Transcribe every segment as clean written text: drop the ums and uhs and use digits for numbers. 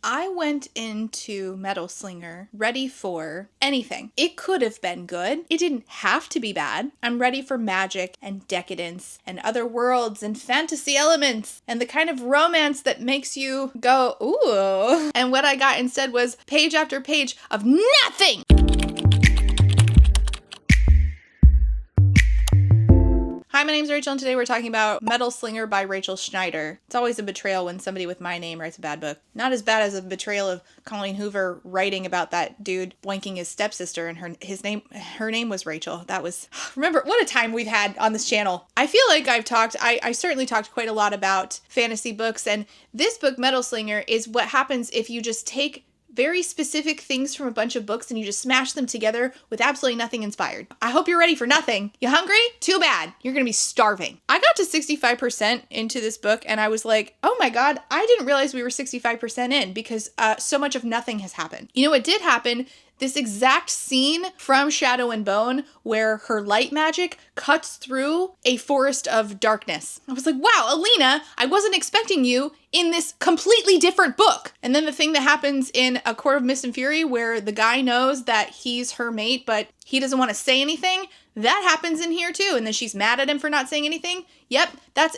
I went into Metal Slinger ready for anything. It could have been good. It didn't have to be bad. I'm ready for magic and decadence and other worlds and fantasy elements and the kind of romance that makes you go, ooh. And what I got instead was page after page of nothing. Hi, my name's Rachel, and today we're talking about Metal Slinger by Rachel Schneider. It's always a betrayal when somebody with my name writes a bad book. Not as bad as a betrayal of Colleen Hoover writing about that dude boinking his stepsister, and her name was Rachel. That was, remember, what a time we've had on this channel. I feel like I certainly talked quite a lot about fantasy books, and this book, Metal Slinger, is what happens if you just take very specific things from a bunch of books and you just smash them together with absolutely nothing inspired. I hope you're ready for nothing. You hungry? Too bad. You're gonna be starving. I got to 65% into this book and I was like, oh my God, I didn't realize we were 65% in because so much of nothing has happened. You know what did happen? This exact scene from Shadow and Bone where her light magic cuts through a forest of darkness. I was like, wow, Alina, I wasn't expecting you in this completely different book. And then the thing that happens in A Court of Mist and Fury where the guy knows that he's her mate, but he doesn't want to say anything, that happens in here too. And then she's mad at him for not saying anything. Yep,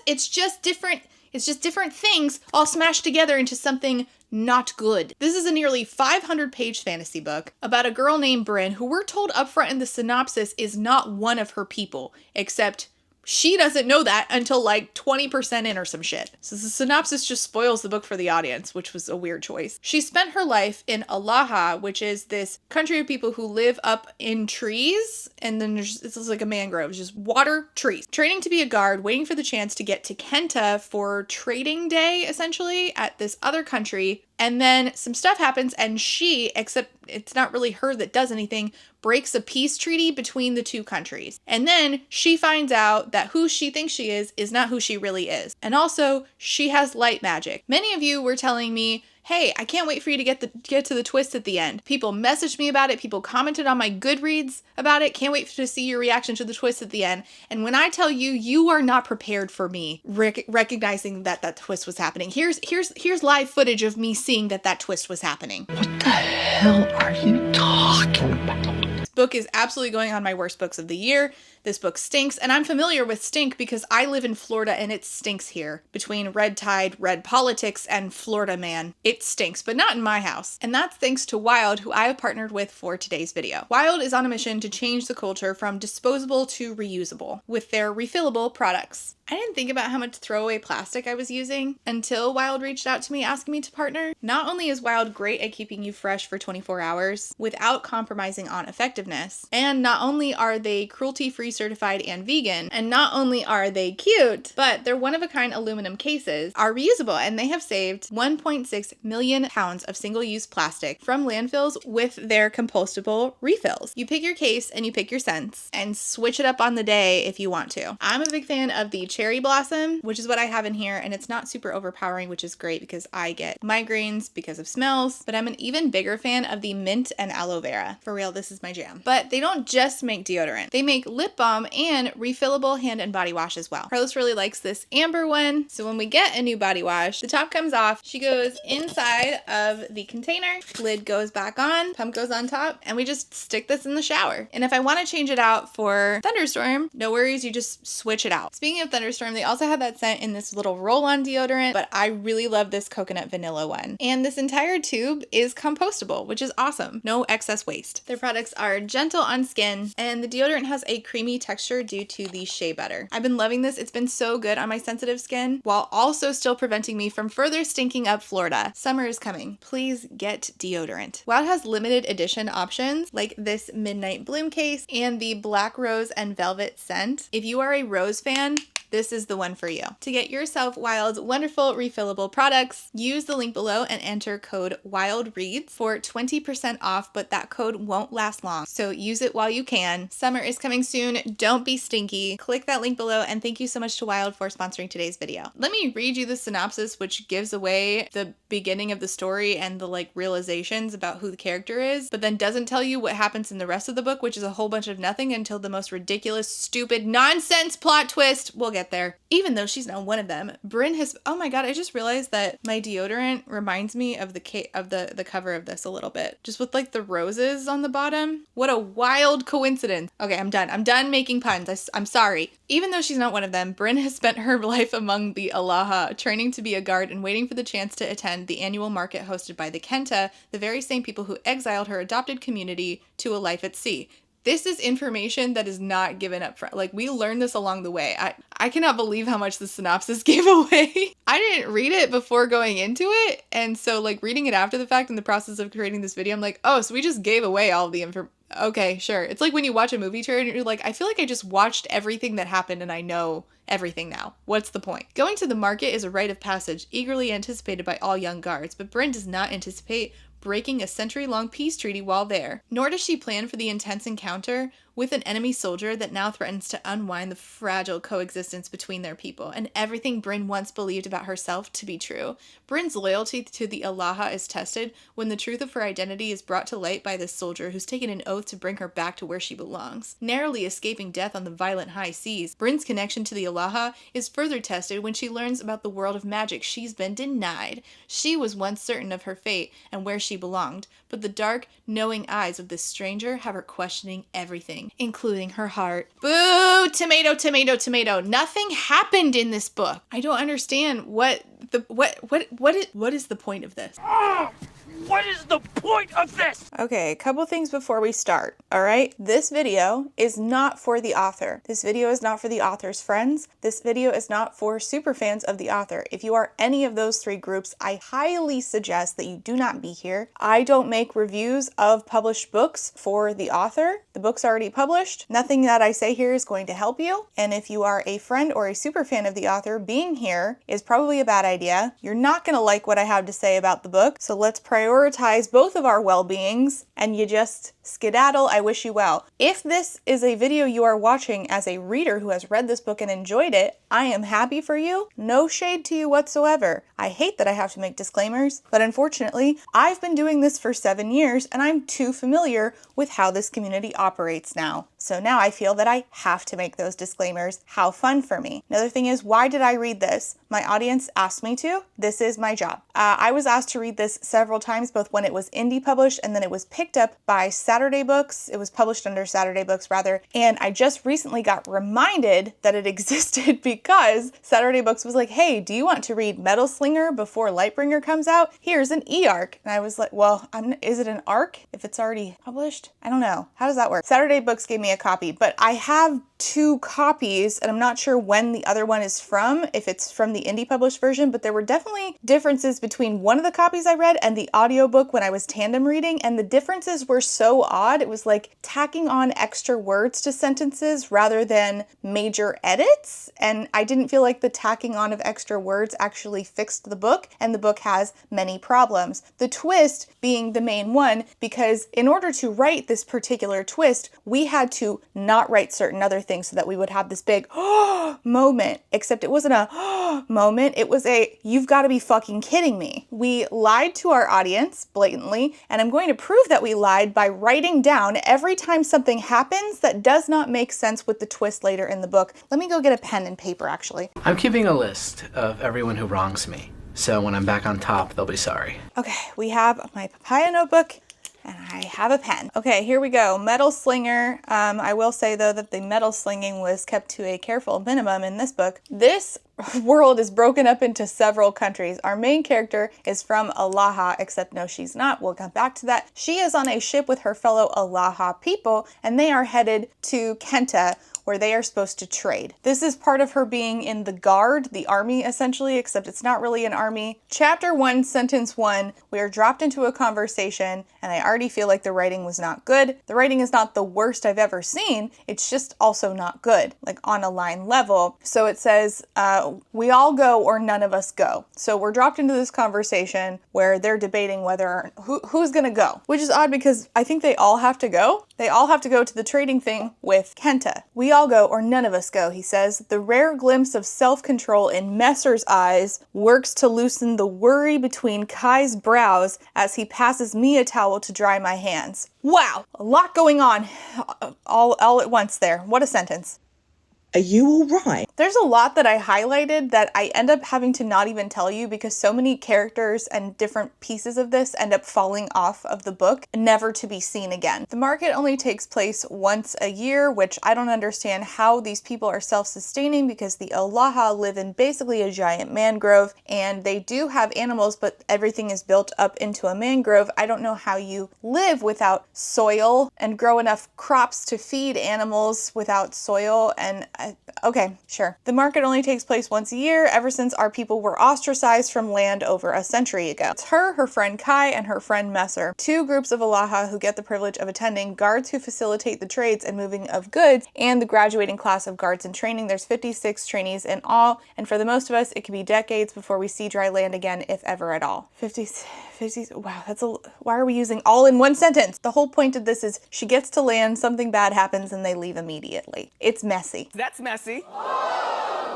it's just different things all smashed together into something not good. This is a nearly 500-page fantasy book about a girl named Brinn who we're told up front in the synopsis is not one of her people, except she doesn't know that until like 20% in or some shit. So the synopsis just spoils the book for the audience, which was a weird choice. She spent her life in Aloaha, which is this country of people who live up in trees, and then it's like a mangrove, just water, trees. Training to be a guard, waiting for the chance to get to Kenta for trading day, essentially, at this other country. And then some stuff happens and she, except it's not really her that does anything, breaks a peace treaty between the two countries. And then she finds out that who she thinks she is not who she really is. And also, she has light magic. Many of you were telling me, hey, I can't wait for you to get to the twist at the end. People messaged me about it. People commented on my Goodreads about it. Can't wait to see your reaction to the twist at the end. And when I tell you, you are not prepared for me recognizing that twist was happening. Here's live footage of me seeing that twist was happening. What the hell are you talking about? This book is absolutely going on my worst books of the year. This book stinks, and I'm familiar with stink because I live in Florida and it stinks here. Between red tide, red politics, and Florida man, it stinks, but not in my house. And that's thanks to Wild, who I have partnered with for today's video. Wild is on a mission to change the culture from disposable to reusable with their refillable products. I didn't think about how much throwaway plastic I was using until Wild reached out to me asking me to partner. Not only is Wild great at keeping you fresh for 24 hours without compromising on effectiveness, and not only are they cruelty-free certified and vegan, and not only are they cute, but their one-of-a-kind aluminum cases are reusable, and they have saved 1.6 million pounds of single-use plastic from landfills with their compostable refills. You pick your case and you pick your scents and switch it up on the day if you want to. I'm a big fan of the cherry blossom, which is what I have in here, and it's not super overpowering, which is great because I get migraines because of smells, but I'm an even bigger fan of the mint and aloe vera. For real, this is my jam. But they don't just make deodorant. They make lip balm and refillable hand and body wash as well. Carlos really likes this amber one, so when we get a new body wash, the top comes off, she goes inside of the container, lid goes back on, pump goes on top, and we just stick this in the shower. And if I want to change it out for Thunderstorm, no worries, you just switch it out. Speaking of Thunderstorm, they also have that scent in this little roll-on deodorant, but I really love this coconut vanilla one. And this entire tube is compostable, which is awesome. No excess waste. Their products are gentle on skin, and the deodorant has a creamy texture due to the shea butter. I've been loving this. It's been so good on my sensitive skin, while also still preventing me from further stinking up Florida. Summer is coming. Please get deodorant. Wild has limited edition options, like this Midnight Bloom case and the Black Rose and Velvet scent. If you are a rose fan, this is the one for you. To get yourself Wild's wonderful refillable products, use the link below and enter code WILDREADS for 20% off, but that code won't last long, so use it while you can. Summer is coming soon. Don't be stinky. Click that link below, and thank you so much to Wild for sponsoring today's video. Let me read you the synopsis, which gives away the beginning of the story and the realizations about who the character is, but then doesn't tell you what happens in the rest of the book, which is a whole bunch of nothing until the most ridiculous, stupid, nonsense plot twist. We'll get get there. Even though she's not one of them, Brinn has, oh my god, I just realized that my deodorant reminds me of the cover of this a little bit. Just with like the roses on the bottom. What a wild coincidence. Okay, I'm done. I'm done making puns. I'm sorry. Even though she's not one of them, Brinn has spent her life among the Aloaha, training to be a guard and waiting for the chance to attend the annual market hosted by the Kenta, the very same people who exiled her adopted community to a life at sea. This is information that is not given up front. Like, we learned this along the way. I cannot believe how much the synopsis gave away. I didn't read it before going into it. And so, like, reading it after the fact in the process of creating this video, I'm like, oh, so we just gave away all of the information. Okay, sure. It's like when you watch a movie trailer and you're like, I feel like I just watched everything that happened and I know everything now. What's the point? Going to the market is a rite of passage, eagerly anticipated by all young guards, but Brinn does not anticipate breaking a century-long peace treaty while there. Nor does she plan for the intense encounter with an enemy soldier that now threatens to unwind the fragile coexistence between their people, and everything Brinn once believed about herself to be true. Brinn's loyalty to the Aloha is tested when the truth of her identity is brought to light by this soldier who's taken an oath to bring her back to where she belongs. Narrowly escaping death on the violent high seas, Brinn's connection to the Aloha is further tested when she learns about the world of magic she's been denied. She was once certain of her fate and where she belonged, but the dark, knowing eyes of this stranger have her questioning everything, including her heart. Boo! Tomato, tomato, tomato. Nothing happened in this book. I don't understand what is the point of this? What is the point of this? Okay, a couple things before we start, all right? This video is not for the author. This video is not for the author's friends. This video is not for superfans of the author. If you are any of those three groups, I highly suggest that you do not be here. I don't make reviews of published books for the author. The book's already published. Nothing that I say here is going to help you. And if you are a friend or a superfan of the author, being here is probably a bad idea. You're not gonna like what I have to say about the book, so let's prioritize both of our well-beings and you just skedaddle. I wish you well. If this is a video you are watching as a reader who has read this book and enjoyed it, I am happy for you. No shade to you whatsoever. I hate that I have to make disclaimers, but unfortunately, I've been doing this for 7 years and I'm too familiar with how this community operates now. So now I feel that I have to make those disclaimers. How fun for me. Another thing is, why did I read this? My audience asked me to. This is my job. I was asked to read this several times, both when it was indie published and then it was picked up by Saturday Books. It was published under Saturday Books, rather. And I just recently got reminded that it existed because Saturday Books was like, hey, do you want to read Metal Slinger before Lightbringer comes out? Here's an e-arc. And I was like, well, is it an arc if it's already published? I don't know. How does that work? Saturday Books gave me a copy, but I have 2 copies and I'm not sure when the other one is from, if it's from the indie published version, but there were definitely differences between one of the copies I read and the audiobook when I was tandem reading, and the differences were so odd. It was like tacking on extra words to sentences rather than major edits, and I didn't feel like the tacking on of extra words actually fixed the book, and the book has many problems. The twist being the main one, because in order to write this particular twist, we had to not write certain other things so that we would have this big moment, except it wasn't a moment, it was a you've got to be fucking kidding me. We lied to our audience blatantly, and I'm going to prove that we lied by writing down every time something happens that does not make sense with the twist later in the book. Let me go get a pen and paper, actually. I'm keeping a list of everyone who wrongs me, so when I'm back on top, they'll be sorry. Okay, we have my papaya notebook, and I have a pen. Okay, here we go. Metal Slinger. I will say, though, that the metal slinging was kept to a careful minimum in this book. This world is broken up into several countries. Our main character is from Aloaha, except no, she's not. We'll come back to that. She is on a ship with her fellow Aloaha people, and they are headed to Kenta, where they are supposed to trade. This is part of her being in the guard, the army essentially, except it's not really an army. Chapter 1, sentence 1, we are dropped into a conversation, and I already feel like the writing was not good. The writing is not the worst I've ever seen, it's just also not good, like on a line level. So it says, we all go or none of us go. So we're dropped into this conversation where they're debating whether who's gonna go, which is odd because I think they all have to go. They all have to go to the trading thing with Kenta. We all go or none of us go, he says. The rare glimpse of self-control in Messer's eyes works to loosen the worry between Kai's brows as he passes me a towel to dry my hands. Wow, a lot going on all at once there. What a sentence. Are you all right? There's a lot that I highlighted that I end up having to not even tell you because so many characters and different pieces of this end up falling off of the book, never to be seen again. The market only takes place once a year, which I don't understand how these people are self-sustaining because the Aloaha live in basically a giant mangrove, and they do have animals, but everything is built up into a mangrove. I don't know how you live without soil and grow enough crops to feed animals without soil, and okay, sure. The market only takes place once a year ever since our people were ostracized from land over a century ago. It's her friend Kai, and her friend Messer. Two groups of Aloha who get the privilege of attending, guards who facilitate the trades and moving of goods, and the graduating class of guards in training. There's 56 trainees in all, and for the most of us, it could be decades before we see dry land again, if ever at all. 50, wow, why are we using all in one sentence? The whole point of this is she gets to land, something bad happens, and they leave immediately. It's messy. That's messy.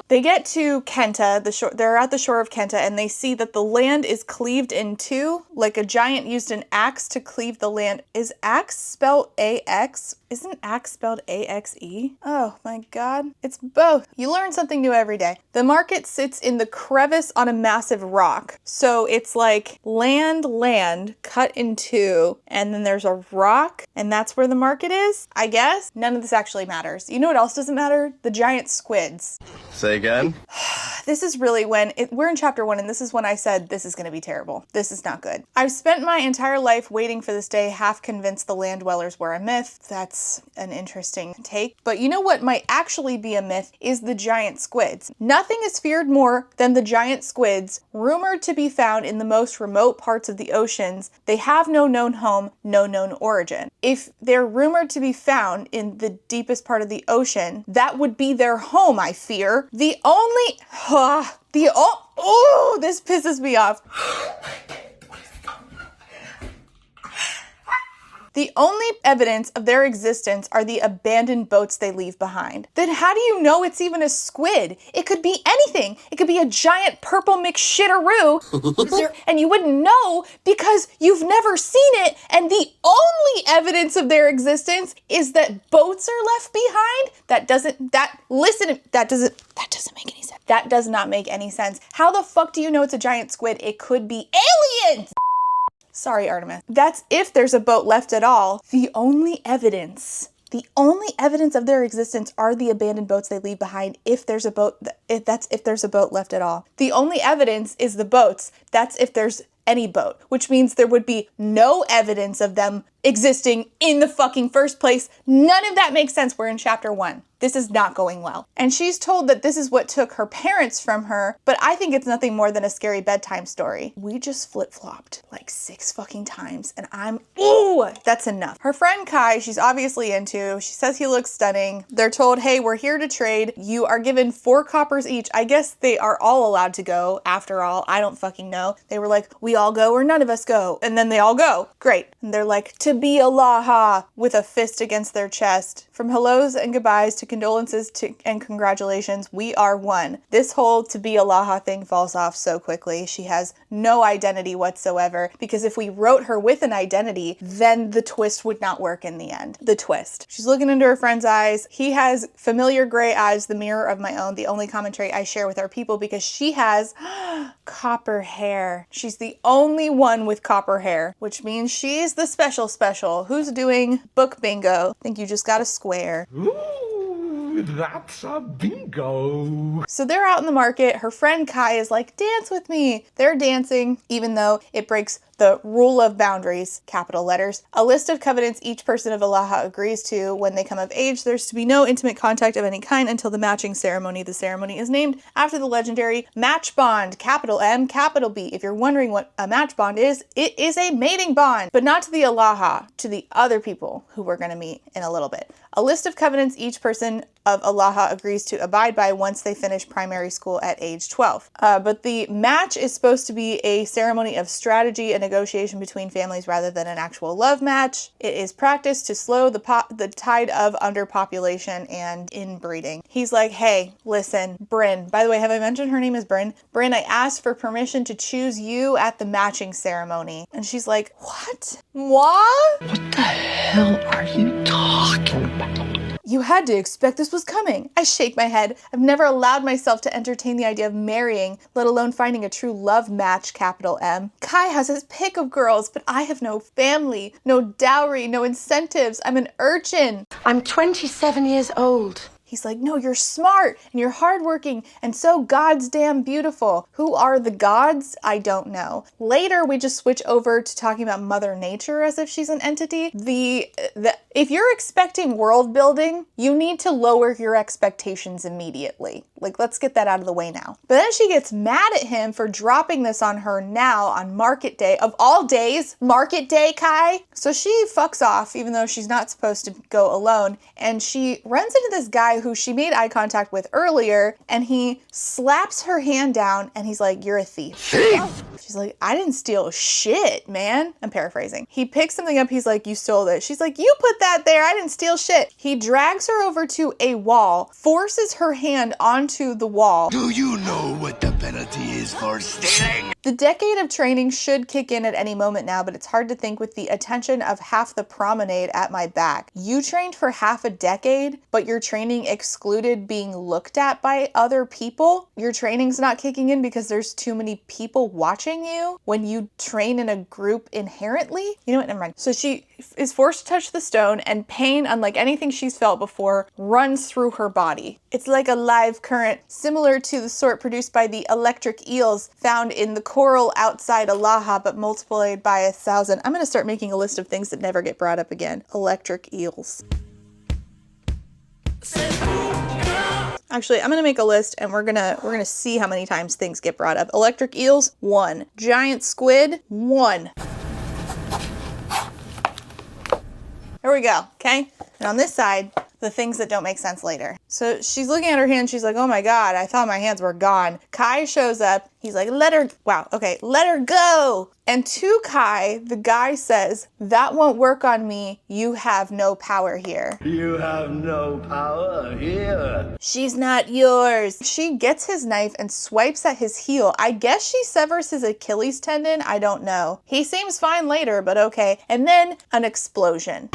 They get to Kenta, they're at the shore of Kenta, and they see that the land is cleaved in two, like a giant used an axe to cleave the land. Is axe spelled A-X? Isn't axe spelled A-X-E? Oh my god. It's both. You learn something new every day. The market sits in the crevice on a massive rock. So it's like land cut in two, and then there's a rock, and that's where the market is, I guess? None of this actually matters. You know what else doesn't matter? The giant squids. Say again? This is really when, we're in chapter 1, and this is when I said, this is going to be terrible. This is not good. I've spent my entire life waiting for this day, half convinced the land dwellers were a myth. That's an interesting take. But you know what might actually be a myth is the giant squids. Nothing is feared more than the giant squids, rumored to be found in the most remote parts of the oceans. They have no known home, no known origin. If they're rumored to be found in the deepest part of the ocean, that would be their home, I fear. This pisses me off. The only evidence of their existence are the abandoned boats they leave behind. Then how do you know it's even a squid? It could be anything. It could be a giant purple McShitteroo, and you wouldn't know because you've never seen it, and the only evidence of their existence is that boats are left behind? That doesn't make any sense. That does not make any sense. How the fuck do you know it's a giant squid? It could be aliens! Sorry, Artemis. That's if there's a boat left at all. The only evidence of their existence are the abandoned boats they leave behind if there's a boat, if there's a boat left at all. The only evidence is the boats. That's if there's any boat, which means there would be no evidence of them existing in the fucking first place. None of that makes sense. We're in chapter 1. This is not going well. And she's told that this is what took her parents from her, but I think it's nothing more than a scary bedtime story. We just flip-flopped like 6 fucking times, and that's enough. Her friend Kai, she's obviously into. She says he looks stunning. They're told, hey, we're here to trade. You are given 4 coppers each. I guess they are all allowed to go, after all. I don't fucking know. They were like, we all go or none of us go. And then they all go. Great. And they're like, to be Aloha, with a fist against their chest. From hellos and goodbyes to condolences and congratulations, we are one. This whole to be Aloha thing falls off so quickly. She has no identity whatsoever, because if we wrote her with an identity, then the twist would not work in the end. The twist. She's looking into her friend's eyes. He has familiar gray eyes, the mirror of my own, the only common trait I share with our people, because she has copper hair. She's the only one with copper hair, which means she's the special. Who's doing book bingo? I think you just got a square. Ooh, that's a bingo. So they're out in the market. Her friend Kai is like, dance with me. They're dancing, even though it breaks the rule of boundaries, capital letters. A list of covenants each person of Aloha agrees to when they come of age. There's to be no intimate contact of any kind until the matching ceremony. The ceremony is named after the legendary match bond, capital M, capital B. If you're wondering what a match bond is, it is a mating bond, but not to the Aloha, to the other people who we're going to meet in a little bit. A list of covenants each person of Aloha agrees to abide by once they finish primary school at age 12. But the match is supposed to be a ceremony of strategy and negotiation between families rather than an actual love match. It is practiced to slow the tide of underpopulation and inbreeding. He's like, hey, listen, Brinn. By the way, have I mentioned her name is Brinn? Brinn, I asked for permission to choose you at the matching ceremony. And she's like, what? What? What the hell are you talking about? You had to expect this was coming. I shake my head. I've never allowed myself to entertain the idea of marrying, let alone finding a true love match, capital M. Kai has his pick of girls, but I have no family, no dowry, no incentives. I'm an urchin. I'm 27 years old. He's like, no, you're smart and you're hardworking and so God's damn beautiful. Who are the gods? I don't know. Later, we just switch over to talking about Mother Nature as if she's an entity. If you're expecting world building, you need to lower your expectations immediately. Like, let's get that out of the way now. But then she gets mad at him for dropping this on her now on market day. Of all days, market day, Kai. So she fucks off, even though she's not supposed to go alone. And she runs into this guy who she made eye contact with earlier, and he slaps her hand down and he's like, you're a thief. She's like, I didn't steal shit, man. I'm paraphrasing. He picks something up. He's like, you stole this. She's like, you put that there. I didn't steal shit. He drags her over to a wall, forces her hand onto the wall. Do you know what the penalty is for stealing? The decade of training should kick in at any moment now, but it's hard to think with the attention of half the promenade at my back. You trained for half a decade, but your training excluded being looked at by other people? Your training's not kicking in because there's too many people watching you when you train in a group inherently? You know what? Never mind. So she is forced to touch the stone, and pain, unlike anything she's felt before, runs through her body. It's like a live current, similar to the sort produced by the electric eels found in the coral outside Aloaha, but multiplied by 1,000. I'm going to start making a list of things that never get brought up again. Electric eels. Actually, I'm gonna make a list and we're gonna see how many times things get brought up. Electric eels, 1. Giant squid, 1. There we go, okay? And on this side, the things that don't make sense later. So she's looking at her hand, she's like, oh my God, I thought my hands were gone. Kai shows up, he's like, let her go. And to Kai, the guy says, that won't work on me, you have no power here. You have no power here. She's not yours. She gets his knife and swipes at his heel. I guess she severs his Achilles tendon, I don't know. He seems fine later, but okay. And then an explosion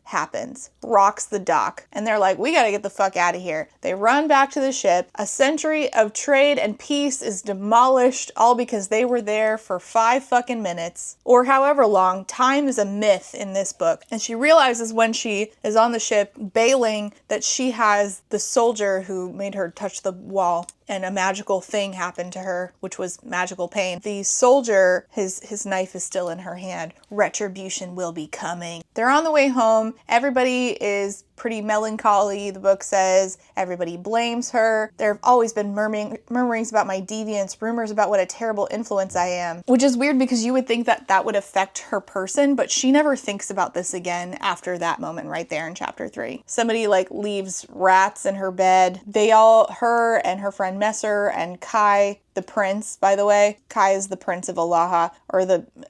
happens, rocks the dock, and they're like, we gotta get the fuck out of here. They run back to the ship. A century of trade and peace is demolished, all because they were there for 5 fucking minutes, or however long. Time is a myth in this book. And she realizes when she is on the ship bailing that she has the soldier who made her touch the wall, and a magical thing happened to her, which was magical pain. The soldier, his knife is still in her hand. Retribution will be coming. They're on the way home. Everybody is pretty melancholy, the book says. Everybody blames her. There have always been murmurings about my deviance, rumors about what a terrible influence I am. Which is weird because you would think that that would affect her person, but she never thinks about this again after that moment right there in chapter 3. Somebody like leaves rats in her bed. Her and her friend Messer and Kai, the prince, by the way. Kai is the prince of Aloaha,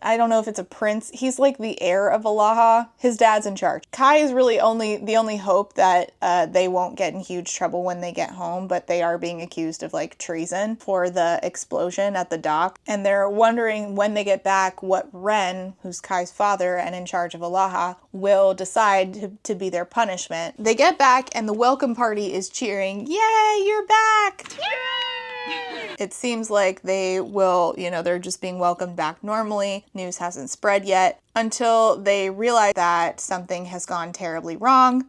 I don't know if it's a prince. He's like the heir of Aloaha. His dad's in charge. Kai is really the only hope that they won't get in huge trouble when they get home, but they are being accused of like treason for the explosion at the dock. And they're wondering when they get back what Ren, who's Kai's father and in charge of Aloaha, will decide to be their punishment. They get back and the welcome party is cheering, yay, you're back! It seems like they will, they're just being welcomed back normally. News hasn't spread yet until they realize that something has gone terribly wrong.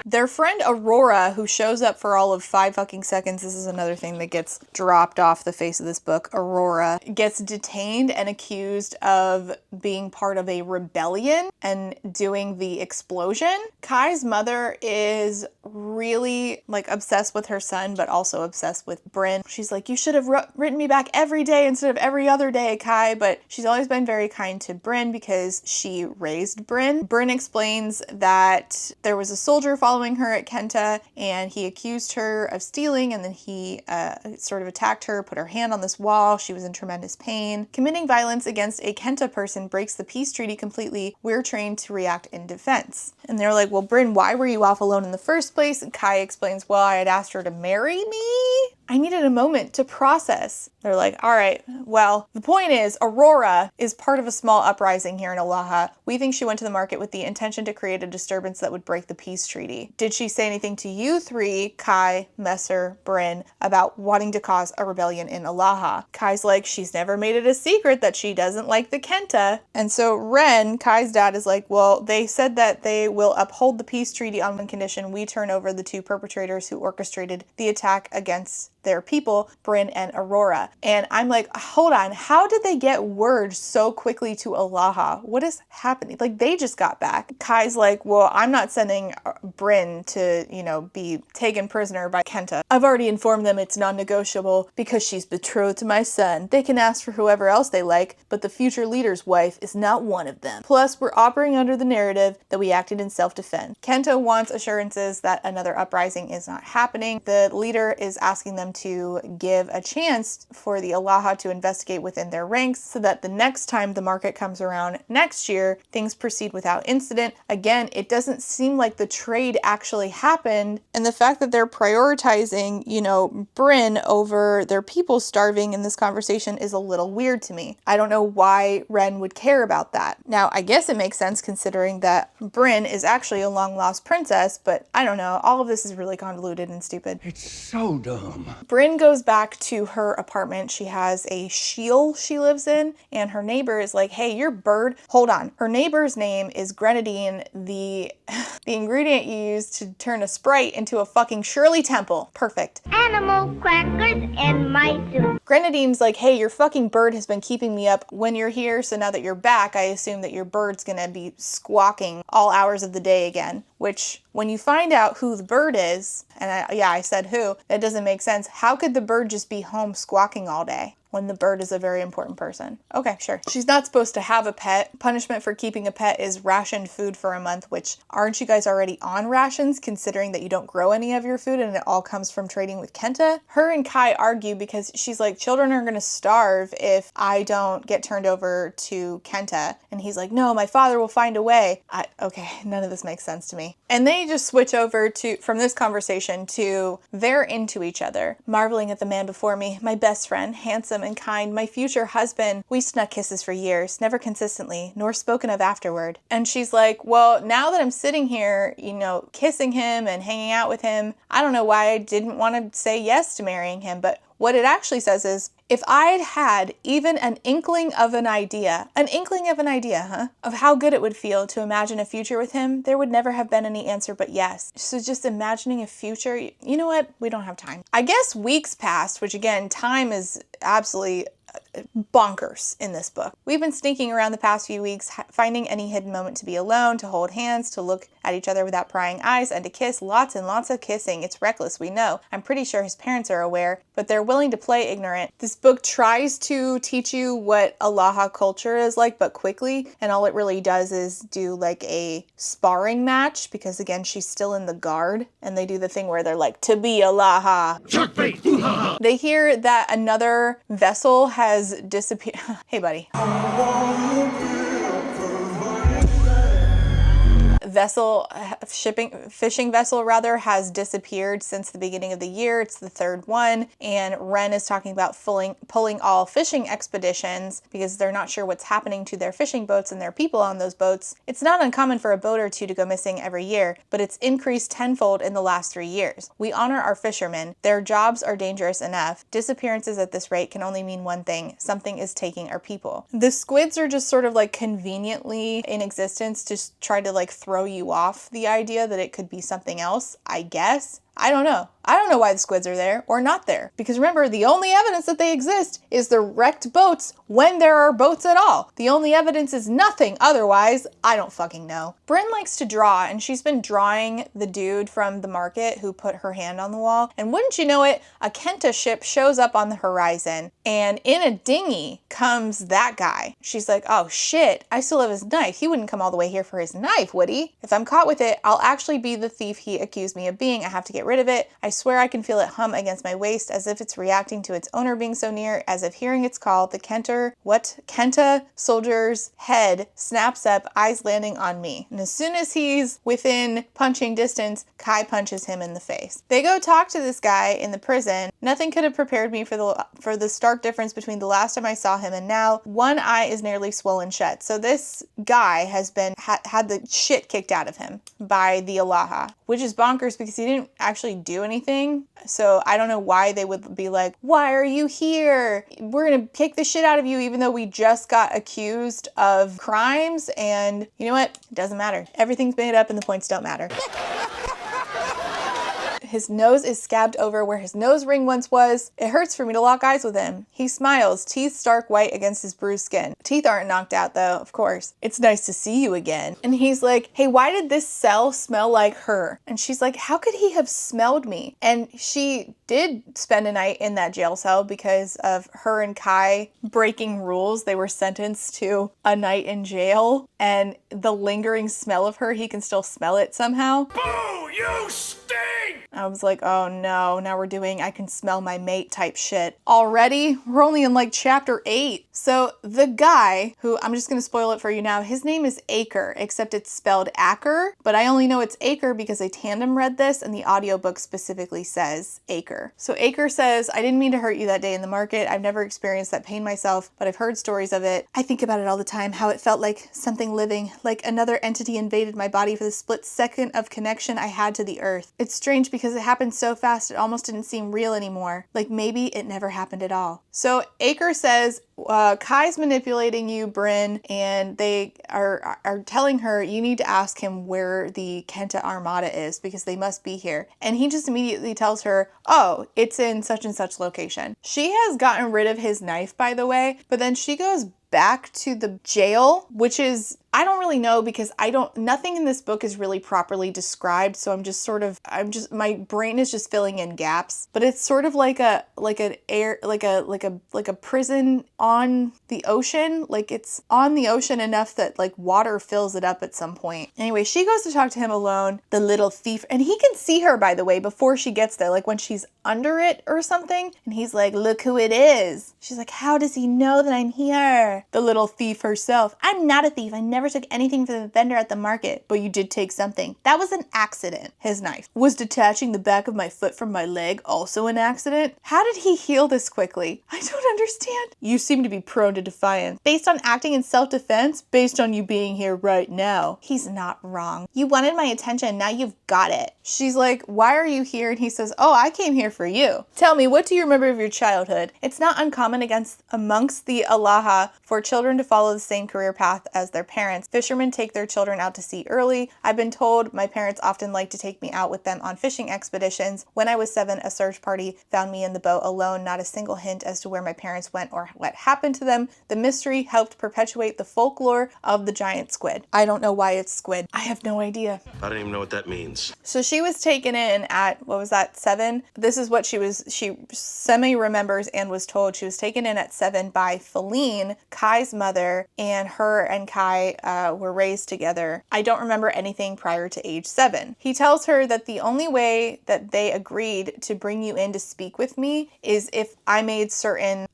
Their friend Aurora, who shows up for all of 5 fucking seconds, this is another thing that gets dropped off the face of this book. Aurora gets detained and accused of being part of a rebellion and doing the explosion. Kai's mother is really like obsessed with her son, but also obsessed with Brinn. She's like, you should have written me back every day instead of every other day, Kai. But she's always been very kind to Brinn because she raised Brinn. Brinn explains that there was a soldier following her at Kenta and he accused her of stealing, and then he sort of attacked her, put her hand on this wall. She was in tremendous pain. Committing violence against a Kenta person breaks the peace treaty completely. We're trained to react in defense. And they're like, well, Brinn, why were you off alone in the first place? And Kai explains, well, I had asked her to marry me. I needed a moment to process. They're like, all right, well, the point is Aurora is part of a small uprising here in Aloaha. We think she went to the market with the intention to create a disturbance that would break the peace treaty. Did she say anything to you three, Kai, Messer, Brinn, about wanting to cause a rebellion in Aloha? Kai's like, she's never made it a secret that she doesn't like the Kenta. And so Ren, Kai's dad, is like, well, they said that they will uphold the peace treaty on one condition: we turn over the two perpetrators who orchestrated the attack against their people, Brinn and Aurora. And I'm like, hold on, how did they get word so quickly to Aloha? What is happening? Like, they just got back. Kai's like, well, I'm not sending Brinn to, be taken prisoner by Kenta. I've already informed them it's non-negotiable because she's betrothed to my son. They can ask for whoever else they like, but the future leader's wife is not one of them. Plus, we're operating under the narrative that we acted in self-defense. Kenta wants assurances that another uprising is not happening. The leader is asking them to give a chance for the Aloha to investigate within their ranks so that the next time the market comes around next year, things proceed without incident. Again, it doesn't seem like the trade actually happened, and the fact that they're prioritizing, Brinn over their people starving in this conversation is a little weird to me. I don't know why Ren would care about that. Now, I guess it makes sense considering that Brinn is actually a long-lost princess, but I don't know. All of this is really convoluted and stupid. It's so dumb. Brinn goes back to her apartment. She has a shield she lives in, and her neighbor is like, hey, your bird, hold on. Her neighbor's name is grenadine, the ingredient you use to turn a Sprite into a fucking Shirley Temple. Perfect. Animal crackers and my soup. Grenadine's like, hey, your fucking bird has been keeping me up when you're here, so now that you're back, I assume that your bird's gonna be squawking all hours of the day again. Which, when you find out who the bird is, and I said who, that doesn't make sense. How could the bird just be home squawking all day when the bird is a very important person? Okay, sure. She's not supposed to have a pet. Punishment for keeping a pet is rationed food for a month, which, aren't you guys already on rations, considering that you don't grow any of your food and it all comes from trading with Kenta? Her and Kai argue because she's like, children are gonna starve if I don't get turned over to Kenta. And he's like, no, my father will find a way. Okay, none of this makes sense to me. And they just switch over from this conversation to they're into each other, marveling at the man before me, my best friend, handsome and kind, my future husband. We snuck kisses for years, never consistently, nor spoken of afterward. And she's like, well, now that I'm sitting here, kissing him and hanging out with him, I don't know why I didn't want to say yes to marrying him, but what it actually says is, if I'd had even an inkling of an idea, of how good it would feel to imagine a future with him, there would never have been any answer but yes. So just imagining a future, you know what? We don't have time. I guess weeks passed, which again, time is absolutely bonkers in this book. We've been sneaking around the past few weeks, finding any hidden moment to be alone, to hold hands, to look at each other without prying eyes, and to kiss. Lots and lots of kissing. It's reckless, we know. I'm pretty sure his parents are aware, but they're willing to play ignorant. This book tries to teach you what Aloha culture is like, but quickly, and all it really does is do like a sparring match, because again, she's still in the guard, and they do the thing where they're like, to be Aloha. They hear that another vessel has disappeared. Hey, buddy. Fishing vessel has disappeared since the beginning of the year. It's the third one, and Ren is talking about pulling all fishing expeditions because they're not sure what's happening to their fishing boats and their people on those boats. It's not uncommon for a boat or two to go missing every year, but it's increased tenfold in the last 3 years. We honor our fishermen. Their jobs are dangerous enough. Disappearances at this rate can only mean one thing: something is taking our people. The squids are just sort of like conveniently in existence to try to like throw you off the idea that it could be something else, I guess. I don't know. I don't know why the squids are there or not there. Because remember, the only evidence that they exist is the wrecked boats when there are boats at all. The only evidence is nothing otherwise. I don't fucking know. Brinn likes to draw, and she's been drawing the dude from the market who put her hand on the wall. And wouldn't you know it, a Kenta ship shows up on the horizon, and in a dinghy comes that guy. She's like, oh shit, I still have his knife. He wouldn't come all the way here for his knife, would he? If I'm caught with it, I'll actually be the thief he accused me of being. I have to get rid of it. I swear I can feel it hum against my waist as if it's reacting to its owner being so near, as if hearing its call. The Kenta soldier's head snaps up, eyes landing on me. And as soon as he's within punching distance, Kai punches him in the face. They go talk to this guy in the prison. Nothing could have prepared me for the stark difference between the last time I saw him and now. One eye is nearly swollen shut. So this guy has been had the shit kicked out of him by the Aloaha, which is bonkers because he didn't actually do anything. So I don't know why they would be like, why are you here? We're gonna kick the shit out of you even though we just got accused of crimes. And you know what? It doesn't matter. Everything's made up and the points don't matter. His nose is scabbed over where his nose ring once was. It hurts for me to lock eyes with him. He smiles, teeth stark white against his bruised skin. Teeth aren't knocked out though, of course. It's nice to see you again. And he's like, hey, why did this cell smell like her? And she's like, how could he have smelled me? And she did spend a night in that jail cell because of her and Kai breaking rules. They were sentenced to a night in jail, and the lingering smell of her, he can still smell it somehow. Boo! You stink! I was like, oh no, now we're doing I can smell my mate type shit. Already? We're only in like chapter 8. So the guy, who I'm just gonna spoil it for you now, his name is Acre, except it's spelled Acker, but I only know it's Acre because I tandem read this and the audiobook specifically says Acre. So Acre says, I didn't mean to hurt you that day in the market. I've never experienced that pain myself, but I've heard stories of it. I think about it all the time, how it felt like something living, like another entity invaded my body for the split second of connection I had to the earth. It's strange because it happened so fast it almost didn't seem real anymore. Like maybe it never happened at all. So Acre says, Kai's manipulating you, Brinn, and they are telling her you need to ask him where the Kenta Armada is because they must be here. And he just immediately tells her, oh, it's in such and such location. She has gotten rid of his knife, by the way, but then she goes back to the jail, which is, I don't really know because nothing in this book is really properly described. So my brain is just filling in gaps, but it's sort of like a prison on the ocean. Like it's on the ocean enough that like water fills it up at some point. Anyway, she goes to talk to him alone, the little thief, and he can see her, by the way, before she gets there, like when she's under it or something. And he's like, look who it is. She's like, how does he know that I'm here? The little thief herself. I'm not a thief. I never took anything from the vendor at the market, but you did take something. That was an accident. His knife. Was detaching the back of my foot from my leg also an accident? How did he heal this quickly? I don't understand. You seem to be prone to defiance. Based on acting in self-defense? Based on you being here right now. He's not wrong. You wanted my attention. Now you've got it. She's like, why are you here? And he says, oh, I came here for you. Tell me, what do you remember of your childhood? It's not uncommon amongst the Aloaha for children to follow the same career path as their parents. Fishermen take their children out to sea early. I've been told my parents often like to take me out with them on fishing expeditions. When I was 7, a search party found me in the boat alone, not a single hint as to where my parents went or what happened to them. The mystery helped perpetuate the folklore of the giant squid. I don't know why it's squid. I have no idea. I don't even know what that means. So she was taken in at, 7? This is what she semi-remembers and was told. She was taken in at 7 by Feline, Kai's mother, and her and Kai were raised together. I don't remember anything prior to age 7. He tells her that the only way that they agreed to bring you in to speak with me is if I made certain,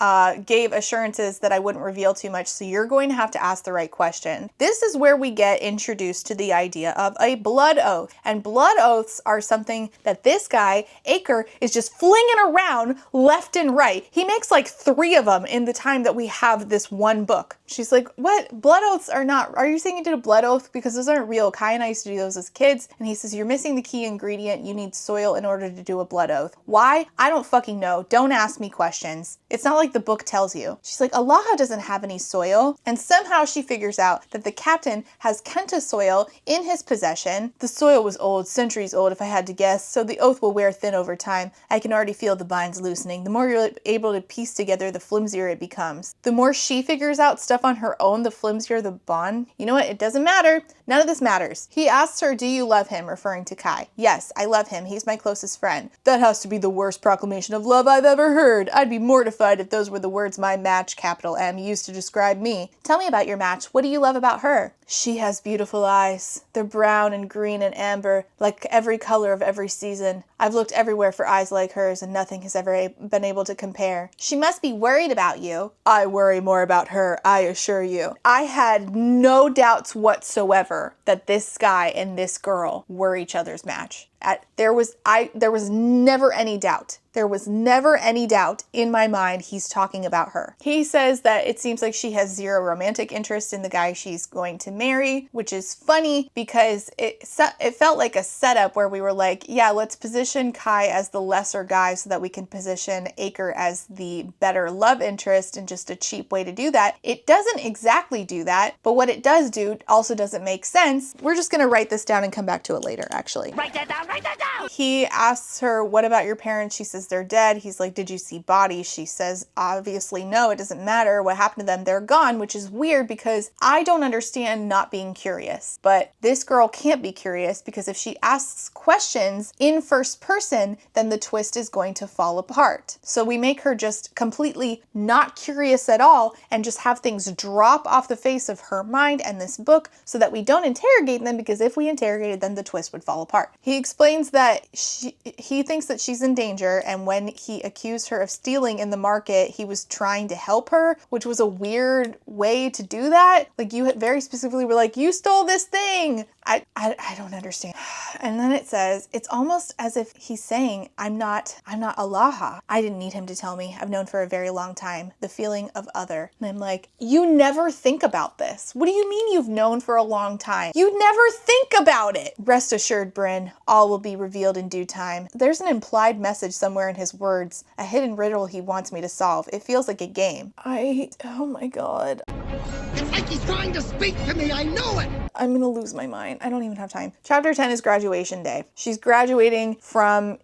gave assurances that I wouldn't reveal too much, so you're going to have to ask the right question. This is where we get introduced to the idea of a blood oath, and blood oaths are something that this guy, Acre, is just flinging around left and right. He makes like 3 of them in the time that we have this one book. She's like, what? Blood oaths are not, are you saying you did a blood oath? Because those aren't real. Kai and I used to do those as kids. And he says, you're missing the key ingredient. You need soil in order to do a blood oath. Why? I don't fucking know. Don't ask me questions. It's not like the book tells you. She's like, Aloha doesn't have any soil. And somehow she figures out that the captain has Kenta soil in his possession. The soil was old, centuries old if I had to guess, so the oath will wear thin over time. I can already feel the binds loosening. The more you're able to piece together, the flimsier it becomes. The more she figures out stuff on her own, the flimsier the bond. You know what? It doesn't matter. None of this matters. He asks her, do you love him? Referring to Kai. Yes, I love him. He's my closest friend. That has to be the worst proclamation of love I've ever heard. I'd be mortified if those were the words my match, capital M, used to describe me. Tell me about your match. What do you love about her? She has beautiful eyes. They're brown and green and amber, like every color of every season. I've looked everywhere for eyes like hers, and nothing has ever been able to compare. She must be worried about you. I worry more about her, I assure you. I had no doubts whatsoever that this guy and this girl were each other's match. There was never any doubt. There was never any doubt in my mind he's talking about her. He says that it seems like she has zero romantic interest in the guy she's going to marry, which is funny because it felt like a setup where we were like, yeah, let's position Kai as the lesser guy so that we can position Acre as the better love interest, and just a cheap way to do that. It doesn't exactly do that, but what it does do also doesn't make sense. We're just gonna write this down and come back to it later, actually. Write that down, write that down! He asks her, what about your parents? She says they're dead. He's like, did you see bodies? She says, obviously no, it doesn't matter what happened to them. They're gone, which is weird because I don't understand not being curious. But this girl can't be curious because if she asks questions in first person, then the twist is going to fall apart. So we make her just completely not curious at all and just have things drop off the face of her mind and this book so that we don't interrogate them, because if we interrogated them, the twist would fall apart. He explains that he thinks that she's in danger, and when he accused her of stealing in the market, he was trying to help her, which was a weird way to do that. Like, you had very specifically were like, you stole this thing. I don't understand. And then it says, it's almost as if he's saying, I'm not Aloaha. I didn't need him to tell me. I've known for a very long time the feeling of other. And I'm like, you never think about this. What do you mean you've known for a long time? You never think about it. Rest assured, Brinn, all will be revealed in due time. There's an implied message somewhere in his words, a hidden riddle he wants me to solve. It feels like a game. Oh my God. It's like he's trying to speak to me. I know it. I'm gonna lose my mind. I don't even have time. Chapter 10 is graduation day. She's graduating from,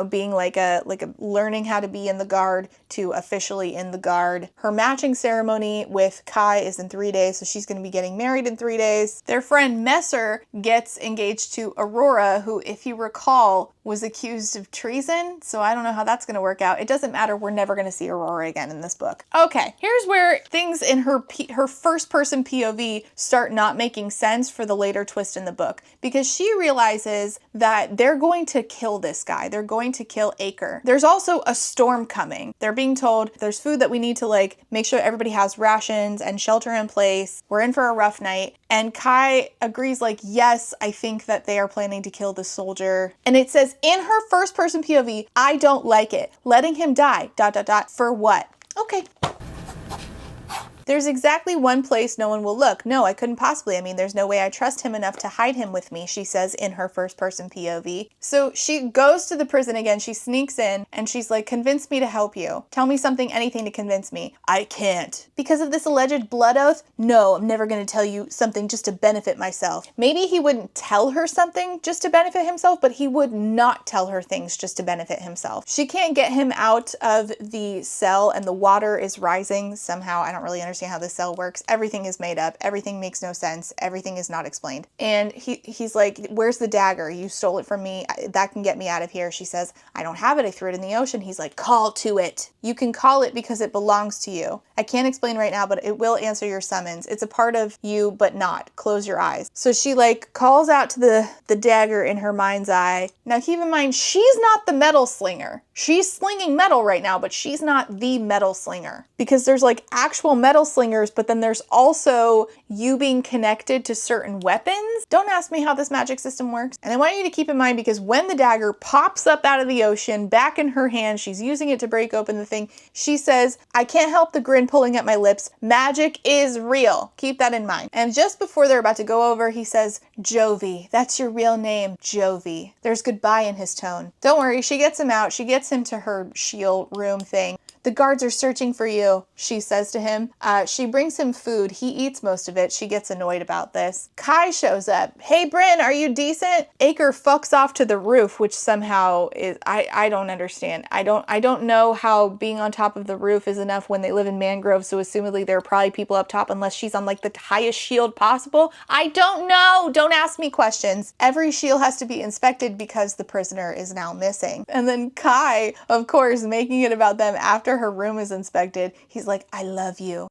being like a learning how to be in the guard to officially in the guard. Her matching ceremony with Kai is in 3 days, so she's gonna be getting married in 3 days. Their friend Messer gets engaged to Aurora, who, if you recall, was accused of treason. So I don't know how that's gonna work out. It doesn't matter. We're never gonna see Aurora again in this book. Okay, here's where things in her first person POV start not making sense for the later twist in the book, because she realizes that they're going to kill this guy. They're going to kill Acre. There's also a storm coming. They're being told there's food that we need to make sure everybody has rations and shelter in place. We're in for a rough night. And Kai agrees yes, I think that they are planning to kill this soldier. And it says in her first person POV, I don't like it. Letting him die, ... for what? Okay. There's exactly one place no one will look. No, I couldn't possibly. There's no way I trust him enough to hide him with me, she says in her first person POV. So she goes to the prison again. She sneaks in and she's like, convince me to help you. Tell me something, anything to convince me. I can't. Because of this alleged blood oath? No, I'm never going to tell you something just to benefit myself. Maybe he wouldn't tell her something just to benefit himself, but he would not tell her things just to benefit himself. She can't get him out of the cell and the water is rising somehow. I don't really understand how the cell works. Everything is made up. Everything makes no sense. Everything is not explained. And he's like, where's the dagger? You stole it from me. That can get me out of here. She says, I don't have it. I threw it in the ocean. He's like, call to it. You can call it because it belongs to you. I can't explain right now, but it will answer your summons. It's a part of you, but not. Close your eyes. So she calls out to the dagger in her mind's eye. Now keep in mind, she's not the metal slinger. She's slinging metal right now, but she's not the metal slinger, because there's actual metal slingers, but then there's also you being connected to certain weapons. Don't ask me how this magic system works. And I want you to keep in mind, because when the dagger pops up out of the ocean back in her hand, she's using it to break open the thing. She says, I can't help the grin pulling at my lips. Magic is real. Keep that in mind. And just before they're about to go over, he says, Jovi, that's your real name, Jovi. There's goodbye in his tone. Don't worry, she gets him out. She gets him to her shield room thing. The guards are searching for you, she says to him. She brings him food. He eats most of it. She gets annoyed about this. Kai shows up. Hey, Brinn, are you decent? Acre fucks off to the roof, which somehow is, I don't understand. I don't know how being on top of the roof is enough when they live in mangroves, so assumedly there are probably people up top, unless she's on the highest shield possible. I don't know. Don't ask me questions. Every shield has to be inspected because the prisoner is now missing. And then Kai, of course, making it about them after her room is inspected, he's like, I love you.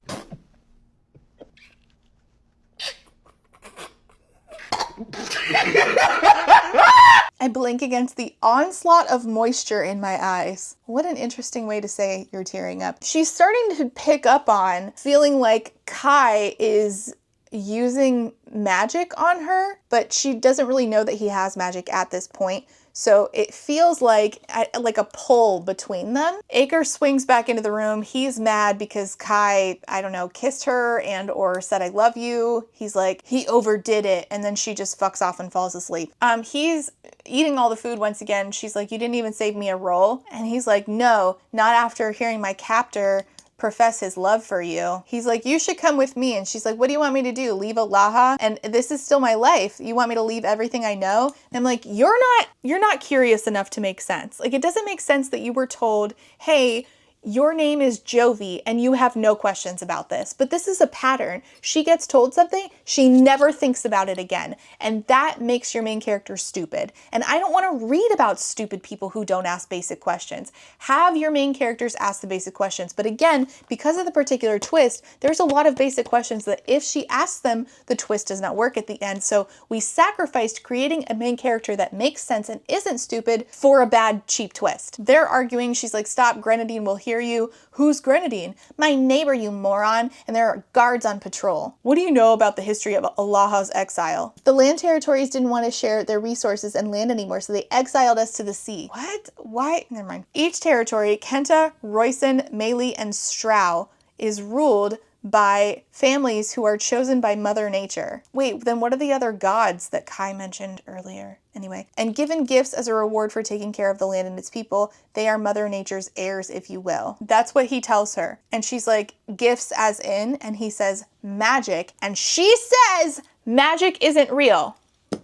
I blink against the onslaught of moisture in my eyes. What an interesting way to say you're tearing up. She's starting to pick up on feeling like Kai is using magic on her, but she doesn't really know that he has magic at this point. So it feels like a pull between them. Acre swings back into the room. He's mad because Kai, I don't know, kissed her and or said I love you. He's like, he overdid it. And then she just fucks off and falls asleep. He's eating all the food once again. She's like, you didn't even save me a roll. And he's like, no, not after hearing my captor profess his love for you. He's like, you should come with me. And she's like, what do you want me to do? Leave Aloaha? And this is still my life. You want me to leave everything I know? And I'm like, you're not curious enough to make sense. Like, it doesn't make sense that you were told, hey, your name is Jovi and you have no questions about this. But this is a pattern. She gets told something, she never thinks about it again. And that makes your main character stupid. And I don't want to read about stupid people who don't ask basic questions. Have your main characters ask the basic questions. But again, because of the particular twist, there's a lot of basic questions that if she asks them, the twist does not work at the end. So we sacrificed creating a main character that makes sense and isn't stupid for a bad, cheap twist. They're arguing. She's like, stop, Grenadine will hear you. Who's Grenadine? My neighbor, you moron. And there are guards on patrol. What do you know about the history of Aloha's exile? The land territories didn't want to share their resources and land anymore, so they exiled us to the sea. What? Why? Never mind. Each territory, Kenta, Royson, Maley, and Strow, is ruled by families who are chosen by Mother Nature. Wait, then what are the other gods that Kai mentioned earlier? Anyway, and given gifts as a reward for taking care of the land and its people, they are Mother Nature's heirs, if you will. That's what he tells her. And she's like, gifts as in, and he says, magic. And she says, magic isn't real.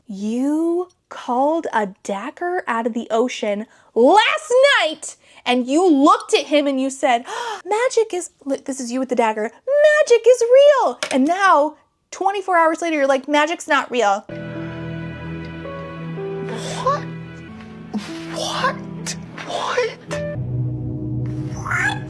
You called a dagger out of the ocean last night, and you looked at him and you said, magic is, this is you with the dagger, magic is real. And now, 24 hours later, you're like, magic's not real. What?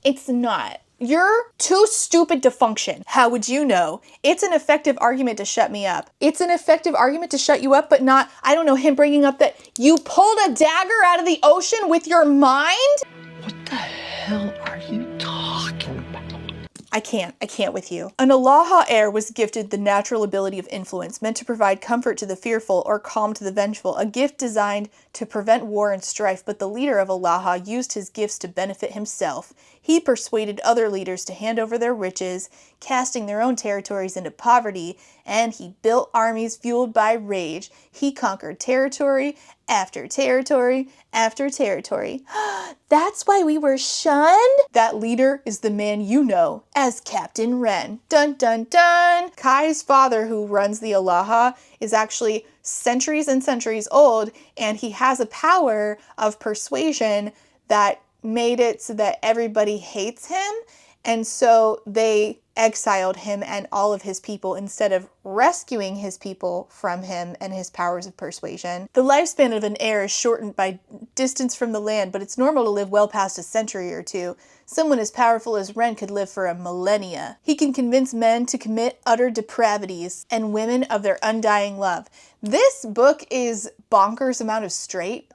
It's not. You're too stupid to function. How would you know? It's an effective argument to shut me up. It's an effective argument to shut you up, but not, I don't know, him bringing up that you pulled a dagger out of the ocean with your mind? What the hell are you talking about? I can't with you. An Aloha heir was gifted the natural ability of influence, meant to provide comfort to the fearful or calm to the vengeful, a gift designed to prevent war and strife, but the leader of Aloha used his gifts to benefit himself. He persuaded other leaders to hand over their riches, casting their own territories into poverty, and he built armies fueled by rage. He conquered territory after territory after territory. That's why we were shunned? That leader is the man you know as Captain Wren. Dun dun dun! Kai's father, who runs the Aloha, is actually centuries and centuries old, and he has a power of persuasion that made it so that everybody hates him, and so they exiled him and all of his people instead of rescuing his people from him and his powers of persuasion. The lifespan of an heir is shortened by distance from the land, but it's normal to live well past a century or two. Someone as powerful as Wren could live for a millennia. He can convince men to commit utter depravities and women of their undying love. This book is bonkers amount of straight.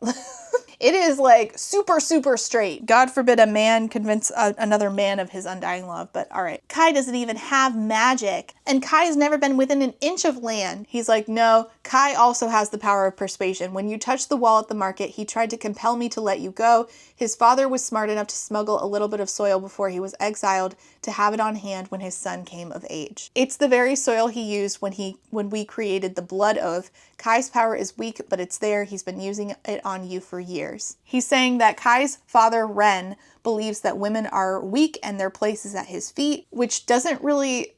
It is like super, super straight. God forbid a man convince another man of his undying love, but all right. Kai doesn't even have magic, and Kai's never been within an inch of land. He's like, no, Kai also has the power of persuasion. When you touched the wall at the market, he tried to compel me to let you go. His father was smart enough to smuggle a little bit of soil before he was exiled to have it on hand when his son came of age. It's the very soil he used when we created the blood oath. Kai's power is weak, but it's there. He's been using it on you for years. He's saying that Kai's father, Wren, believes that women are weak and their place is at his feet, which doesn't really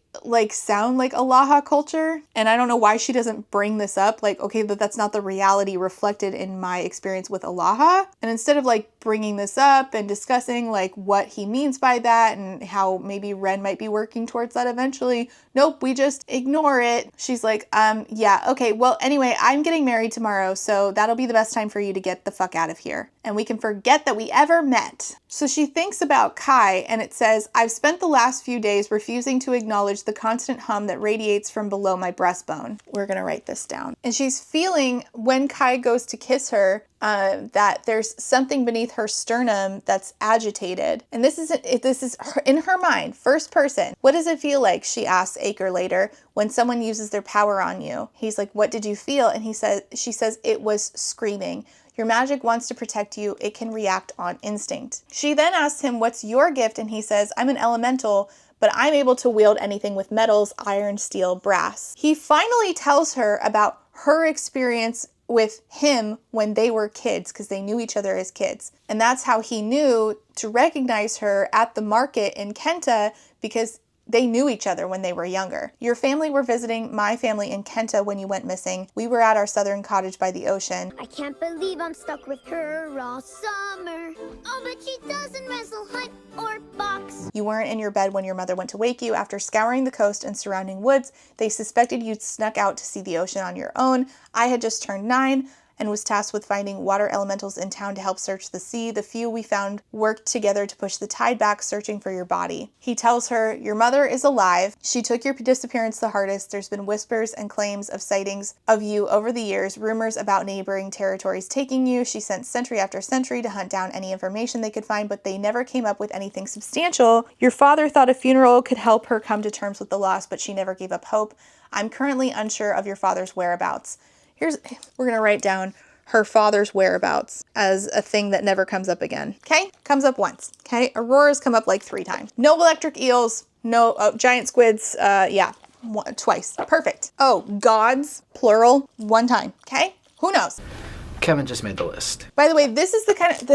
sound like Aloha culture. And I don't know why she doesn't bring this up. Okay, but that's not the reality reflected in my experience with Aloha. And instead of bringing this up and discussing like what he means by that and how maybe Ren might be working towards that eventually. Nope, we just ignore it. She's like, yeah, okay, well, anyway, I'm getting married tomorrow, so that'll be the best time for you to get the fuck out of here. And we can forget that we ever met. So she thinks about Kai, and it says, I've spent the last few days refusing to acknowledge the constant hum that radiates from below my breastbone. We're gonna write this down. And she's feeling, when Kai goes to kiss her, that there's something beneath her sternum that's agitated. And this is in her mind, first person. What does it feel like, she asks Acre later, when someone uses their power on you? He's like, what did you feel? And she says, it was screaming. Your magic wants to protect you. It can react on instinct. She then asks him, what's your gift? And he says, I'm an elemental, but I'm able to wield anything with metals, iron, steel, brass. He finally tells her about her experience with him when they were kids, because they knew each other as kids. And that's how he knew to recognize her at the market in Kenta, because they knew each other when they were younger. Your family were visiting my family in Kenta when you went missing. We were at our southern cottage by the ocean. I can't believe I'm stuck with her all summer. Oh, but she doesn't wrestle, hunt, or box. You weren't in your bed when your mother went to wake you. After scouring the coast and surrounding woods, they suspected you'd snuck out to see the ocean on your own. I had just turned 9 and was tasked with finding water elementals in town to help search the sea. The few we found worked together to push the tide back, searching for your body. He tells her, your mother is alive. She took your disappearance the hardest. There's been whispers and claims of sightings of you over the years, rumors about neighboring territories taking you. She sent century after century to hunt down any information they could find, but they never came up with anything substantial. Your father thought a funeral could help her come to terms with the loss, but she never gave up hope. I'm currently unsure of your father's whereabouts. We're going to write down her father's whereabouts as a thing that never comes up again. Okay? Comes up once. Okay? Auroras come up like 3 times. No electric eels. No giant squids. Twice. Perfect. Oh, gods, plural, 1 time. Okay? Who knows? Kevin just made the list. By the way, this is the kind of...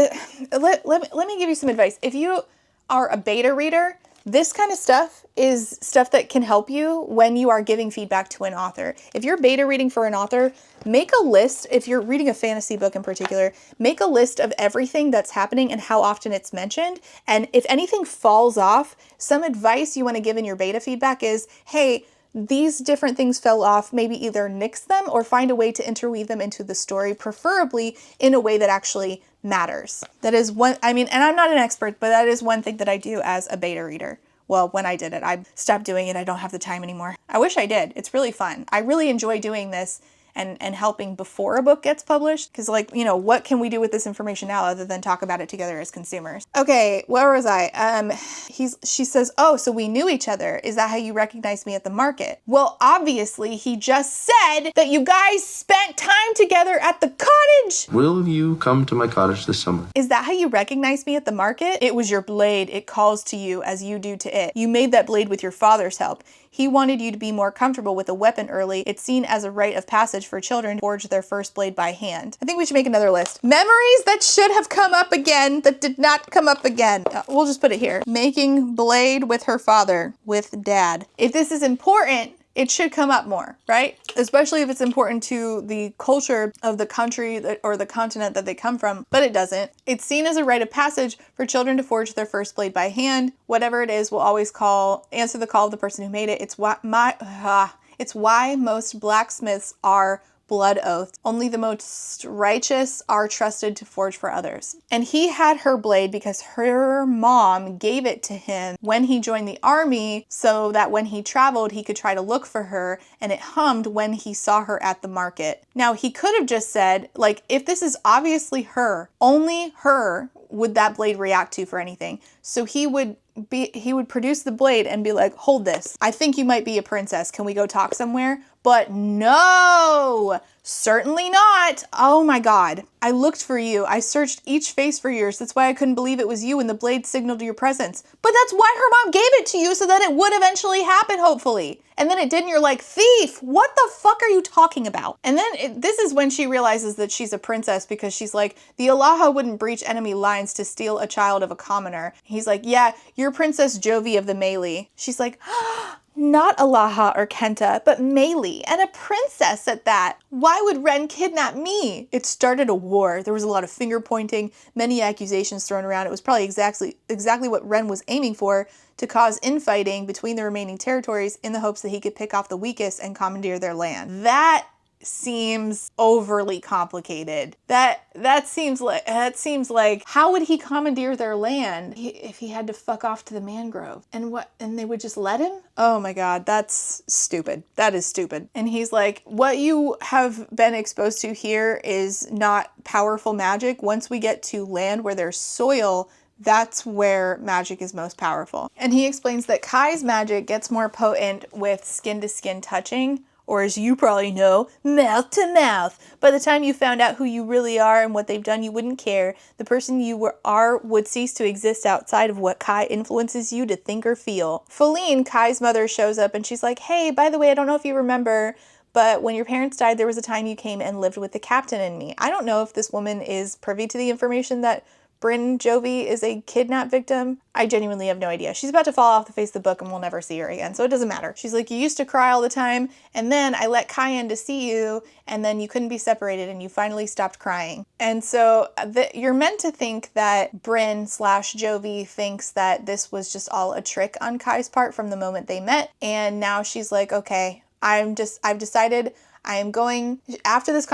Let me give you some advice. If you are a beta reader, this kind of stuff is stuff that can help you when you are giving feedback to an author. If you're beta reading for an author, make a list. If you're reading a fantasy book in particular, make a list of everything that's happening and how often it's mentioned. And if anything falls off, some advice you want to give in your beta feedback is, hey, these different things fell off, maybe either nix them or find a way to interweave them into the story, preferably in a way that actually matters. That is one, and I'm not an expert, but that is one thing that I do as a beta reader. Well, when I did it, I stopped doing it. I don't have the time anymore. I wish I did. It's really fun. I really enjoy doing this and helping before a book gets published. Because what can we do with this information now other than talk about it together as consumers? Okay, where was I? She says, oh, so we knew each other. Is that how you recognized me at the market? Well, obviously, he just said that you guys spent time together at the cottage. Will you come to my cottage this summer? Is that how you recognized me at the market? It was your blade. It calls to you as you do to it. You made that blade with your father's help. He wanted you to be more comfortable with a weapon early. It's seen as a rite of passage for children to forge their first blade by hand. I think we should make another list. Memories that should have come up again that did not come up again. We'll just put it here. Making blade with her father, with dad. If this is important, it should come up more, right? Especially if it's important to the culture of the country or the continent that they come from, but it doesn't. It's seen as a rite of passage for children to forge their first blade by hand. Whatever it is, we'll always answer the call of the person who made it. It's why most blacksmiths are blood oaths. Only the most righteous are trusted to forge for others. And he had her blade because her mom gave it to him when he joined the army so that when he traveled, he could try to look for her, and it hummed when he saw her at the market. Now, he could have just said, if this is obviously her, only her would that blade react to for anything. So he would produce the blade and be like, hold this. I think you might be a princess. Can we go talk somewhere? But no, certainly not. Oh my God. I looked for you. I searched each face for yours. That's why I couldn't believe it was you when the blade signaled your presence. But that's why her mom gave it to you, so that it would eventually happen, hopefully. And then it didn't. You're like, thief, what the fuck are you talking about? And then this is when she realizes that she's a princess, because she's like, the Aloaha wouldn't breach enemy lines to steal a child of a commoner. He's like, yeah, you're Princess Jovi of the Melee. She's like, Not Aloaha or Kenta, but Meili, and a princess at that. Why would Ren kidnap me? It started a war. There was a lot of finger pointing, many accusations thrown around. It was probably exactly what Ren was aiming for, to cause infighting between the remaining territories in the hopes that he could pick off the weakest and commandeer their land. That seems overly complicated. That seems like how would he commandeer their land if he had to fuck off to the mangrove? And they would just let him? Oh my god, that's stupid. That is stupid. And he's like, what you have been exposed to here is not powerful magic. Once we get to land where there's soil, that's where magic is most powerful. And he explains that Kai's magic gets more potent with skin-to-skin touching, or as you probably know, mouth to mouth. By the time you found out who you really are and what they've done, you wouldn't care. The person you are would cease to exist outside of what Kai influences you to think or feel. Feline, Kai's mother, shows up and she's like, hey, by the way, I don't know if you remember, but when your parents died, there was a time you came and lived with the captain and me. I don't know if this woman is privy to the information that Brinn Jovi is a kidnap victim. I genuinely have no idea. She's about to fall off the face of the book and we'll never see her again, so it doesn't matter. She's like, you used to cry all the time, and then I let Kai in to see you, and then you couldn't be separated, and you finally stopped crying. And so you're meant to think that Brinn/Jovi thinks that this was just all a trick on Kai's part from the moment they met, and now she's like, okay, I've decided I am going, directly after this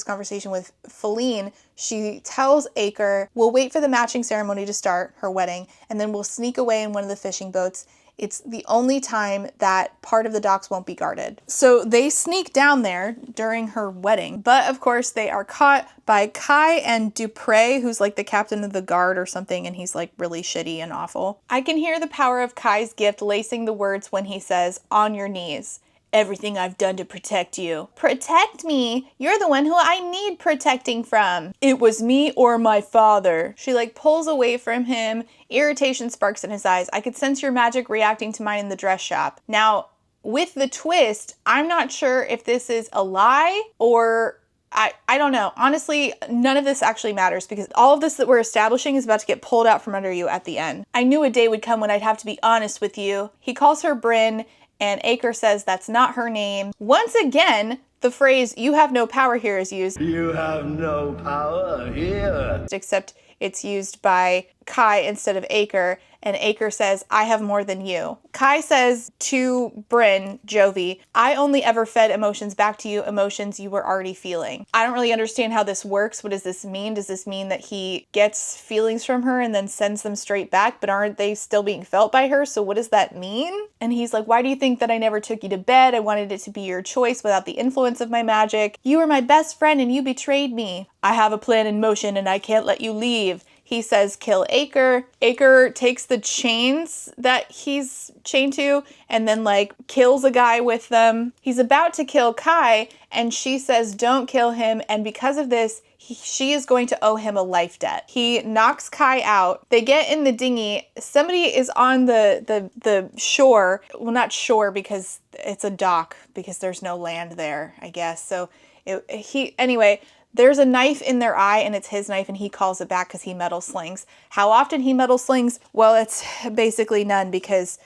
conversation with Feline, she tells Acre, we'll wait for the matching ceremony to start, her wedding, and then we'll sneak away in one of the fishing boats. It's the only time that part of the docks won't be guarded. So they sneak down there during her wedding, but of course they are caught by Kai and Dupre, who's like the captain of the guard or something, and he's like really shitty and awful. I can hear the power of Kai's gift lacing the words when he says, on your knees. Everything I've done to protect you. Protect me? You're the one who I need protecting from. It was me or my father. She like pulls away from him. Irritation sparks in his eyes. I could sense your magic reacting to mine in the dress shop. Now, with the twist, I'm not sure if this is a lie or I don't know. Honestly, none of this actually matters because all of this that we're establishing is about to get pulled out from under you at the end. I knew a day would come when I'd have to be honest with you. He calls her Brinn, and Acre says that's not her name. Once again, the phrase, you have no power here is used. You have no power here. Except it's used by Kai instead of Acre, and Acre says, I have more than you. Kai says to Brinn, Jovi, I only ever fed emotions back to you, emotions you were already feeling. I don't really understand how this works. What does this mean? Does this mean that he gets feelings from her and then sends them straight back, but aren't they still being felt by her? So what does that mean? And he's like, why do you think that I never took you to bed? I wanted it to be your choice without the influence of my magic. You were my best friend and you betrayed me. I have a plan in motion and I can't let you leave. He says, kill Acre. Acre takes the chains that he's chained to and then like kills a guy with them. He's about to kill Kai and she says, don't kill him. And because of this, she is going to owe him a life debt. He knocks Kai out. They get in the dinghy. Somebody is on the shore. Well, not shore because it's a dock because there's no land there, I guess. So anyway, there's a knife in their eye and it's his knife and he calls it back because he metal slings. How often he metal slings? Well, it's basically none because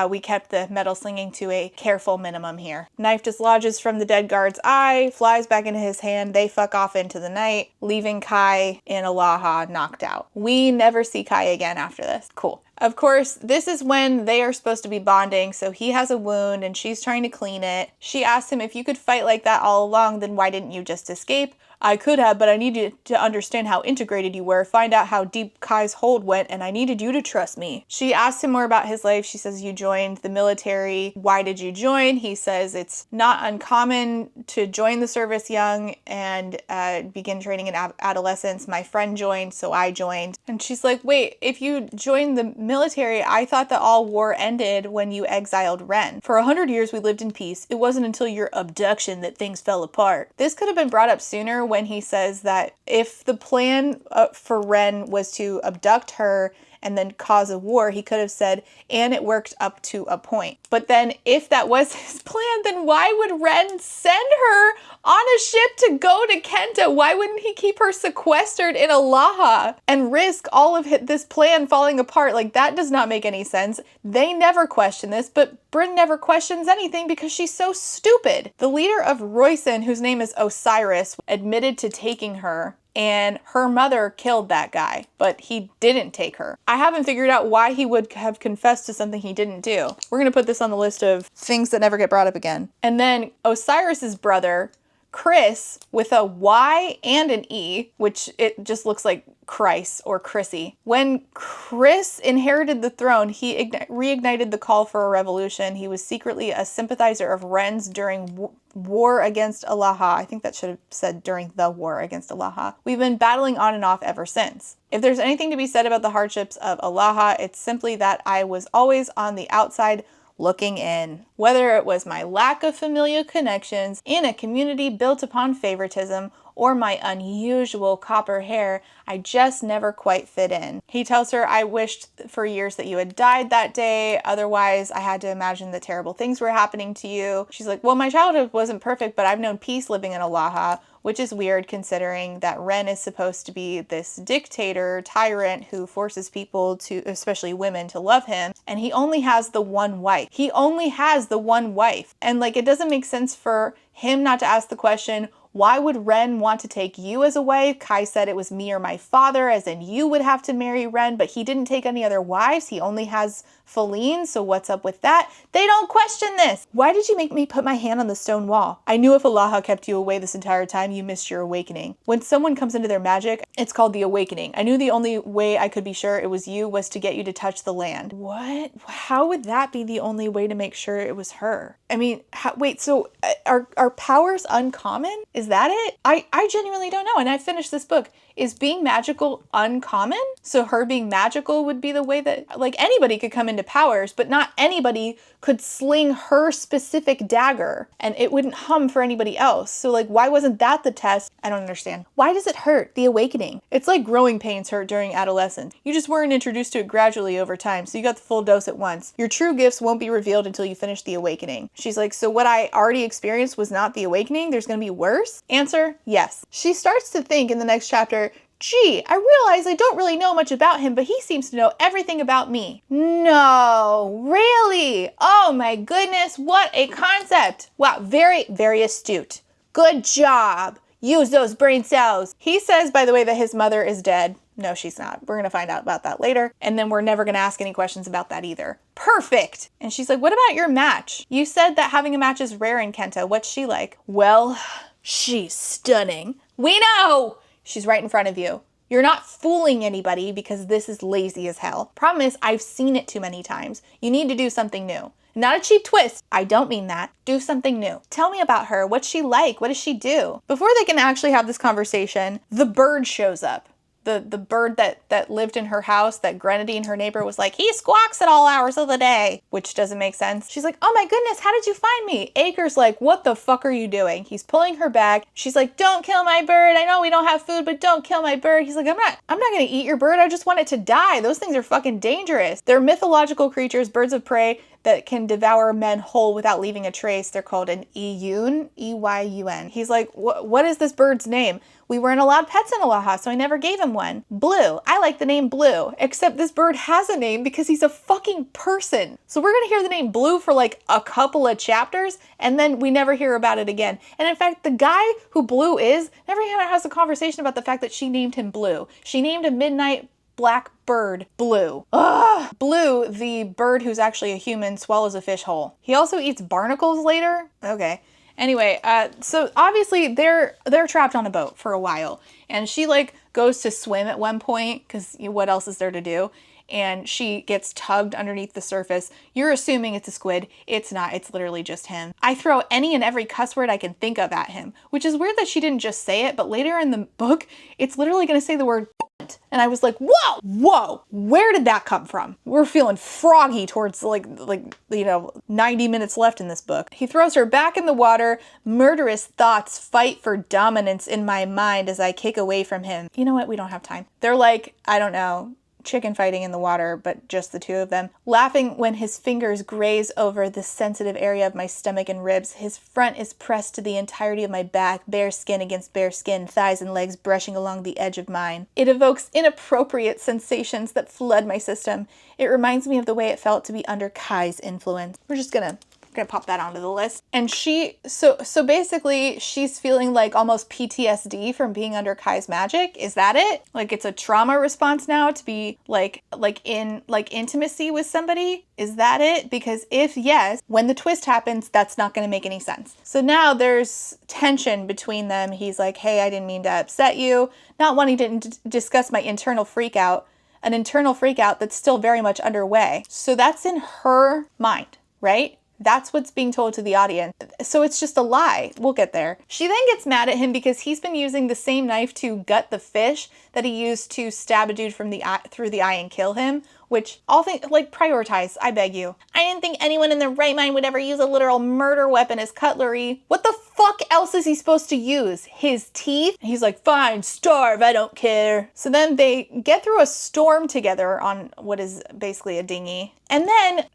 we kept the metal slinging to a careful minimum here. Knife dislodges from the dead guard's eye, flies back into his hand. They fuck off into the night, leaving Kai in Aloaha knocked out. We never see Kai again after this. Cool. Of course, this is when they are supposed to be bonding, so he has a wound and she's trying to clean it. She asks him, if you could fight like that all along, then why didn't you just escape? I could have, but I needed to understand how integrated you were, find out how deep Kai's hold went, and I needed you to trust me. She asks him more about his life. She says, you joined the military. Why did you join? He says, it's not uncommon to join the service young and begin training in adolescence. My friend joined, so I joined. And she's like, wait, if you joined the military, I thought that all war ended when you exiled Ren. For 100 years, we lived in peace. It wasn't until your abduction that things fell apart. This could have been brought up sooner when he says that if the plan for Ren was to abduct her and then cause a war. He could have said, and it worked up to a point. But then if that was his plan, then why would Ren send her on a ship to go to Kenta? Why wouldn't he keep her sequestered in Aloaha and risk all of this plan falling apart? Like, that does not make any sense. They never question this, but Brinn never questions anything because she's so stupid. The leader of Royson, whose name is Osiris, admitted to taking her, and her mother killed that guy, but he didn't take her. I haven't figured out why he would have confessed to something he didn't do. We're gonna put this on the list of things that never get brought up again. And then Osiris's brother, Chris, with a Y and an E, which it just looks like Chris or Chrissy. When Chris inherited the throne, he reignited the call for a revolution. He was secretly a sympathizer of Ren's during war against Aloaha. I think that should have said during the war against Aloaha. We've been battling on and off ever since. If there's anything to be said about the hardships of Aloaha, it's simply that I was always on the outside looking in. Whether it was my lack of familial connections in a community built upon favoritism or my unusual copper hair, I just never quite fit in. He tells her, I wished for years that you had died that day. Otherwise, I had to imagine that terrible things were happening to you. She's like, well, my childhood wasn't perfect, but I've known peace living in Aloaha, which is weird considering that Ren is supposed to be this dictator, tyrant who forces people to, especially women, to love him. And he only has the one wife. He only has the one wife. And like, it doesn't make sense for him not to ask the question, why would Ren want to take you as a wife? Kai said it was me or my father, as in you would have to marry Ren, but he didn't take any other wives. He only has Feline, so what's up with that? They don't question this. Why did you make me put my hand on the stone wall? I knew if Aloha kept you away this entire time, you missed your awakening. When someone comes into their magic, it's called the awakening. I knew the only way I could be sure it was you was to get you to touch the land. What? How would that be the only way to make sure it was her? I mean, wait, so are powers uncommon? Is that it? I genuinely don't know. And I finished this book. Is being magical uncommon? So her being magical would be the way that, like, anybody could come into powers, but not anybody could sling her specific dagger and it wouldn't hum for anybody else. So like, why wasn't that the test? I don't understand. Why does it hurt? The awakening. It's like growing pains hurt during adolescence. You just weren't introduced to it gradually over time, so you got the full dose at once. Your true gifts won't be revealed until you finish the awakening. She's like, so what I already experienced was not the awakening? There's gonna be worse? Answer, yes. She starts to think in the next chapter, gee, I realize I don't really know much about him, but he seems to know everything about me. No, really? Oh my goodness, what a concept. Wow, very, very astute. Good job. Use those brain cells. He says, by the way, that his mother is dead. No, she's not. We're going to find out about that later. And then we're never going to ask any questions about that either. Perfect. And she's like, what about your match? You said that having a match is rare in Kenta. What's she like? Well, she's stunning. We know. She's right in front of you. You're not fooling anybody because this is lazy as hell. Problem is, I've seen it too many times. You need to do something new. Not a cheap twist. I don't mean that. Do something new. Tell me about her. What's she like? What does she do? Before they can actually have this conversation, the bird shows up. The bird that lived in her house, that Grenadine, her neighbor, was like, he squawks at all hours of the day, which doesn't make sense. She's like, oh my goodness, how did you find me? Acre's like, what the fuck are you doing? He's pulling her back. She's like, don't kill my bird. I know we don't have food, but don't kill my bird. He's like, I'm not gonna eat your bird. I just want it to die. Those things are fucking dangerous. They're mythological creatures, birds of prey, that can devour men whole without leaving a trace. They're called an Eyun, E-Y-U-N. He's like, what is this bird's name? We weren't allowed pets in Aloha, so I never gave him one. Blue. I like the name Blue, except this bird has a name because he's a fucking person. So we're gonna hear the name Blue for like a couple of chapters, and then we never hear about it again. And in fact, the guy who Blue is never has a conversation about the fact that she named him Blue. She named a midnight black bird Blue. Ugh! Blue, the bird who's actually a human, swallows a fish whole. He also eats barnacles later? Okay. Anyway, so obviously they're trapped on a boat for a while. And she like goes to swim at one point, because what else is there to do? And she gets tugged underneath the surface. You're assuming it's a squid. It's not. It's literally just him. I throw any and every cuss word I can think of at him, which is weird that she didn't just say it, but later in the book, it's literally going to say the word and I was like, whoa, where did that come from? We're feeling froggy towards like 90 minutes left in this book. He throws her back in the water. Murderous thoughts fight for dominance in my mind as I kick away from him. You know what? We don't have time. They're like, I don't know, chicken fighting in the water, but just the two of them. Laughing when his fingers graze over the sensitive area of my stomach and ribs. His front is pressed to the entirety of my back, bare skin against bare skin, thighs and legs brushing along the edge of mine. It evokes inappropriate sensations that flood my system. It reminds me of the way it felt to be under Kai's influence. We're just gonna pop that onto the list. And so basically she's feeling like almost PTSD from being under Kai's magic. Is that it? Like it's a trauma response now to be like in intimacy with somebody? Is that it? Because if yes, when the twist happens, that's not going to make any sense. So now there's tension between them. He's like, hey, I didn't mean to upset you. Not wanting to discuss my internal freak out. An internal freak out that's still very much underway. So that's in her mind, right? That's what's being told to the audience. So it's just a lie. We'll get there. She then gets mad at him because he's been using the same knife to gut the fish that he used to stab a dude from the eye, through the eye and kill him, which all things, like, prioritize, I beg you. I didn't think anyone in their right mind would ever use a literal murder weapon as cutlery. What the fuck else is he supposed to use? His teeth? He's like, fine, starve, I don't care. So then they get through a storm together on what is basically a dinghy. And then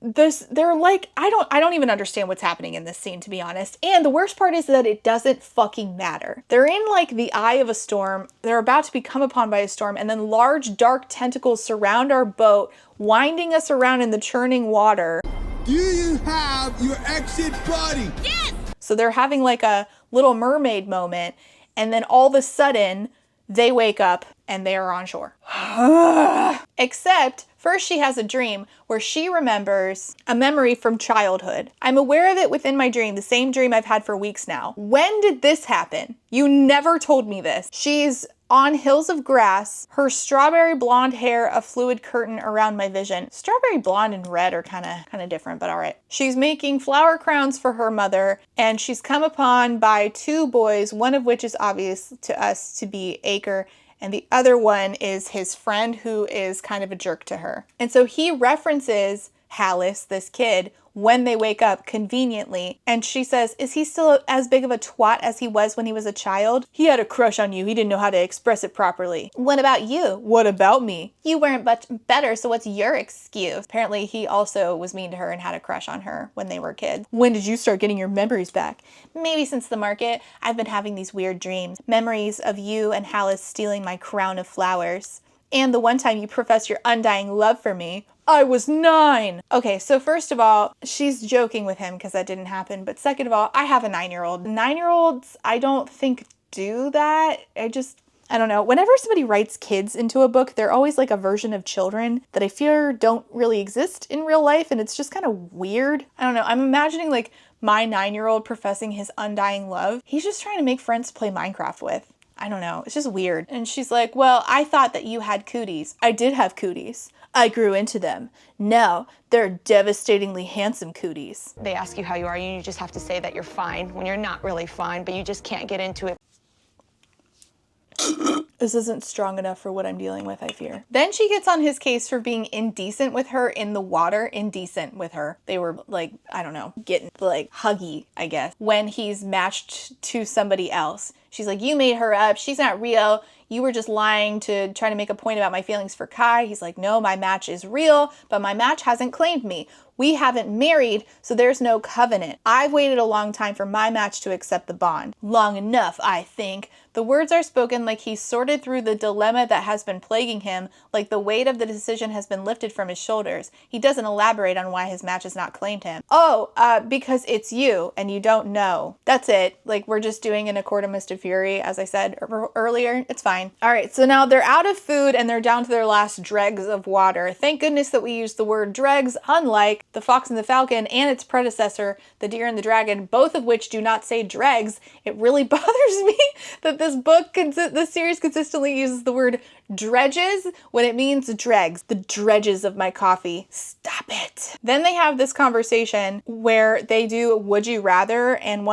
they're like, I don't even understand what's happening in this scene, to be honest. And the worst part is that it doesn't fucking matter. They're in like the eye of a storm. They're about to be come upon by a storm, and then large dark tentacles surround our boat, winding us around in the churning water. Do you have your exit buddy? Yes! So they're having like a Little Mermaid moment, and then all of a sudden they wake up and they are on shore. Except first she has a dream where she remembers a memory from childhood. I'm aware of it within my dream, the same dream I've had for weeks now. When did this happen? You never told me this. She's on hills of grass, her strawberry blonde hair a fluid curtain around my vision. Strawberry blonde and red are kind of different, but all right. She's making flower crowns for her mother, and she's come upon by two boys, one of which is obvious to us to be Acre, and the other one is his friend who is kind of a jerk to her. And so he references Hallis, this kid, when they wake up conveniently, and she says, is he still as big of a twat as he was when he was a child? He had a crush on you. He didn't know how to express it properly. What about you? What about me? You weren't much better, so what's your excuse? Apparently he also was mean to her and had a crush on her when they were kids. When did you start getting your memories back? Maybe since the market. I've been having these weird dreams. Memories of you and Hallis stealing my crown of flowers. And the one time you professed your undying love for me. I was 9. Okay, so first of all, she's joking with him because that didn't happen. But second of all, I have a 9-year-old. 9-year-olds, I don't think do that. I don't know. Whenever somebody writes kids into a book, they're always like a version of children that I fear don't really exist in real life. And it's just kind of weird. I don't know. I'm imagining like my 9-year-old professing his undying love. He's just trying to make friends to play Minecraft with. I don't know. It's just weird. And she's like, well, I thought that you had cooties. I did have cooties. I grew into them. Now, they're devastatingly handsome cooties. They ask you how you are, and you just have to say that you're fine when you're not really fine, but you just can't get into it. This isn't strong enough for what I'm dealing with, I fear. Then she gets on his case for being indecent with her in the water. Indecent with her. They were like, I don't know, getting like huggy, I guess, when he's matched to somebody else. She's like, you made her up. She's not real. You were just lying to try to make a point about my feelings for Kai. He's like, no, my match is real, but my match hasn't claimed me. We haven't married, so there's no covenant. I've waited a long time for my match to accept the bond. Long enough, I think. The words are spoken like he's sorted through the dilemma that has been plaguing him, like the weight of the decision has been lifted from his shoulders. He doesn't elaborate on why his match has not claimed him. Oh, because it's you, and you don't know. That's it. Like, we're just doing an Accord of Misted Fury, as I said earlier. It's fine. All right, so now they're out of food, and they're down to their last dregs of water. Thank goodness that we used the word dregs, unlike The Fox and the Falcon and its predecessor, The Deer and the Dragon, both of which do not say dregs. It really bothers me that this series consistently uses the word dredges when it means dregs. The dredges of my coffee. Stop it. Then they have this conversation where they do would you rather, and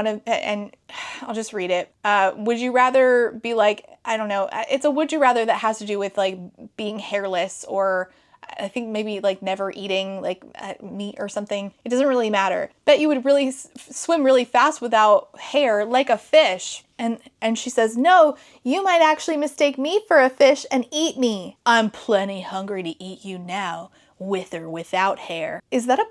I'll just read it. Would you rather be like, I don't know, it's a would you rather that has to do with like being hairless, or I think maybe like never eating like meat or something. It doesn't really matter. Bet you would really swim really fast without hair like a fish. And she says, no, you might actually mistake me for a fish and eat me. I'm plenty hungry to eat you now, with or without hair. Is that a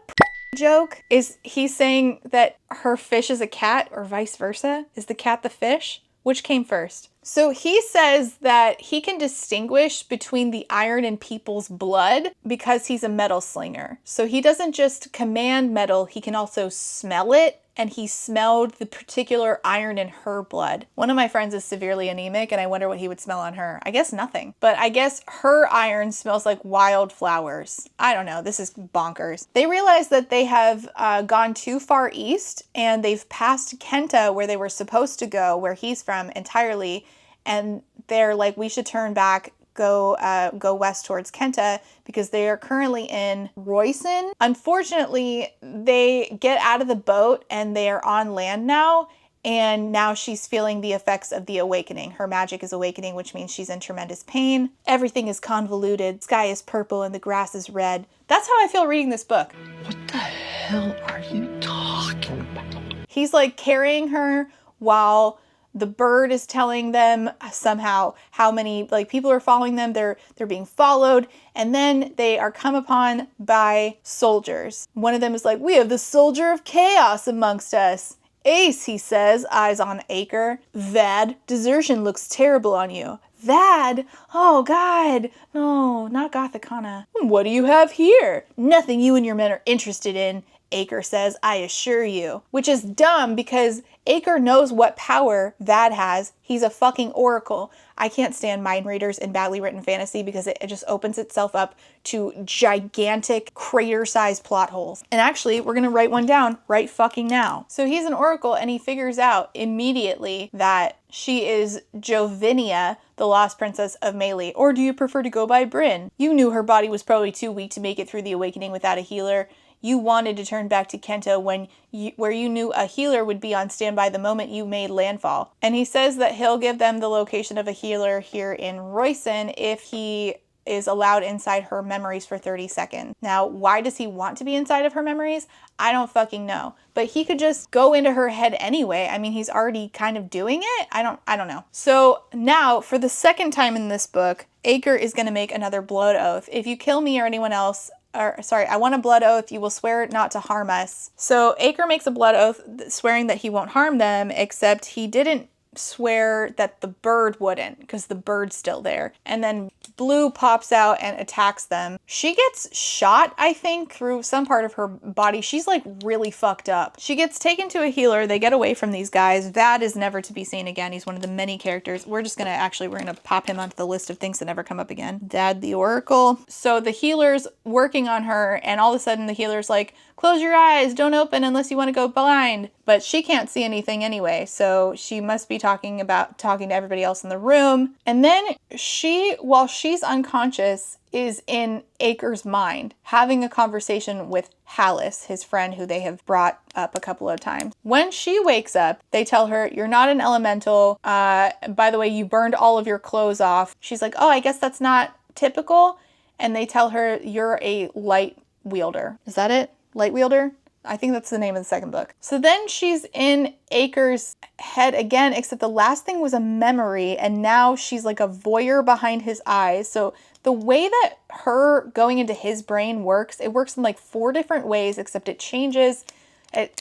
joke? Is he saying that her fish is a cat or vice versa? Is the cat the fish? Which came first? So he says that he can distinguish between the iron in people's blood because he's a metal slinger. So he doesn't just command metal, he can also smell it, and he smelled the particular iron in her blood. One of my friends is severely anemic, and I wonder what he would smell on her. I guess nothing. But I guess her iron smells like wildflowers. I don't know. This is bonkers. They realize that they have gone too far east, and they've passed Kenta, where they were supposed to go, where he's from, entirely. And they're like, we should turn back, go west towards Kenta, because they are currently in Royson. Unfortunately, they get out of the boat and they are on land now, and now she's feeling the effects of the awakening. Her magic is awakening, which means she's in tremendous pain. Everything is convoluted. Sky is purple and the grass is red. That's how I feel reading this book. What the hell are you talking about? He's like carrying her while the bird is telling them somehow how many people are following them. They're being followed, and then they are come upon by soldiers. One of them is like, we have the soldier of chaos amongst us. Ace, he says, eyes on Acre. Vad, desertion looks terrible on you. Vad? Oh God, no, not Gothicana. What do you have here? Nothing you and your men are interested in, Acre says, I assure you. Which is dumb because Acre knows what power Vad has. He's a fucking oracle. I can't stand mind readers in badly written fantasy because it just opens itself up to gigantic crater-sized plot holes. And actually, we're gonna write one down right fucking now. So he's an oracle and he figures out immediately that she is Jovinia, the lost princess of Melee. Or do you prefer to go by Brinn? You knew her body was probably too weak to make it through the awakening without a healer. You wanted to turn back to Kenta where you knew a healer would be on standby the moment you made landfall. And he says that he'll give them the location of a healer here in Royson if he is allowed inside her memories for 30 seconds. Now, why does he want to be inside of her memories? I don't fucking know. But he could just go into her head anyway. I mean, he's already kind of doing it. I don't know. So now, for the second time in this book, Acre is going to make another blood oath. If you kill me or anyone else, I want a blood oath. You will swear not to harm us. So Acre makes a blood oath swearing that he won't harm them, except he didn't swear that the bird wouldn't because the bird's still there. And then Blue pops out and attacks them. She gets shot, I think, through some part of her body. She's like really fucked up. She gets taken to a healer. They get away from these guys. Vad is never to be seen again. He's one of the many characters. We're gonna pop him onto the list of things that never come up again. Dad the Oracle. So the healer's working on her, and all of a sudden the healer's like, close your eyes, don't open unless you want to go blind. But she can't see anything anyway, so she must be talking to everybody else in the room. And then while she's unconscious, is in Acre's mind, having a conversation with Hallis, his friend who they have brought up a couple of times. When she wakes up, they tell her, you're not an elemental. By the way, you burned all of your clothes off. She's like, oh, I guess that's not typical. And they tell her, you're a light wielder. Is that it? Light wielder? I think that's the name of the second book. So then she's in Acre's head again, except the last thing was a memory, and now she's like a voyeur behind his eyes. So the way that her going into his brain works, it works in like 4 different ways, except it changes.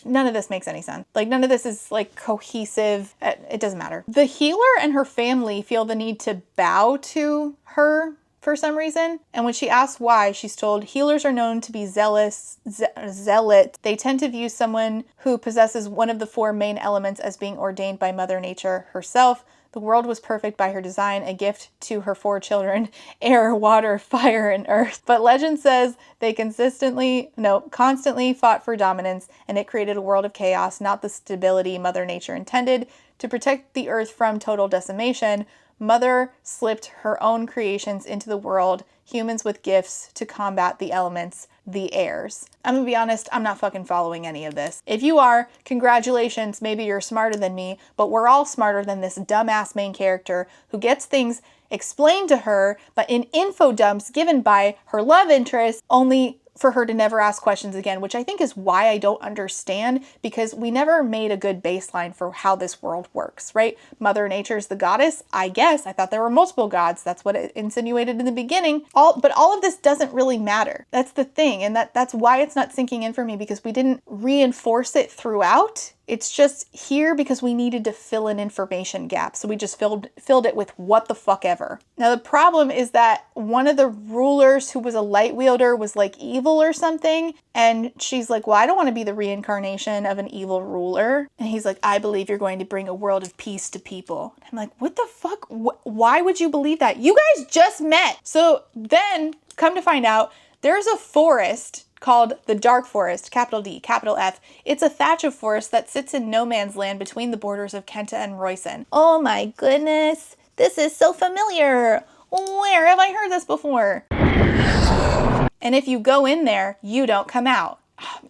None of this makes any sense. Like, none of this is like cohesive. It doesn't matter. The healer and her family feel the need to bow to her for some reason. And when she asks why, she's told healers are known to be zealots. They tend to view someone who possesses one of the 4 main elements as being ordained by Mother Nature herself. The world was perfect by her design, a gift to her 4 children, air, water, fire, and earth. But legend says they constantly fought for dominance, and it created a world of chaos, not the stability Mother Nature intended. To protect the earth from total decimation, Mother slipped her own creations into the world, humans with gifts to combat the elements, the airs. I'm gonna be honest, I'm not fucking following any of this. If you are, congratulations, maybe you're smarter than me, but we're all smarter than this dumbass main character who gets things explained to her, but in info dumps given by her love interest, only for her to never ask questions again, which I think is why I don't understand, because we never made a good baseline for how this world works, right? Mother Nature's the goddess, I guess. I thought there were multiple gods. That's what it insinuated in the beginning. But all of this doesn't really matter. That's the thing, and that's why it's not sinking in for me, because we didn't reinforce it throughout. It's just here because we needed to fill an information gap. So we just filled it with what the fuck ever. Now the problem is that one of the rulers who was a light wielder was like evil or something. And she's like, well, I don't want to be the reincarnation of an evil ruler. And he's like, I believe you're going to bring a world of peace to people. I'm like, what the fuck? Why would you believe that? You guys just met. So then come to find out, there's a forest called the Dark Forest, capital D, capital F. It's a thatch of forest that sits in no man's land between the borders of Kenta and Royson. Oh my goodness, this is so familiar. Where have I heard this before? And if you go in there, you don't come out.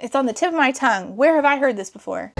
It's on the tip of my tongue. Where have I heard this before?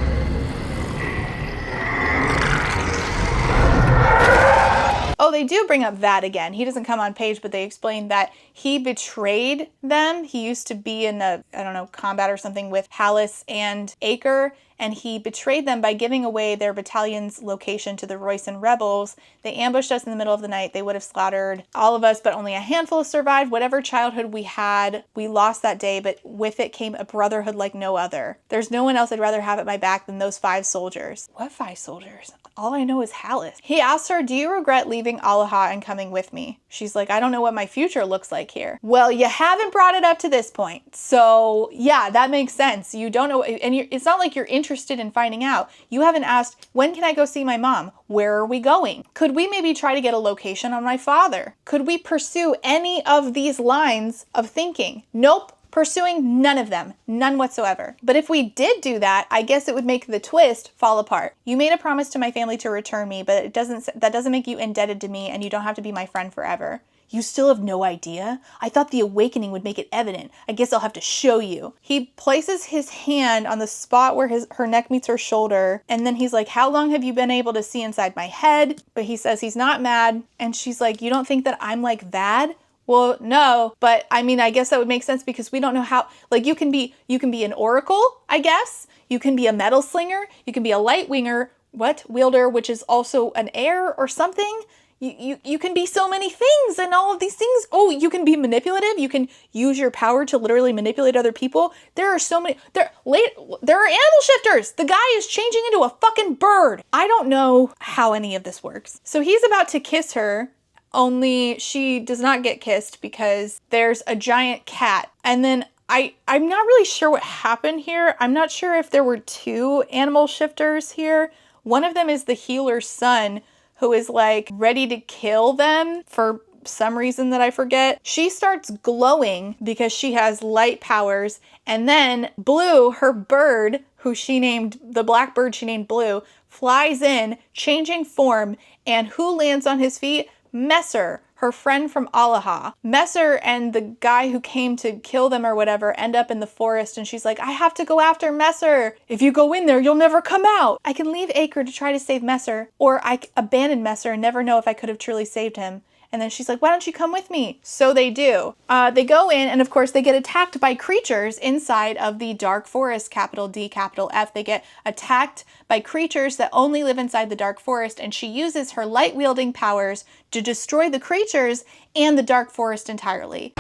Oh, they do bring up that again. He doesn't come on page, but they explain that he betrayed them. He used to be in a, I don't know, combat or something with Hallis and Acre, and he betrayed them by giving away their battalion's location to the Royson rebels. They ambushed us in the middle of the night. They would have slaughtered all of us, but only a handful survived. Whatever childhood we had, we lost that day, but with it came a brotherhood like no other. There's no one else I'd rather have at my back than those 5 soldiers. What 5 soldiers? All I know is Hallis. He asks her, do you regret leaving Aloaha and coming with me? She's like, I don't know what my future looks like here. Well, you haven't brought it up to this point. So yeah, that makes sense. You don't know, and it's not like you're interested in finding out. You haven't asked, when can I go see my mom? Where are we going? Could we maybe try to get a location on my father? Could we pursue any of these lines of thinking? Nope. Pursuing none of them, none whatsoever. But if we did do that, I guess it would make the twist fall apart. You made a promise to my family to return me, but that doesn't make you indebted to me, and you don't have to be my friend forever. You still have no idea? I thought the awakening would make it evident. I guess I'll have to show you. He places his hand on the spot where her neck meets her shoulder, and then he's like, how long have you been able to see inside my head? But he says he's not mad, and she's like, you don't think that I'm like that? Well, no, but I mean, I guess that would make sense because we don't know how, like you can be an oracle, I guess. You can be a metal slinger. You can be a light wielder, which is also an air or something. You can be so many things and all of these things. Oh, you can be manipulative. You can use your power to literally manipulate other people. There are so many, there are animal shifters. The guy is changing into a fucking bird. I don't know how any of this works. So he's about to kiss her. Only she does not get kissed because there's a giant cat. And then I'm not really sure what happened here. I'm not sure if there were 2 animal shifters here. One of them is the healer's son, who is like ready to kill them for some reason that I forget. She starts glowing because she has light powers. And then Blue, her bird, who she named, the black bird she named Blue, flies in, changing form. And who lands on his feet? Messer, her friend from Aloaha. Messer and the guy who came to kill them or whatever end up in the forest, and she's like, I have to go after Messer. If you go in there, you'll never come out. I can leave Acre to try to save Messer, or I abandon Messer and never know if I could have truly saved him. And then she's like, why don't you come with me? So they do. They go in, and of course they get attacked by creatures inside of the Dark Forest, capital D, capital F. They get attacked by creatures that only live inside the Dark Forest, and she uses her light wielding powers to destroy the creatures and the Dark Forest entirely.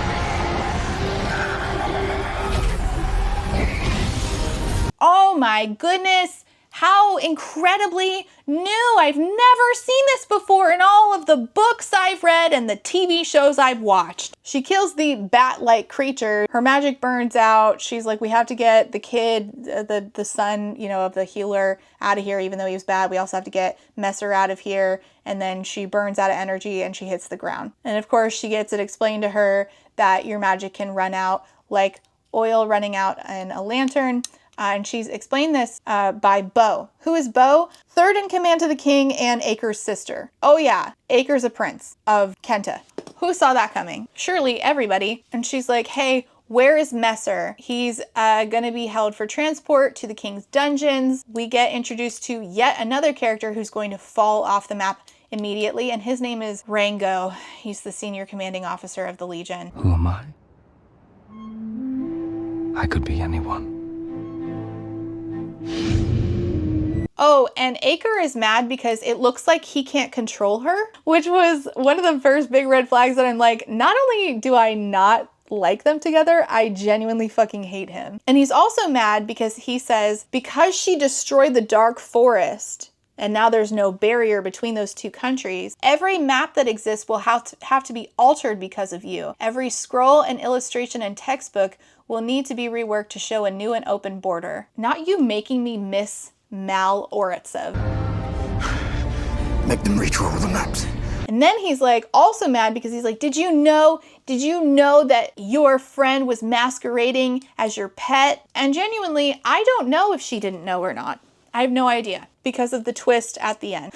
Oh my goodness. How incredibly new. I've never seen this before in all of the books I've read and the TV shows I've watched. She kills the bat-like creature. Her magic burns out. She's like, we have to get the kid, the son, of the healer out of here, even though he was bad. We also have to get Messer out of here. And then she burns out of energy and she hits the ground. And of course, she gets it explained to her that your magic can run out like oil running out in a lantern. And she's explained this by Bo. Who is Bo? Third in command to the king and Acre's sister. Oh yeah, Acre's a prince of Kenta. Who saw that coming? Surely everybody. And she's like, hey, where is Messer? He's gonna be held for transport to the king's dungeons. We get introduced to yet another character who's going to fall off the map immediately, and his name is Rango. He's the senior commanding officer of the Legion. Who am I? I could be anyone. Oh, and Acre is mad because it looks like he can't control her, which was one of the first big red flags that I'm like, not only do I not like them together, I genuinely fucking hate him. And he's also mad because he says, because she destroyed the dark forest, and now there's no barrier between those two countries, every map that exists will have to be altered because of you. Every scroll and illustration and textbook will need to be reworked to show a new and open border. Not you making me miss Mal Oretsev. Make them redraw the maps. And then he's like also mad because he's like, did you know that your friend was masquerading as your pet? And genuinely, I don't know if she didn't know or not. I have no idea because of the twist at the end.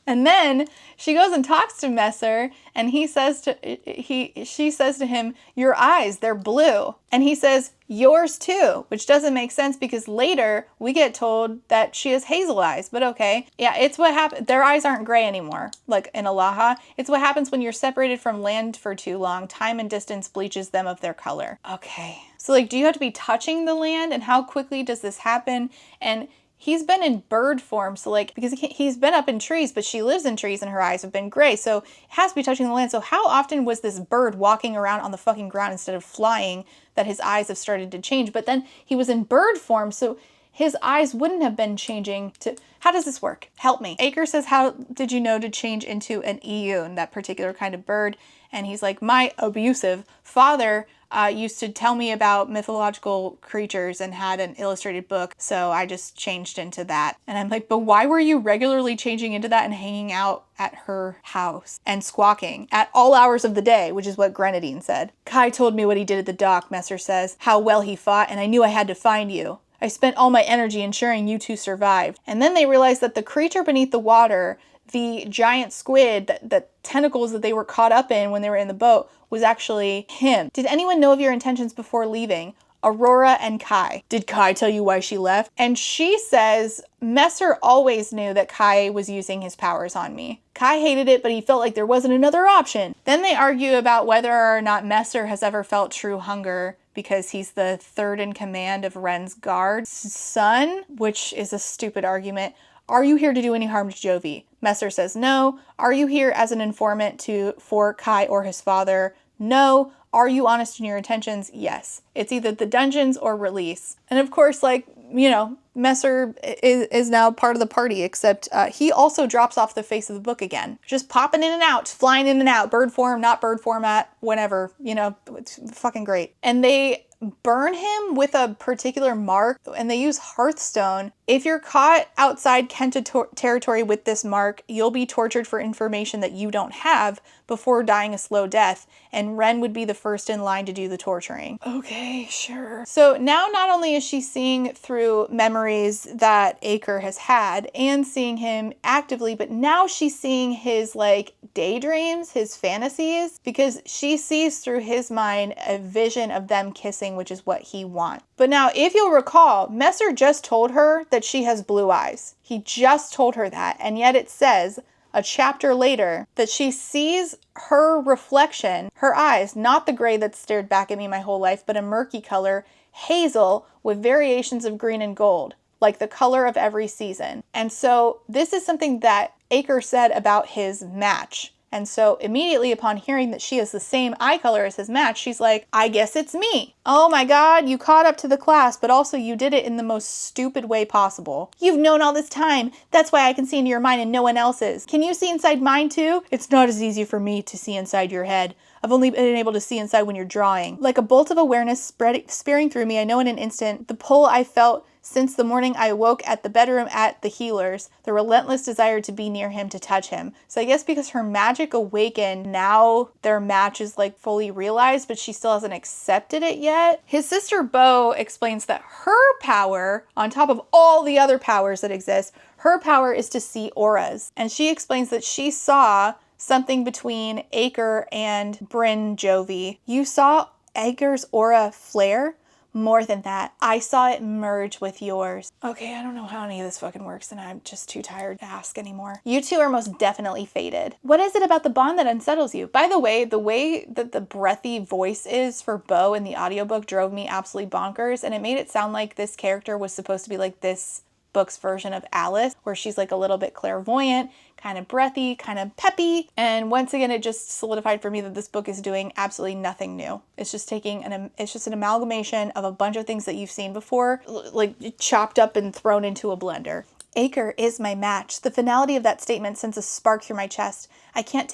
And then she goes and talks to Messer, and she says to him, your eyes, they're blue. And he says, yours too, which doesn't make sense because later we get told that she has hazel eyes, but okay. Yeah, it's what happened. Their eyes aren't gray anymore, like in Aloaha. It's what happens when you're separated from land for too long. Time and distance bleaches them of their color. Okay. So like, do you have to be touching the land, and how quickly does this happen? And he's been in bird form, so like, because he's been up in trees, but she lives in trees and her eyes have been gray, so it has to be touching the land. So how often was this bird walking around on the fucking ground instead of flying that his eyes have started to change? But then he was in bird form, so his eyes wouldn't have been changing to... How does this work? Help me. Acre says, how did you know to change into an Iyun, that particular kind of bird? And he's like, my abusive father used to tell me about mythological creatures and had an illustrated book, so I just changed into that. And I'm like, but why were you regularly changing into that and hanging out at her house and squawking at all hours of the day, which is what Grenadine said. Kai told me what he did at the dock, Messer says, how well he fought, and I knew I had to find you. I spent all my energy ensuring you two survived. And then they realized that the creature beneath the water, the giant squid, the tentacles that they were caught up in when they were in the boat, was actually him. Did anyone know of your intentions before leaving? Aurora and Kai. Did Kai tell you why she left? And she says, Messer always knew that Kai was using his powers on me. Kai hated it, but he felt like there wasn't another option. Then they argue about whether or not Messer has ever felt true hunger because he's the third in command of Ren's guard's son, which is a stupid argument. Are you here to do any harm to Jovi? Messer says no. Are you here as an informant for Kai or his father? No. Are you honest in your intentions? Yes. It's either the dungeons or release. And of course, like, you know, Messer is now part of the party, except he also drops off the face of the book again. Just popping in and out, flying in and out, bird form, not bird format, whenever, you know, it's fucking great. And they burn him with a particular mark, and they use Hearthstone. If you're caught outside Kenta territory with this mark, you'll be tortured for information that you don't have before dying a slow death, and Ren would be the first in line to do the torturing. Okay, sure. So now not only is she seeing through memories that Acre has had and seeing him actively, but now she's seeing his like daydreams, his fantasies, because she sees through his mind a vision of them kissing, which is what he wants. But now, if you'll recall, Messer just told her that she has blue eyes. He just told her that, and yet it says a chapter later that she sees her reflection, her eyes, not the gray that stared back at me my whole life, but a murky color, hazel with variations of green and gold, like the color of every season. And so this is something that Acre said about his match. And so immediately upon hearing that she has the same eye color as his match, she's like, I guess it's me. Oh my God, you caught up to the class, but also you did it in the most stupid way possible. You've known all this time. That's why I can see into your mind and no one else's. Can you see inside mine too? It's not as easy for me to see inside your head. I've only been able to see inside when you're drawing. Like a bolt of awareness spearing through me, I know in an instant the pull I felt since the morning I awoke at the bedroom at the healer's, the relentless desire to be near him, to touch him. So I guess because her magic awakened, now their match is like fully realized, but she still hasn't accepted it yet. His sister Bo explains that her power, on top of all the other powers that exist, her power is to see auras. And she explains that she saw something between Acre and Brinn Jovi. You saw Acre's aura flare More than that, I saw it merge with yours. Okay, I don't know how any of this fucking works, and I'm just too tired to ask anymore. You two are most definitely fated. What is it about the bond that unsettles you? By the way that the breathy voice is for Bo in the audiobook drove me absolutely bonkers, and it made it sound like this character was supposed to be like this book's version of Alice, where she's like a little bit clairvoyant, kind of breathy, kind of peppy. And once again, it just solidified for me that this book is doing absolutely nothing new. It's just it's just an amalgamation of a bunch of things that you've seen before, like chopped up and thrown into a blender. Acre is my match. The finality of that statement sends a spark through my chest. I can't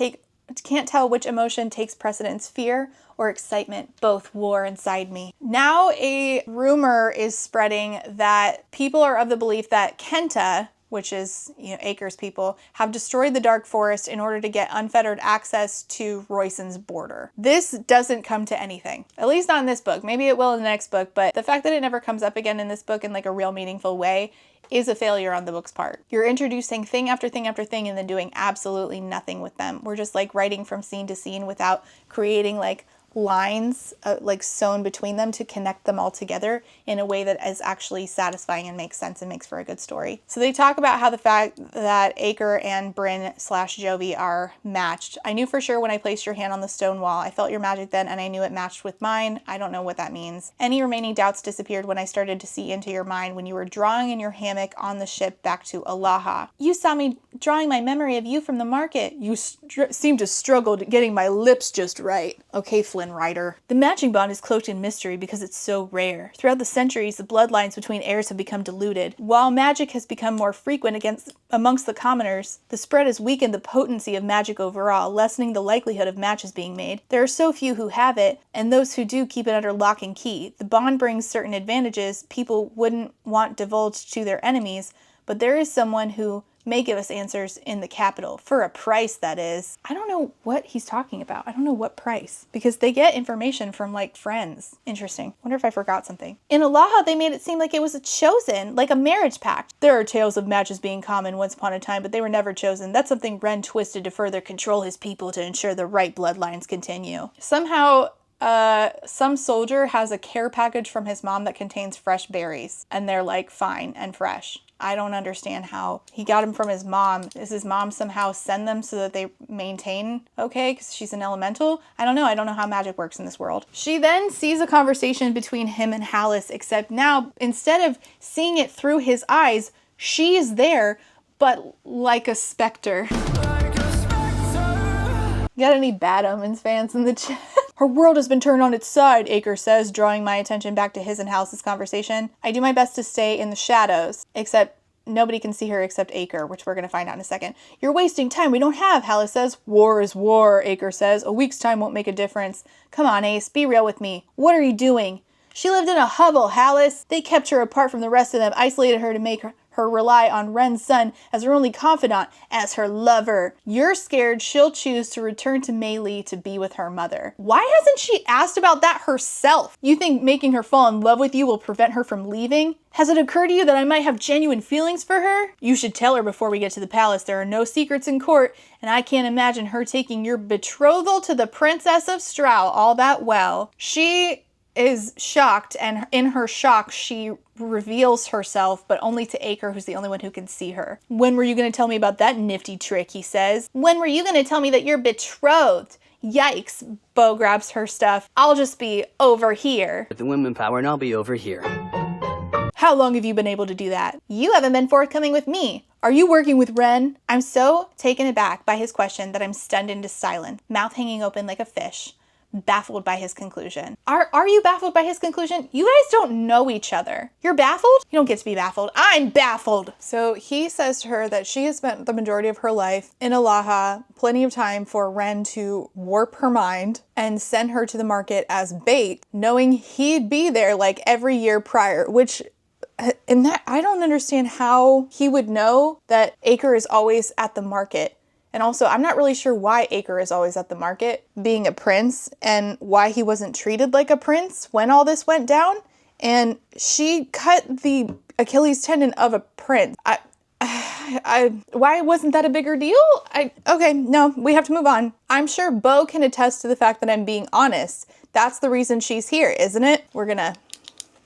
tell which emotion takes precedence, fear or excitement. Both war inside me. Now a rumor is spreading that people are of the belief that Kenta, which is, Acre's people, have destroyed the Dark Forest in order to get unfettered access to Royson's border. This doesn't come to anything. At least not in this book. Maybe it will in the next book, but the fact that it never comes up again in this book in like a real meaningful way is a failure on the book's part. You're introducing thing after thing after thing and then doing absolutely nothing with them. We're just like writing from scene to scene without creating like lines like sewn between them to connect them all together in a way that is actually satisfying and makes sense and makes for a good story. So they talk about how the fact that Acre and Brinn / Jovi are matched. I knew for sure when I placed your hand on the stone wall. I felt your magic then and I knew it matched with mine. I don't know what that means. Any remaining doubts disappeared when I started to see into your mind when you were drawing in your hammock on the ship back to Aloaha. You saw me drawing my memory of you from the market. You seemed to struggle getting my lips just right. Okay, Flynn Rider. The matching bond is cloaked in mystery because it's so rare. Throughout the centuries, the bloodlines between heirs have become diluted. While magic has become more frequent amongst the commoners, the spread has weakened the potency of magic overall, lessening the likelihood of matches being made. There are so few who have it, and those who do keep it under lock and key. The bond brings certain advantages people wouldn't want divulged to their enemies, but there is someone who may give us answers in the capital. For a price, that is. I don't know what he's talking about. I don't know what price. Because they get information from, like, friends. Interesting. Wonder if I forgot something. In Aloha, they made it seem like it was a chosen, like a marriage pact. There are tales of matches being common once upon a time, but they were never chosen. That's something Ren twisted to further control his people to ensure the right bloodlines continue. Somehow, some soldier has a care package from his mom that contains fresh berries. And they're, like, fine and fresh. I don't understand how he got them from his mom. Does his mom somehow send them so that they maintain okay because she's an elemental? I don't know. I don't know how magic works in this world. She then sees a conversation between him and Hallis, except now instead of seeing it through his eyes, she is there, but like a specter. Got any Bad Omens fans in the chat? Her world has been turned on its side, Acre says, drawing my attention back to his and Hallis's conversation. I do my best to stay in the shadows, except nobody can see her except Acre, which we're going to find out in a second. You're wasting time. We don't have, Hallis says. War is war, Acre says. A week's time won't make a difference. Come on, Ace, be real with me. What are you doing? She lived in a hovel, Hallis. They kept her apart from the rest of them, isolated her to make her rely on Ren's son as her only confidant, as her lover. You're scared she'll choose to return to Mei to be with her mother. Why hasn't she asked about that herself? You think making her fall in love with you will prevent her from leaving? Has it occurred to you that I might have genuine feelings for her? You should tell her before we get to the palace. There are no secrets in court, and I can't imagine her taking your betrothal to the Princess of Strow all that well. She is shocked, and in her shock, she reveals herself, but only to Acre, who's the only one who can see her. When were you going to tell me about that nifty trick, he says. When were you going to tell me that you're betrothed? Yikes, Bo grabs her stuff. I'll just be over here. With the women power, and I'll be over here. How long have you been able to do that? You haven't been forthcoming with me. Are you working with Ren? I'm so taken aback by his question that I'm stunned into silence, mouth hanging open like a fish. Baffled by his conclusion. Are you baffled by his conclusion? You guys don't know each other. You're baffled? You don't get to be baffled. I'm baffled. So he says to her that she has spent the majority of her life in Aloha, plenty of time for Ren to warp her mind and send her to the market as bait, knowing he'd be there like every year prior, which and that I don't understand how he would know that Acre is always at the market. And also, I'm not really sure why Acre is always at the market, being a prince, and why he wasn't treated like a prince when all this went down. And she cut the Achilles tendon of a prince. Why wasn't that a bigger deal? Okay, no, we have to move on. I'm sure Bo can attest to the fact that I'm being honest. That's the reason she's here, isn't it? We're gonna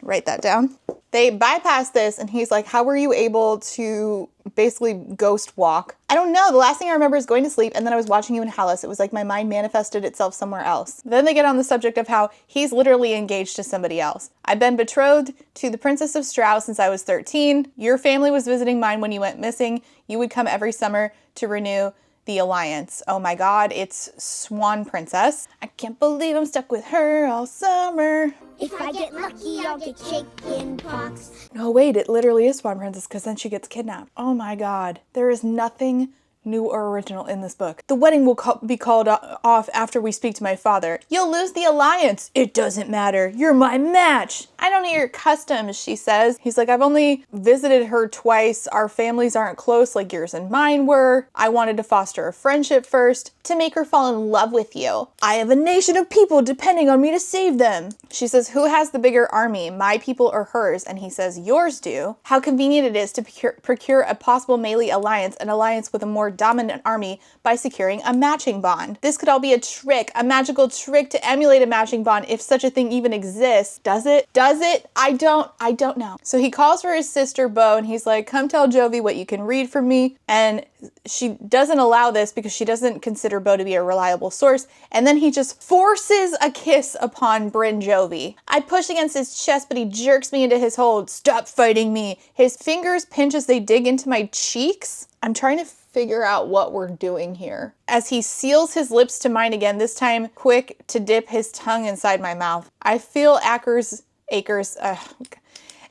Write that down. They bypass this and he's like, how were you able to basically ghost walk? I don't know. The last thing I remember is going to sleep and then I was watching you in Hallis. It was like my mind manifested itself somewhere else. Then they get on the subject of how he's literally engaged to somebody else. I've been betrothed to the Princess of Strauss since I was 13. Your family was visiting mine when you went missing. You would come every summer to renew the alliance. Oh my God, it's Swan Princess. I can't believe I'm stuck with her all summer. If I get lucky, I'll get chicken pox. No, wait, it literally is Swan Princess because then she gets kidnapped. Oh my God, there is nothing new or original in this book. The wedding will be called off after we speak to my father. You'll lose the alliance. It doesn't matter. You're my match. I don't know your customs, she says. He's like, I've only visited her twice. Our families aren't close like yours and mine were. I wanted to foster a friendship first to make her fall in love with you. I have a nation of people depending on me to save them. She says, who has the bigger army, my people or hers? And he says, yours do. How convenient it is to procure a possible melee alliance, an alliance with a more dominant army by securing a matching bond. This could all be a trick, a magical trick to emulate a matching bond if such a thing even exists. Does it? Does it? I don't know. So he calls for his sister Bo and he's like, come tell Jovi what you can read from me. And she doesn't allow this because she doesn't consider Bo to be a reliable source. And then he just forces a kiss upon Brinn Jovi. I push against his chest, but he jerks me into his hold. Stop fighting me. His fingers pinch as they dig into my cheeks. I'm trying to figure out what we're doing here. As he seals his lips to mine again, this time quick to dip his tongue inside my mouth. I feel Acker's,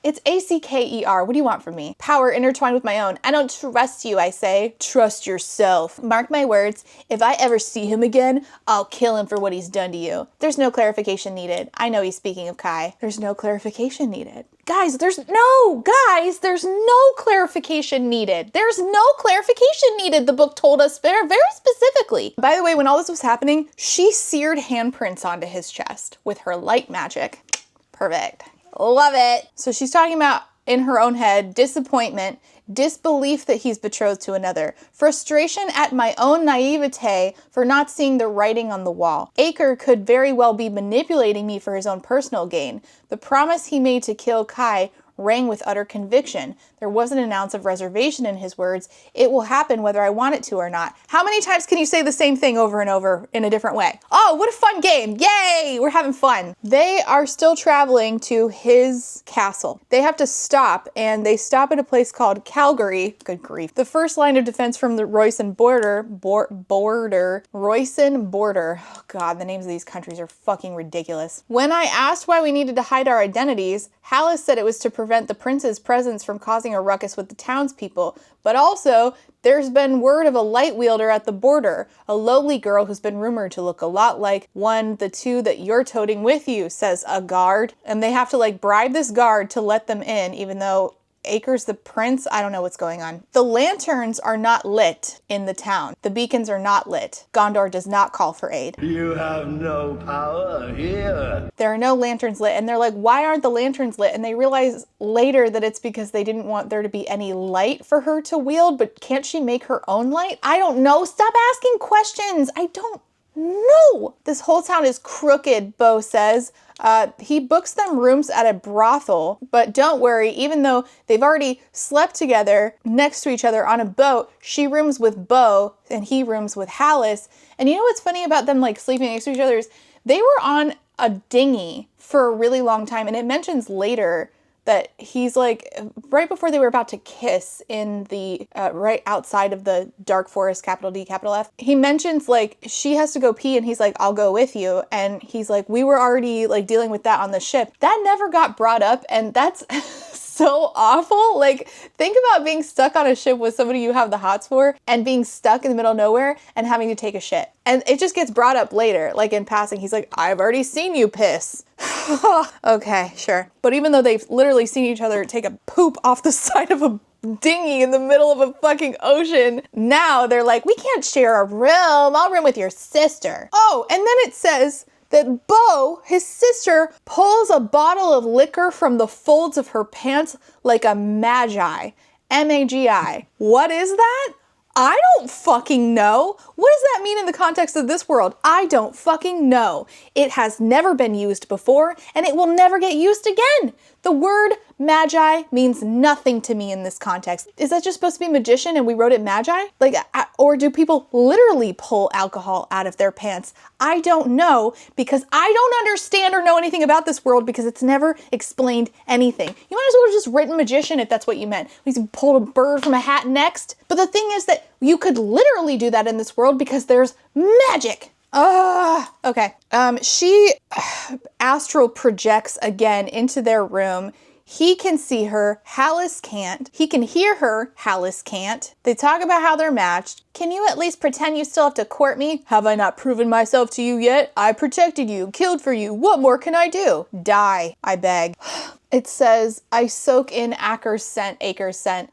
it's A-C-K-E-R. What do you want from me? Power intertwined with my own. I don't trust you, I say. Trust yourself. Mark my words. If I ever see him again, I'll kill him for what he's done to you. There's no clarification needed. I know he's speaking of Kai. There's no clarification needed. Guys, there's no clarification needed. There's no clarification needed, the book told us very specifically. By the way, when all this was happening, she seared handprints onto his chest with her light magic. Perfect. Love it. So she's talking about, in her own head, disappointment, disbelief that he's betrothed to another, frustration at my own naivete for not seeing the writing on the wall. Aker could very well be manipulating me for his own personal gain. The promise he made to kill Kai rang with utter conviction. There wasn't an ounce of reservation in his words. It will happen whether I want it to or not. How many times can you say the same thing over and over in a different way? Oh, what a fun game. Yay, we're having fun. They are still traveling to his castle. They have to stop, and they stop at a place called Calgary. Good grief. The first line of defense from the Royston border. Royston border. Oh God, the names of these countries are fucking ridiculous. When I asked why we needed to hide our identities, Hallis said it was to prevent the prince's presence from causing a ruckus with the townspeople, but also there's been word of a light wielder at the border, a lowly girl who's been rumored to look a lot like the two that you're toting with you, says a guard. And they have to like bribe this guard to let them in, even though Aker's the prince. I don't know what's going on. The lanterns are not lit in the town. The beacons are not lit. Gondor does not call for aid. You have no power here. There are no lanterns lit. And they're like, why aren't the lanterns lit? And they realize later that it's because they didn't want there to be any light for her to wield, but can't she make her own light? I don't know. Stop asking questions. I don't know. This whole town is crooked, Bo says. He books them rooms at a brothel, but don't worry, even though they've already slept together next to each other on a boat, she rooms with Bo and he rooms with Hallis. And you know what's funny about them like sleeping next to each other is they were on a dinghy for a really long time, and it mentions later that he's like, right before they were about to kiss in the, right outside of the dark forest, capital D, capital F, he mentions like, she has to go pee and he's like, I'll go with you. And he's like, we were already like dealing with that on the ship. That never got brought up, and that's so awful. Like, think about being stuck on a ship with somebody you have the hots for and being stuck in the middle of nowhere and having to take a shit. And it just gets brought up later, like in passing. He's like, I've already seen you piss. Okay, sure. But even though they've literally seen each other take a poop off the side of a dinghy in the middle of a fucking ocean, now they're like, we can't share a room. I'll room with your sister. Oh, and then it says that Bo, his sister, pulls a bottle of liquor from the folds of her pants like a magi. M-A-G-I. What is that? I don't fucking know. What does that mean in the context of this world? I don't fucking know. It has never been used before, and it will never get used again. The word magi means nothing to me in this context. Is that just supposed to be magician and we wrote it magi? Like, or do people literally pull alcohol out of their pants? I don't know, because I don't understand or know anything about this world because it's never explained anything. You might as well have just written magician if that's what you meant. We pulled a bird from a hat next. But the thing is that you could literally do that in this world because there's magic. Okay. She astral projects again into their room. He can see her, Hallis can't. He can hear her, Hallis can't. They talk about how they're matched. Can you at least pretend you still have to court me? Have I not proven myself to you yet? I protected you, killed for you. What more can I do? Die, I beg. It says, I soak in acres scent.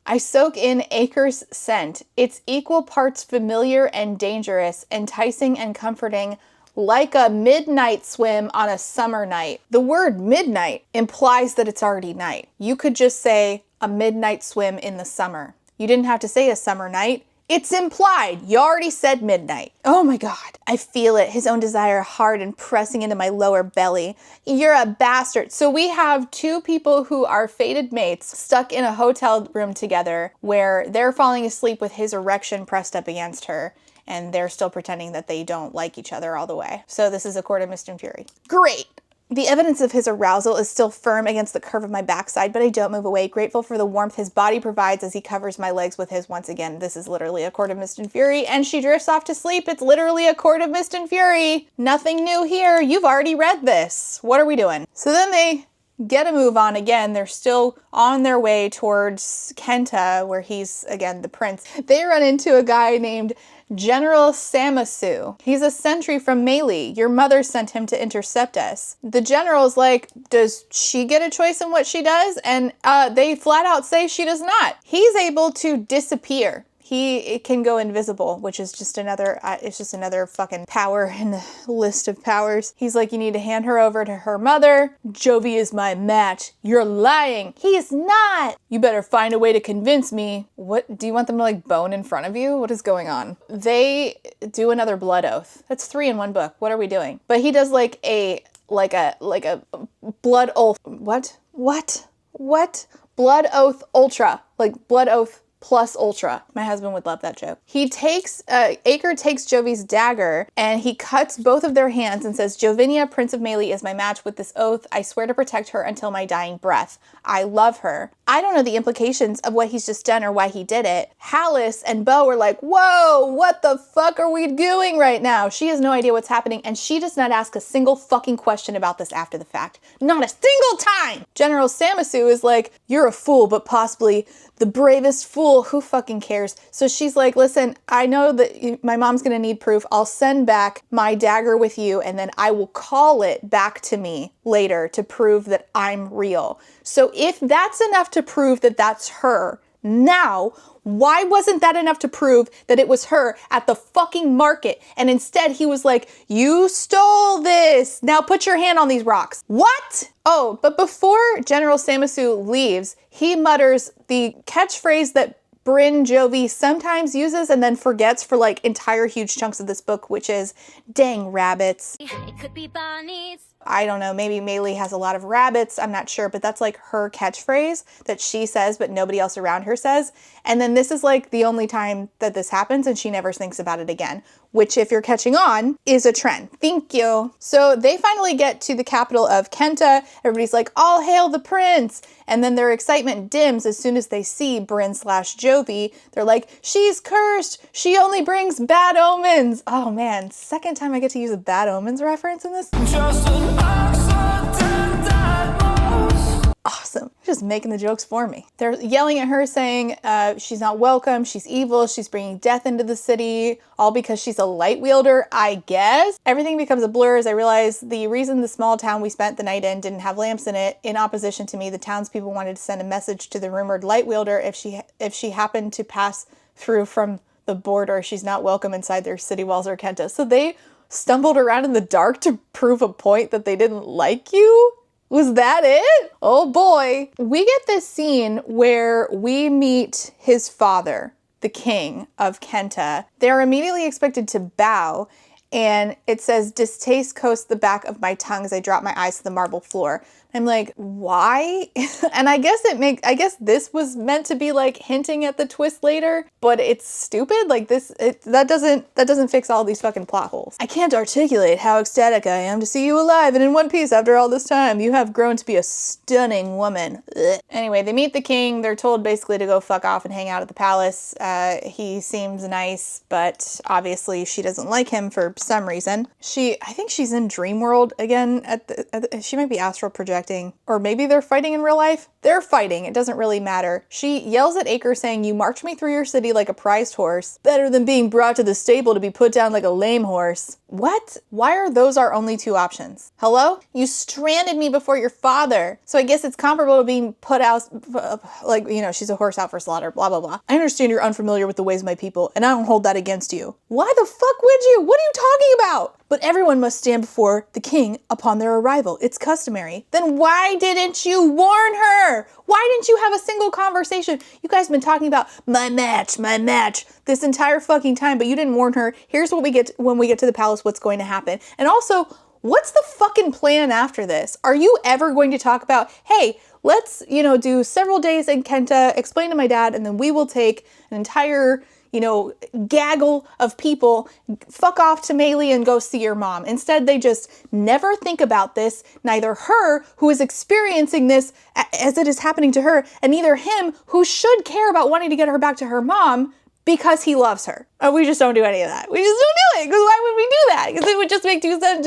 I soak in acres scent. It's equal parts familiar and dangerous, enticing and comforting, like a midnight swim on a summer night. The word midnight implies that it's already night. You could just say a midnight swim in the summer. You didn't have to say a summer night. It's implied. You already said midnight. Oh my God. I feel it. His own desire hard and pressing into my lower belly. You're a bastard. So we have two people who are fated mates stuck in a hotel room together where they're falling asleep with his erection pressed up against her. And they're still pretending that they don't like each other all the way. So this is a court of mist and fury. Great. The evidence of his arousal is still firm against the curve of my backside, but I don't move away, grateful for the warmth his body provides as he covers my legs with his once again. This is literally a court of mist and fury, and she drifts off to sleep. It's literally a court of mist and fury. Nothing new here. You've already read this. What are we doing? So then they get a move on again. They're still on their way towards Kenta, where he's, again, the prince. They run into a guy named General Samasu. He's a sentry from Mali. Your mother sent him to intercept us. The general's like, does she get a choice in what she does? And they flat out say she does not. He's able to disappear. He can go invisible, which is just another, it's just another fucking power in the list of powers. He's like, you need to hand her over to her mother. Jovi is my match. You're lying. He is not. You better find a way to convince me. What, do you want them to like bone in front of you? What is going on? They do another blood oath. That's 3 in one book. What are we doing? But he does like a blood oath. What? Blood oath ultra. Like blood oath plus ultra. My husband would love that joke. He takes, Acre takes Jovi's dagger and he cuts both of their hands and says, Jovinia, Prince of Mali, is my match. With this oath, I swear to protect her until my dying breath. I love her. I don't know the implications of what he's just done or why he did it. Hallis and Bo were like, whoa, what the fuck are we doing right now? She has no idea what's happening, and she does not ask a single fucking question about this after the fact. Not a single time! General Samasu is like, you're a fool, but possibly the bravest fool. Who fucking cares? So she's like, listen, I know that my mom's gonna need proof. I'll send back my dagger with you, and then I will call it back to me later to prove that I'm real. So if that's enough to prove that that's her, now, why wasn't that enough to prove that it was her at the fucking market? And instead he was like, you stole this. Now put your hand on these rocks. What? Oh, but before General Samasu leaves, he mutters the catchphrase that Brinn Jovi sometimes uses and then forgets for like entire huge chunks of this book, which is, dang rabbits. It could be bunnies. I don't know, maybe Maylee has a lot of rabbits, I'm not sure, but that's like her catchphrase that she says but nobody else around her says. And then this is like the only time that this happens and she never thinks about it again, which, if you're catching on, is a trend. Thank you. So they finally get to the capital of Kenta. Everybody's like, all hail the prince. And then their excitement dims as soon as they see Brinn/Jovi. They're like, she's cursed. She only brings bad omens. Oh man, second time I get to use a bad omens reference in this. Awesome. Just making the jokes for me. They're yelling at her saying she's not welcome, she's evil, she's bringing death into the city, all because she's a light wielder, I guess. Everything becomes a blur as I realize the reason the small town we spent the night in didn't have lamps in it. In opposition to me, the townspeople wanted to send a message to the rumored light wielder if she happened to pass through from the border. She's not welcome inside their city walls or Kenta. So they stumbled around in the dark to prove a point that they didn't like you? Was that it? Oh boy. We get this scene where we meet his father, the king of Kenta. They're immediately expected to bow, and it says, distaste coats the back of my tongue as I drop my eyes to the marble floor. I'm like, why? And I guess this was meant to be like hinting at the twist later, but it's stupid. Like that doesn't fix all these fucking plot holes. I can't articulate how ecstatic I am to see you alive and in one piece after all this time. You have grown to be a stunning woman. Ugh. Anyway, they meet the king. They're told basically to go fuck off and hang out at the palace. He seems nice, but obviously she doesn't like him for some reason. I think she's in dream world again she might be astral projecting. Or maybe they're fighting in real life. They're fighting. It doesn't really matter. She yells at Acre saying, you marched me through your city like a prized horse. Better than being brought to the stable to be put down like a lame horse. What? Why are those our only two options? Hello? You stranded me before your father. So I guess it's comparable to being put out, like, she's a horse out for slaughter, blah, blah, blah. I understand you're unfamiliar with the ways of my people, and I don't hold that against you. Why the fuck would you? What are you talking about? But everyone must stand before the king upon their arrival. It's customary. Then why didn't you warn her? Why didn't you have a single conversation? You guys have been talking about my match this entire fucking time, but you didn't warn her. Here's what we get when we get to the palace, what's going to happen. And also, what's the fucking plan after this? Are you ever going to talk about, hey, let's, do several days in Kenta, explain to my dad, and then we will take an entire gaggle of people, fuck off to Melee and go see your mom. Instead, they just never think about this. Neither her, who is experiencing this as it is happening to her, and neither him, who should care about wanting to get her back to her mom because he loves her. Oh, we just don't do any of that. We just don't do it. Because why would we do that? Because it would just make two sense.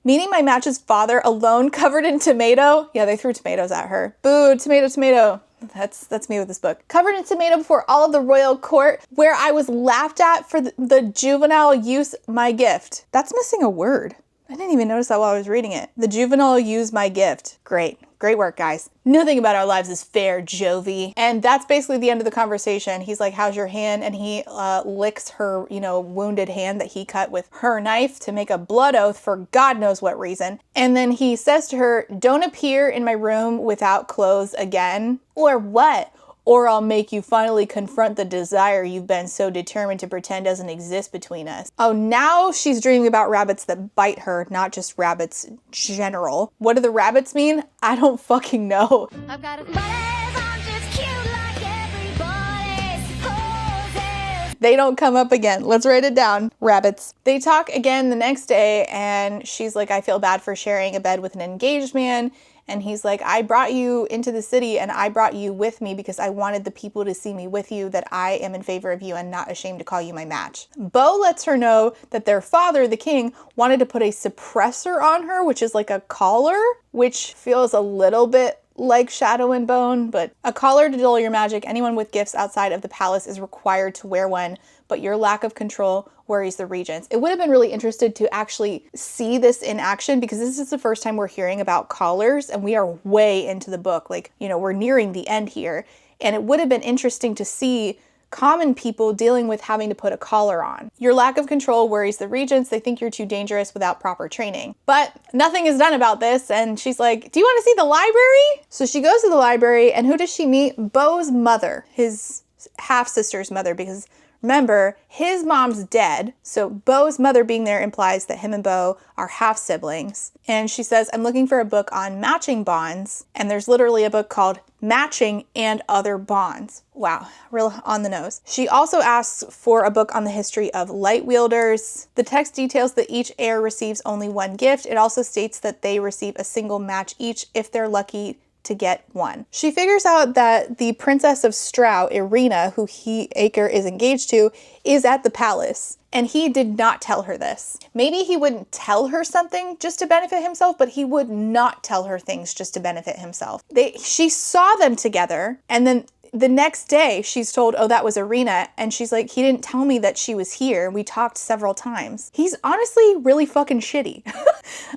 Meeting my match's father alone, covered in tomato. Yeah, they threw tomatoes at her. Boo, tomato. That's me with this book. Covered in tomato before all of the royal court, where I was laughed at for the juvenile use my gift. That's missing a word. I didn't even notice that while I was reading it. The juvenile use my gift. Great work, guys. Nothing about our lives is fair, Jovi. And that's basically the end of the conversation. He's like, how's your hand? And he licks her, wounded hand that he cut with her knife to make a blood oath for God knows what reason. And then he says to her, don't appear in my room without clothes again. Or what? Or I'll make you finally confront the desire you've been so determined to pretend doesn't exist between us. Oh, now she's dreaming about rabbits that bite her, not just rabbits general. What do the rabbits mean? I don't fucking know. I've got a I'm just cute like everybody supposes. They don't come up again. Let's write it down. Rabbits. They talk again the next day, and she's like, I feel bad for sharing a bed with an engaged man. And he's like, I brought you into the city and I brought you with me because I wanted the people to see me with you, that I am in favor of you and not ashamed to call you my match. Bo lets her know that their father, the king, wanted to put a suppressor on her, which is like a collar, which feels a little bit like Shadow and Bone, but a collar to dull your magic. Anyone with gifts outside of the palace is required to wear one, but your lack of control worries the regents. It would have been really interested to actually see this in action, because this is the first time we're hearing about collars, and we are way into the book. Like, we're nearing the end here. And it would have been interesting to see common people dealing with having to put a collar on. Your lack of control worries the regents. They think you're too dangerous without proper training. But nothing is done about this, and she's like, do you want to see the library? So she goes to the library, and who does she meet? Bo's mother, his half-sister's mother, because remember, his mom's dead, so Bo's mother being there implies that him and Bo are half-siblings. And she says, I'm looking for a book on matching bonds, and there's literally a book called Matching and Other Bonds. Wow, real on the nose. She also asks for a book on the history of light wielders. The text details that each heir receives only one gift. It also states that they receive a single match each if they're lucky to get one. She figures out that the Princess of Strau, Irina, who Acre is engaged to, is at the palace. And he did not tell her this. Maybe he wouldn't tell her something just to benefit himself, but he would not tell her things just to benefit himself. She saw them together, and then the next day she's told, oh, that was Irina. And she's like, he didn't tell me that she was here. We talked several times. He's honestly really fucking shitty.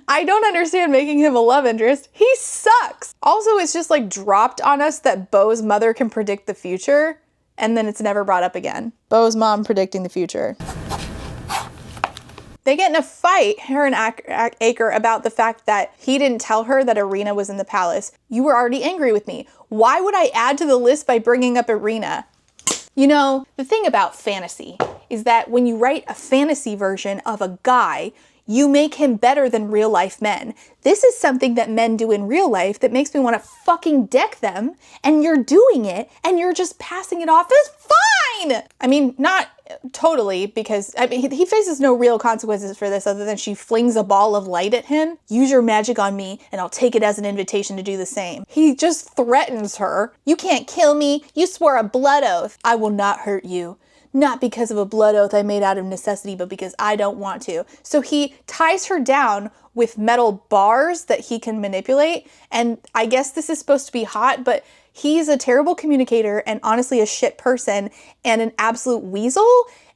I don't understand making him a love interest. He sucks. Also, it's just like dropped on us that Bo's mother can predict the future, and then it's never brought up again. Bo's mom predicting the future. They get in a fight, her and Acre, about the fact that he didn't tell her that Irina was in the palace. You were already angry with me. Why would I add to the list by bringing up Irina? The thing about fantasy is that when you write a fantasy version of a guy, you make him better than real life men. This is something that men do in real life that makes me want to fucking deck them, and you're doing it, and you're just passing it off as fine! I mean, not totally, because he faces no real consequences for this other than she flings a ball of light at him. Use your magic on me, and I'll take it as an invitation to do the same. He just threatens her. You can't kill me. You swore a blood oath. I will not hurt you. Not because of a blood oath I made out of necessity, but because I don't want to. So he ties her down with metal bars that he can manipulate. And I guess this is supposed to be hot, but he's a terrible communicator and honestly a shit person and an absolute weasel.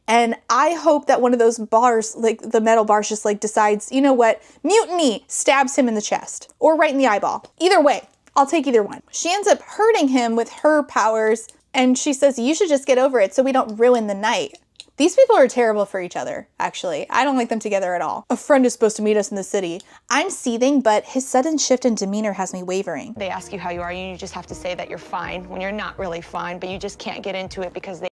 And I hope that one of those bars, like the metal bars, just like decides, you know what, mutiny, stabs him in the chest or right in the eyeball. Either way, I'll take either one. She ends up hurting him with her powers. And she says, you should just get over it so we don't ruin the night. These people are terrible for each other, actually. I don't like them together at all. A friend is supposed to meet us in the city. I'm seething, but his sudden shift in demeanor has me wavering. They ask you how you are, and you just have to say that you're fine when you're not really fine, but you just can't get into it because they...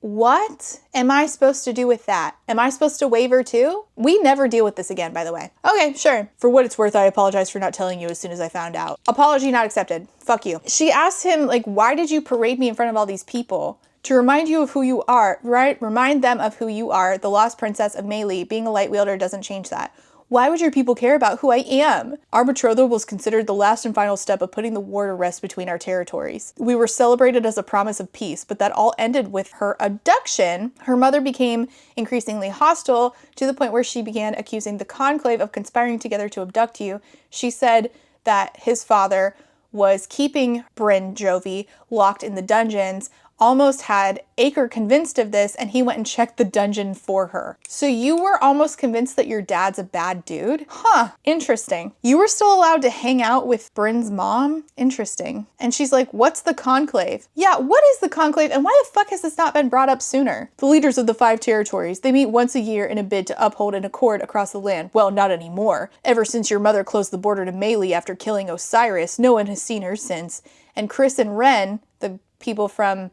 What am I supposed to do with that? Am I supposed to waver too? We never deal with this again, by the way. Okay, sure. For what it's worth, I apologize for not telling you as soon as I found out. Apology not accepted. Fuck you. She asked him, like, why did you parade me in front of all these people? To remind you of who you are, right? Remind them of who you are, the lost princess of Melee. Being a light wielder doesn't change that. Why would your people care about who I am? Our betrothal was considered the last and final step of putting the war to rest between our territories. We were celebrated as a promise of peace, but that all ended with her abduction. Her mother became increasingly hostile to the point where she began accusing the conclave of conspiring together to abduct you. She said that his father was keeping Brinn Jovi locked in the dungeons, almost had Acre convinced of this, and he went and checked the dungeon for her. So you were almost convinced that your dad's a bad dude? Huh, interesting. You were still allowed to hang out with Brinn's mom? Interesting. And she's like, what's the conclave? Yeah, what is the conclave, and why the fuck has this not been brought up sooner? The leaders of the 5 territories, they meet once a year in a bid to uphold an accord across the land. Well, not anymore. Ever since your mother closed the border to Melee after killing Osiris, no one has seen her since. And Chris and Ren, the people from,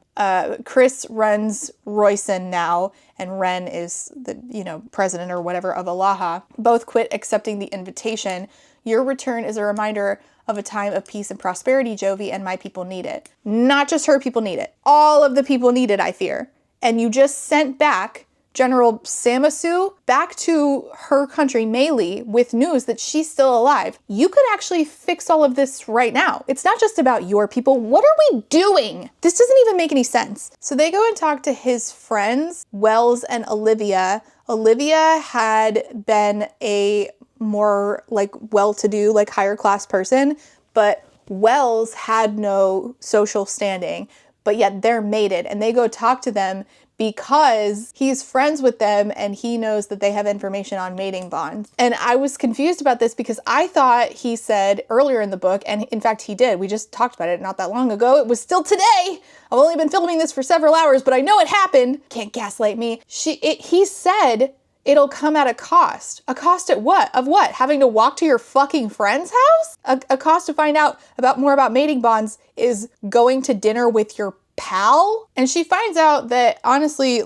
Chris runs Royson now, and Ren is the, president or whatever of Aloaha, both quit accepting the invitation. Your return is a reminder of a time of peace and prosperity, Jovi, and my people need it. Not just her people need it. All of the people need it, I fear. And you just sent back General Samasu back to her country, Melee, with news that she's still alive. You could actually fix all of this right now. It's not just about your people. What are we doing? This doesn't even make any sense. So they go and talk to his friends, Wells and Olivia. Olivia had been a more well-to-do, higher class person, but Wells had no social standing, but yet they're mated, and they go talk to them because he's friends with them and he knows that they have information on mating bonds. And I was confused about this because I thought he said earlier in the book, and in fact he did, we just talked about it not that long ago, it was still today. I've only been filming this for several hours, but I know it happened. Can't gaslight me. He said it'll come at a cost. A cost at what? Of what? Having to walk to your fucking friend's house? A cost to find out more about mating bonds is going to dinner with your pal? And she finds out that honestly,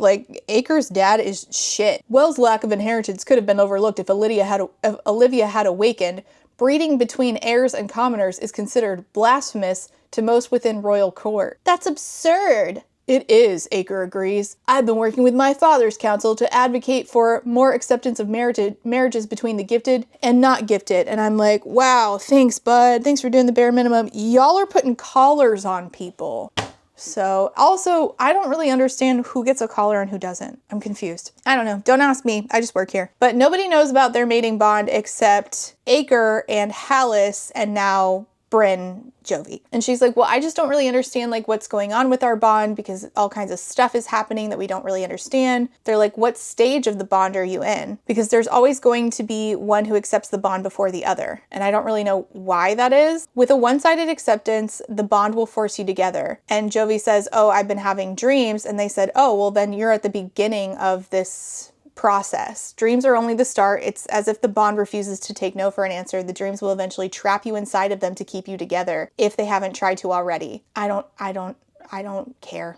Acre's dad is shit. Wells' lack of inheritance could have been overlooked if Olivia had awakened. Breeding between heirs and commoners is considered blasphemous to most within royal court. That's absurd. It is, Acre agrees. I've been working with my father's council to advocate for more acceptance of marriages between the gifted and not gifted. And I'm like, wow, thanks, bud. Thanks for doing the bare minimum. Y'all are putting collars on people. So also, I don't really understand who gets a collar and who doesn't. I'm confused. I don't know. Don't ask me. I just work here. But nobody knows about their mating bond except Acre and Hallis and now Brinn Jovi. And she's like, well, I just don't really understand what's going on with our bond because all kinds of stuff is happening that we don't really understand. They're like, what stage of the bond are you in? Because there's always going to be one who accepts the bond before the other. And I don't really know why that is. With a one-sided acceptance, the bond will force you together. And Jovi says, oh, I've been having dreams. And they said, oh, well, then you're at the beginning of this process. Dreams are only the start. It's as if the bond refuses to take no for an answer. The dreams will eventually trap you inside of them to keep you together if they haven't tried to already. I don't I don't care.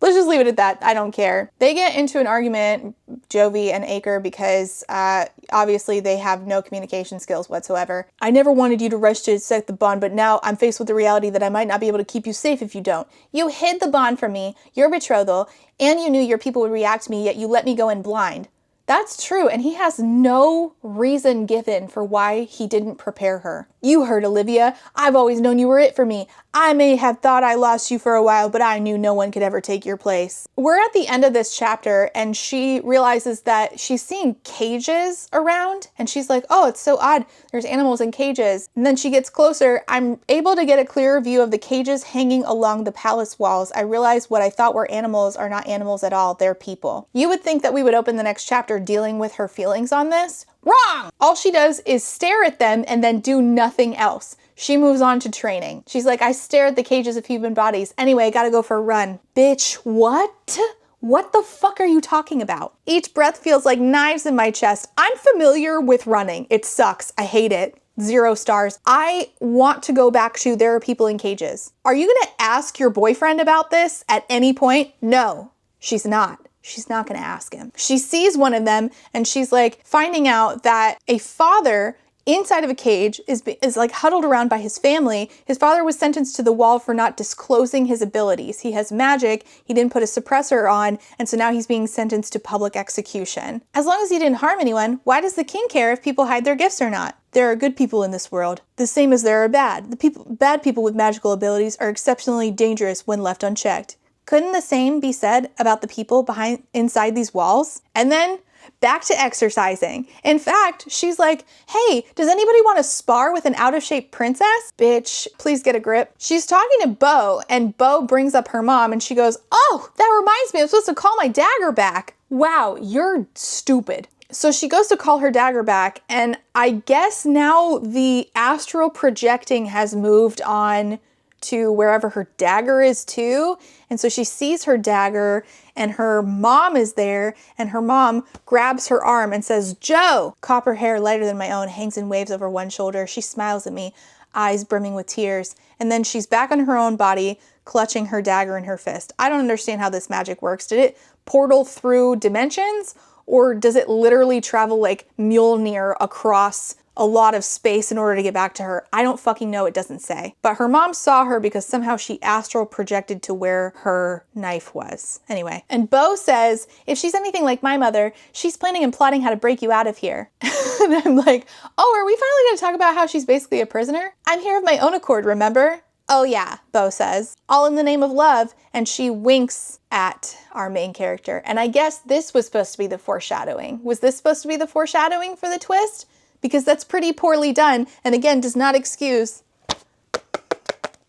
Let's just leave it at that. I don't care. They get into an argument, Jovi and Acre, because obviously they have no communication skills whatsoever. I never wanted you to rush to set the bond, but now I'm faced with the reality that I might not be able to keep you safe if you don't. You hid the bond from me, your betrothal, and you knew your people would react to me, yet you let me go in blind. That's true, and he has no reason given for why he didn't prepare her. You heard, Olivia. I've always known you were it for me. I may have thought I lost you for a while, but I knew no one could ever take your place. We're at the end of this chapter, and she realizes that she's seeing cages around, and she's like, oh, it's so odd. There's animals in cages. And then she gets closer. I'm able to get a clearer view of the cages hanging along the palace walls. I realize what I thought were animals are not animals at all. They're people. You would think that we would open the next chapter dealing with her feelings on this. Wrong! All she does is stare at them and then do nothing else. She moves on to training. She's like, I stare at the cages of human bodies. Anyway, I gotta go for a run. Bitch, what? What the fuck are you talking about? Each breath feels like knives in my chest. I'm familiar with running. It sucks. I hate it. 0 stars. I want to go back to there are people in cages. Are you gonna ask your boyfriend about this at any point? No, she's not. She's not gonna ask him. She sees one of them and she's like finding out that a father inside of a cage is like huddled around by his family. His father was sentenced to the wall for not disclosing his abilities. He has magic, he didn't put a suppressor on, and so now he's being sentenced to public execution. As long as he didn't harm anyone, why does the king care if people hide their gifts or not? There are good people in this world, the same as there are bad. Bad people with magical abilities are exceptionally dangerous when left unchecked. Couldn't the same be said about the people inside these walls? And then back to exercising. In fact, she's like, hey, does anybody want to spar with an out-of-shape princess? Bitch, please get a grip. She's talking to Bo, and Bo brings up her mom, and she goes, oh, that reminds me, I'm supposed to call my dagger back. Wow, you're stupid. So she goes to call her dagger back, and I guess now the astral projecting has moved on to wherever her dagger is too. And so she sees her dagger and her mom is there, and her mom grabs her arm and says, Joe! Copper hair lighter than my own hangs in waves over one shoulder. She smiles at me, eyes brimming with tears. And then she's back on her own body, clutching her dagger in her fist. I don't understand how this magic works. Did it portal through dimensions? Or does it literally travel like Mjolnir across a lot of space in order to get back to her? I don't fucking know, it doesn't say. But her mom saw her because somehow she astral projected to where her knife was. Anyway, and Bo says, if she's anything like my mother, she's planning and plotting how to break you out of here. And I'm like, oh, are we finally gonna talk about how she's basically a prisoner? I'm here of my own accord, remember? Oh yeah, Bo says, all in the name of love, and she winks at our main character. And I guess this was supposed to be the foreshadowing. Was this supposed to be the foreshadowing for the twist? Because that's pretty poorly done, and again, does not excuse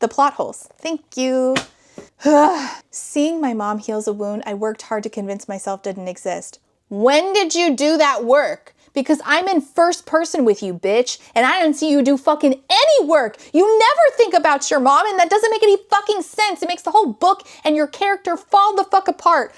the plot holes. Thank you. Seeing my mom heals a wound I worked hard to convince myself didn't exist. When did you do that work? Because I'm in first person with you, bitch, and I didn't see you do fucking any work. You never think about your mom, and that doesn't make any fucking sense. It makes the whole book and your character fall the fuck apart.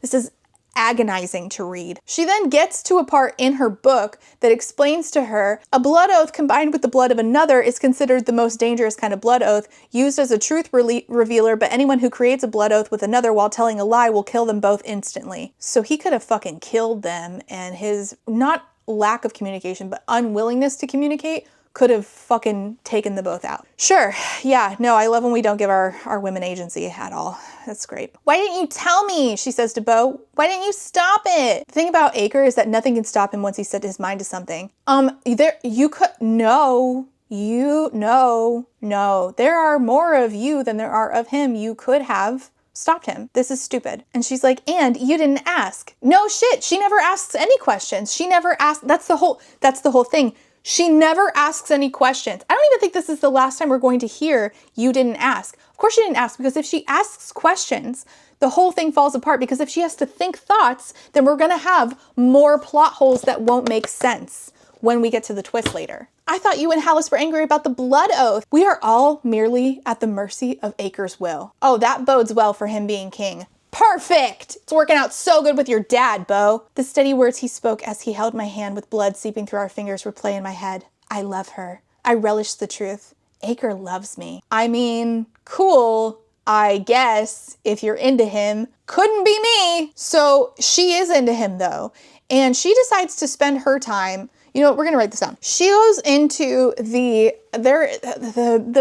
This is agonizing to read. She then gets to a part in her book that explains to her a blood oath combined with the blood of another is considered the most dangerous kind of blood oath, used as a truth revealer, but anyone who creates a blood oath with another while telling a lie will kill them both instantly. So he could have fucking killed them, and his not lack of communication but unwillingness to communicate could have fucking taken them both out. Sure, yeah, no, I love when we don't give our women agency at all. That's great. Why didn't you tell me? She says to Bo. Why didn't you stop it? The thing about Acre is that nothing can stop him once he set his mind to something. There are more of you than there are of him. You could have stopped him. This is stupid. And she's like, and you didn't ask. No shit, she never asks any questions. She never asks, that's the whole thing. She never asks any questions. I don't even think this is the last time we're going to hear you didn't ask. Of course she didn't ask, because if she asks questions, the whole thing falls apart, because if she has to think thoughts, then we're gonna have more plot holes that won't make sense when we get to the twist later. I thought you and Hallis were angry about the blood oath. We are all merely at the mercy of Acre's will. Oh, that bodes well for him being king. Perfect! It's working out so good with your dad, Bo. The steady words he spoke as he held my hand with blood seeping through our fingers replay in my head. I love her. I relish the truth. Acre loves me. I mean, cool, I guess if you're into him, couldn't be me. So she is into him though. And she decides to spend her time, you know what, we're gonna write this down. She goes into the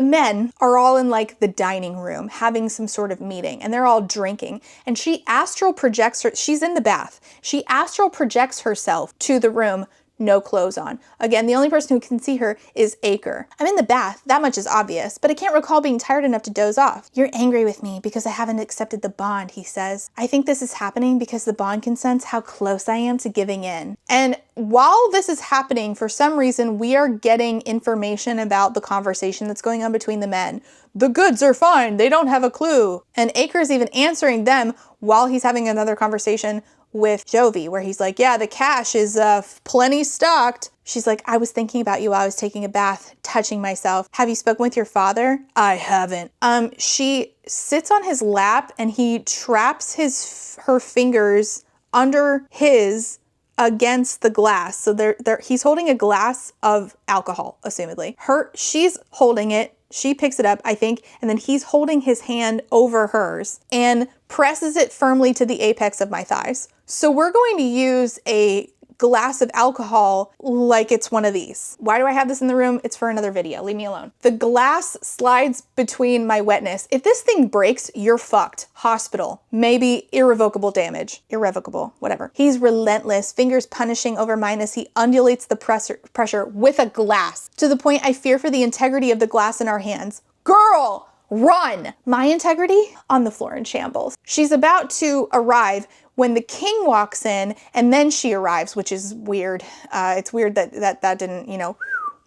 men are all in like the dining room having some sort of meeting and they're all drinking. And she astral projects her, she's in the bath. She astral projects herself to the room, no clothes on. Again, the only person who can see her is Acre. I'm in the bath, that much is obvious, but I can't recall being tired enough to doze off. You're angry with me because I haven't accepted the bond, he says. I think this is happening because the bond can sense how close I am to giving in. And while this is happening, for some reason, we are getting information about the conversation that's going on between the men. The goods are fine, they don't have a clue. And Acre's even answering them while he's having another conversation with Jovi, where he's like, yeah, the cash is plenty stocked. She's like, I was thinking about you while I was taking a bath, touching myself. Have you spoken with your father? I haven't. She sits on his lap and he traps her fingers under his against the glass. So he's holding a glass of alcohol, assumedly. She's holding it. She picks it up, I think, and then he's holding his hand over hers and presses it firmly to the apex of my thighs. So we're going to use a glass of alcohol like it's one of these. Why do I have this in the room? It's for another video. Leave me alone. The glass slides between my wetness. If this thing breaks, you're fucked. Hospital. Maybe irrevocable damage. Irrevocable. Whatever. He's relentless, fingers punishing over mine as he undulates the pressure with a glass, to the point I fear for the integrity of the glass in our hands. Girl! Run! My integrity? On the floor in shambles. She's about to arrive when the king walks in, and then she arrives, which is weird. It's weird that didn't, you know,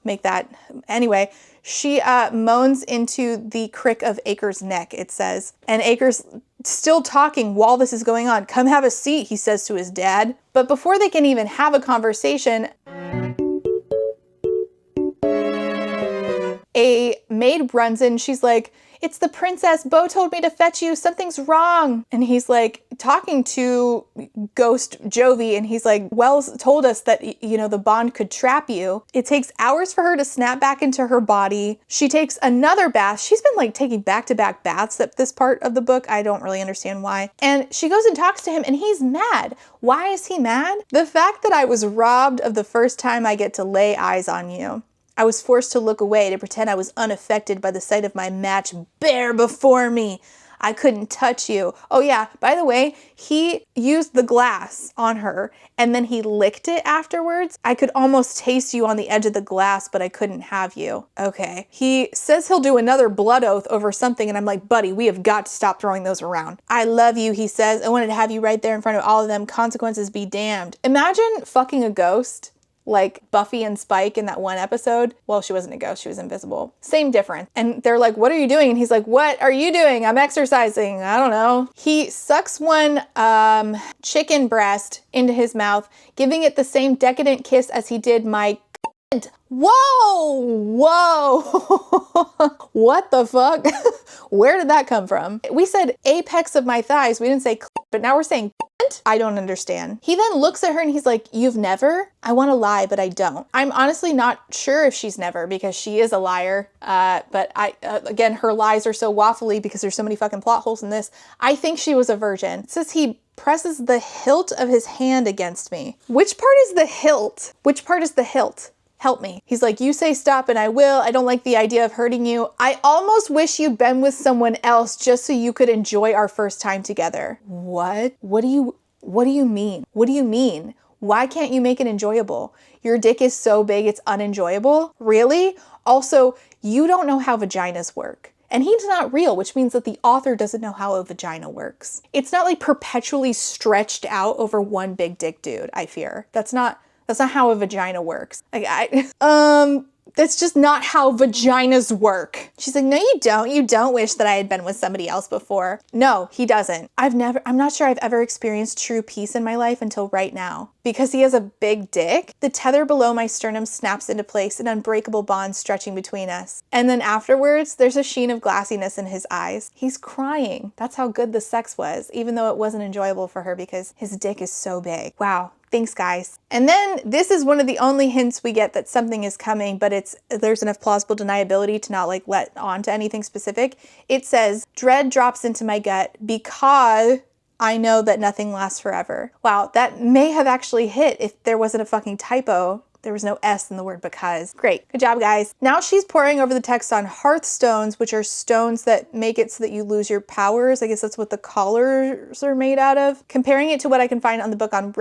make that. Anyway, she moans into the crick of Acre's neck, it says. And Acre's still talking while this is going on. Come have a seat, he says to his dad. But before they can even have a conversation, a maid runs in. She's like, it's the princess. Bo told me to fetch you. Something's wrong. And he's like talking to Ghost Jovi. And he's like, Wells told us that, you know, the bond could trap you. It takes hours for her to snap back into her body. She takes another bath. She's been like taking back-to-back baths at this part of the book. I don't really understand why. And she goes and talks to him and he's mad. Why is he mad? The fact that I was robbed of the first time I get to lay eyes on you. I was forced to look away to pretend I was unaffected by the sight of my match bare before me. I couldn't touch you. Oh yeah, by the way, he used the glass on her and then he licked it afterwards. I could almost taste you on the edge of the glass, but I couldn't have you. Okay. He says he'll do another blood oath over something and I'm like, buddy, we have got to stop throwing those around. I love you, he says. I wanted to have you right there in front of all of them. Consequences be damned. Imagine fucking a ghost. Like Buffy and Spike in that one episode. Well, she wasn't a ghost, she was invisible. Same difference. And they're like, what are you doing? And he's like, what are you doing? I'm exercising. I don't know. He sucks one chicken breast into his mouth, giving it the same decadent kiss as he did my Whoa! What the fuck? Where did that come from? We said apex of my thighs. We didn't say but now we're saying I don't understand. He then looks at her and he's like, you've never? I want to lie, but I don't. I'm honestly not sure if she's never because she is a liar. But again, her lies are so waffly because there's so many fucking plot holes in this. I think she was a virgin. It says he presses the hilt of his hand against me. Which part is the hilt? Which part is the hilt? Help me. He's like, you say stop and I will. I don't like the idea of hurting you. I almost wish you'd been with someone else just so you could enjoy our first time together. What? What do you mean? What do you mean? Why can't you make it enjoyable? Your dick is so big it's unenjoyable? Really? Also, you don't know how vaginas work. And he's not real, which means that the author doesn't know how a vagina works. It's not like perpetually stretched out over one big dick dude, I fear. That's not how a vagina works. Like that's just not how vaginas work. She's like, no, you don't. You don't wish that I had been with somebody else before. No, he doesn't. I'm not sure I've ever experienced true peace in my life until right now. Because he has a big dick, the tether below my sternum snaps into place, an unbreakable bond stretching between us. And then afterwards, there's a sheen of glassiness in his eyes. He's crying. That's how good the sex was, even though it wasn't enjoyable for her because his dick is so big. Wow, Thanks, guys. And then this is one of the only hints we get that something is coming, but there's enough plausible deniability to not like let on to anything specific. It says, dread drops into my gut because I know that nothing lasts forever. Wow, that may have actually hit if there wasn't a fucking typo. There was no S in the word because. Great. Good job, guys. Now she's poring over the text on hearthstones, which are stones that make it so that you lose your powers. I guess that's what the collars are made out of. Comparing it to what I can find on the book on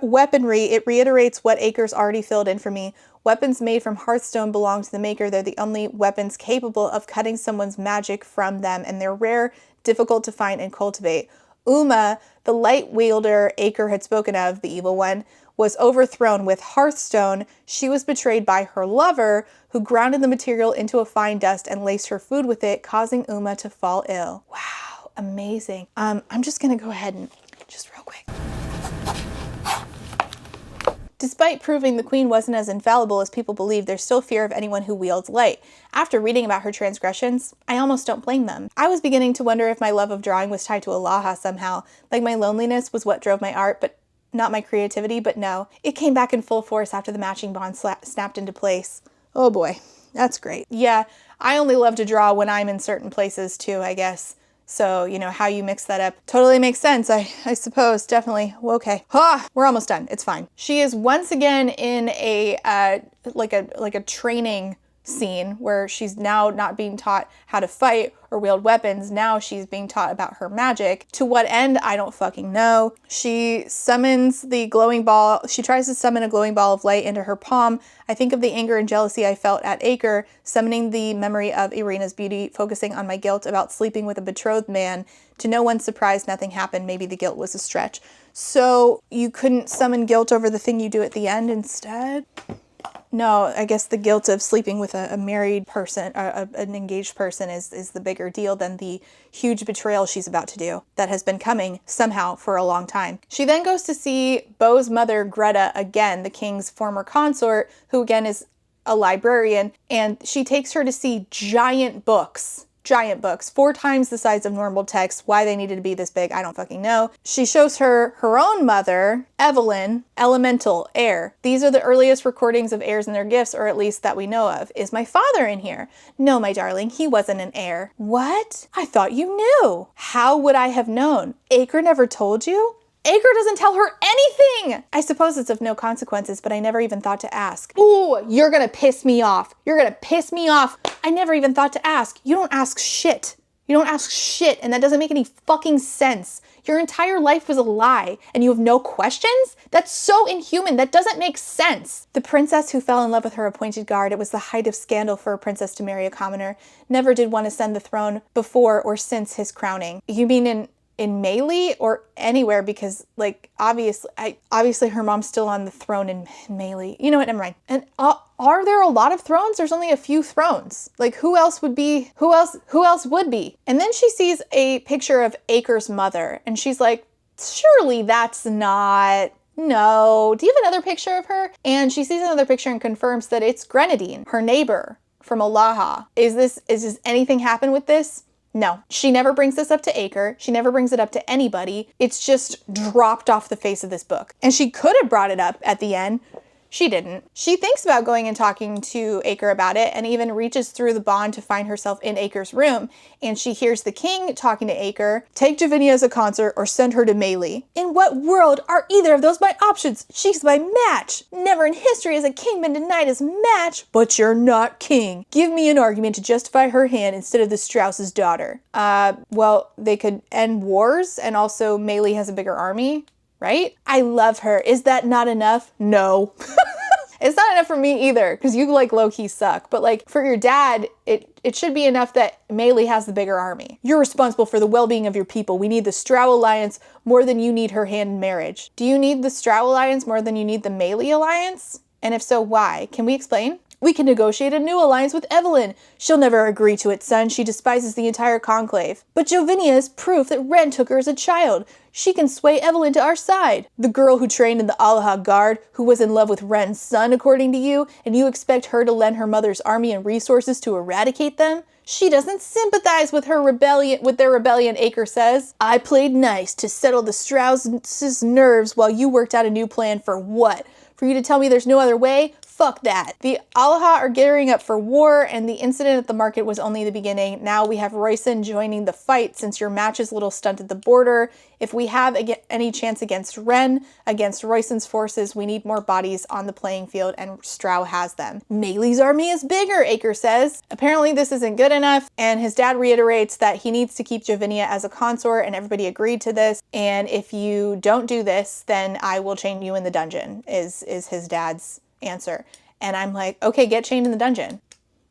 weaponry, it reiterates what Acres already filled in for me. Weapons made from hearthstone belong to the maker. They're the only weapons capable of cutting someone's magic from them, and they're rare, difficult to find and cultivate. Uma, the light wielder Acre had spoken of, the evil one, was overthrown with hearthstone. She was betrayed by her lover, who grounded the material into a fine dust and laced her food with it, causing Uma to fall ill. Wow, amazing. I'm just gonna go ahead and just real quick. Despite proving the queen wasn't as infallible as people believe, there's still fear of anyone who wields light. After reading about her transgressions, I almost don't blame them. I was beginning to wonder if my love of drawing was tied to Aloaha somehow, like my loneliness was what drove my art, but not my creativity, but no. It came back in full force after the matching bond snapped into place. Oh boy, that's great. Yeah, I only love to draw when I'm in certain places too, I guess. So, you know, how you mix that up totally makes sense, I suppose, definitely. Okay. We're almost done. It's fine. She is once again in a, like a training scene where she's now not being taught how to fight or wield weapons. Now she's being taught about her magic. To what end? I don't fucking know. She summons the glowing ball. She tries to summon a glowing ball of light into her palm. I think of the anger and jealousy I felt at Acre, summoning the memory of Irina's beauty, focusing on my guilt about sleeping with a betrothed man. To no one's surprise, nothing happened. Maybe the guilt was a stretch. So you couldn't summon guilt over the thing you do at the end instead? No, I guess the guilt of sleeping with a married person, an engaged person is the bigger deal than the huge betrayal she's about to do that has been coming somehow for a long time. She then goes to see Beau's mother, Greta, again, the king's former consort, who again is a librarian, and she takes her to see giant books, 4 times the size of normal text. Why they needed to be this big, I don't fucking know. She shows her own mother, Evelyn, elemental, air. These are the earliest recordings of heirs and their gifts, or at least that we know of. Is my father in here? No, my darling, he wasn't an heir. What? I thought you knew. How would I have known? Acre never told you? Acre doesn't tell her anything! I suppose it's of no consequences, but I never even thought to ask. Ooh, you're gonna piss me off. You're gonna piss me off. I never even thought to ask. You don't ask shit. You don't ask shit, and that doesn't make any fucking sense. Your entire life was a lie, and you have no questions? That's so inhuman. That doesn't make sense. The princess who fell in love with her appointed guard, it was the height of scandal for a princess to marry a commoner. Never did one ascend the throne before or since his crowning. You mean in Melee or anywhere, because like obviously her mom's still on the throne in Melee. You know what, never mind. And are there a lot of thrones? There's only a few thrones. Like who else would be? And then she sees a picture of Acre's mother and she's like, surely that's not, no. Do you have another picture of her? And she sees another picture and confirms that it's Grenadine, her neighbor from Aloaha. Is this anything happen with this? No, she never brings this up to Acre. She never brings it up to anybody. It's just dropped off the face of this book. And she could have brought it up at the end. She didn't. She thinks about going and talking to Acre about it and even reaches through the bond to find herself in Acre's room. And she hears the king talking to Acre. Take Javinia as a consort or send her to Melee. In what world are either of those my options? She's my match. Never in history has a king been denied his match. But you're not king. Give me an argument to justify her hand instead of the Strauss's daughter. Well, they could end wars and also Melee has a bigger army. Right? I love her. Is that not enough? No. It's not enough for me either, because you like low-key suck. But like for your dad, it should be enough that Melee has the bigger army. You're responsible for the well-being of your people. We need the Strau Alliance more than you need her hand in marriage. Do you need the Strau Alliance more than you need the Melee Alliance? And if so, why? Can we explain? We can negotiate a new alliance with Evelyn. She'll never agree to it, son. She despises the entire conclave. But Jovinia is proof that Rent took her as a child. She can sway Evelyn to our side. The girl who trained in the Aloaha Guard, who was in love with Ren's son, according to you, and you expect her to lend her mother's army and resources to eradicate them? She doesn't sympathize with their rebellion, Acre says. I played nice to settle the Strauss's nerves while you worked out a new plan for what? For you to tell me there's no other way? Fuck that. The Aloha are gearing up for war, and the incident at the market was only the beginning. Now we have Royson joining the fight since your match is a little stunted at the border. If we have any chance against Ren, against Royson's forces, we need more bodies on the playing field, and Strau has them. Meili's army is bigger, Acre says. Apparently this isn't good enough, and his dad reiterates that he needs to keep Jovinia as a consort, and everybody agreed to this. And if you don't do this, then I will chain you in the dungeon, is his dad's answer. And I'm like, okay, get chained in the dungeon.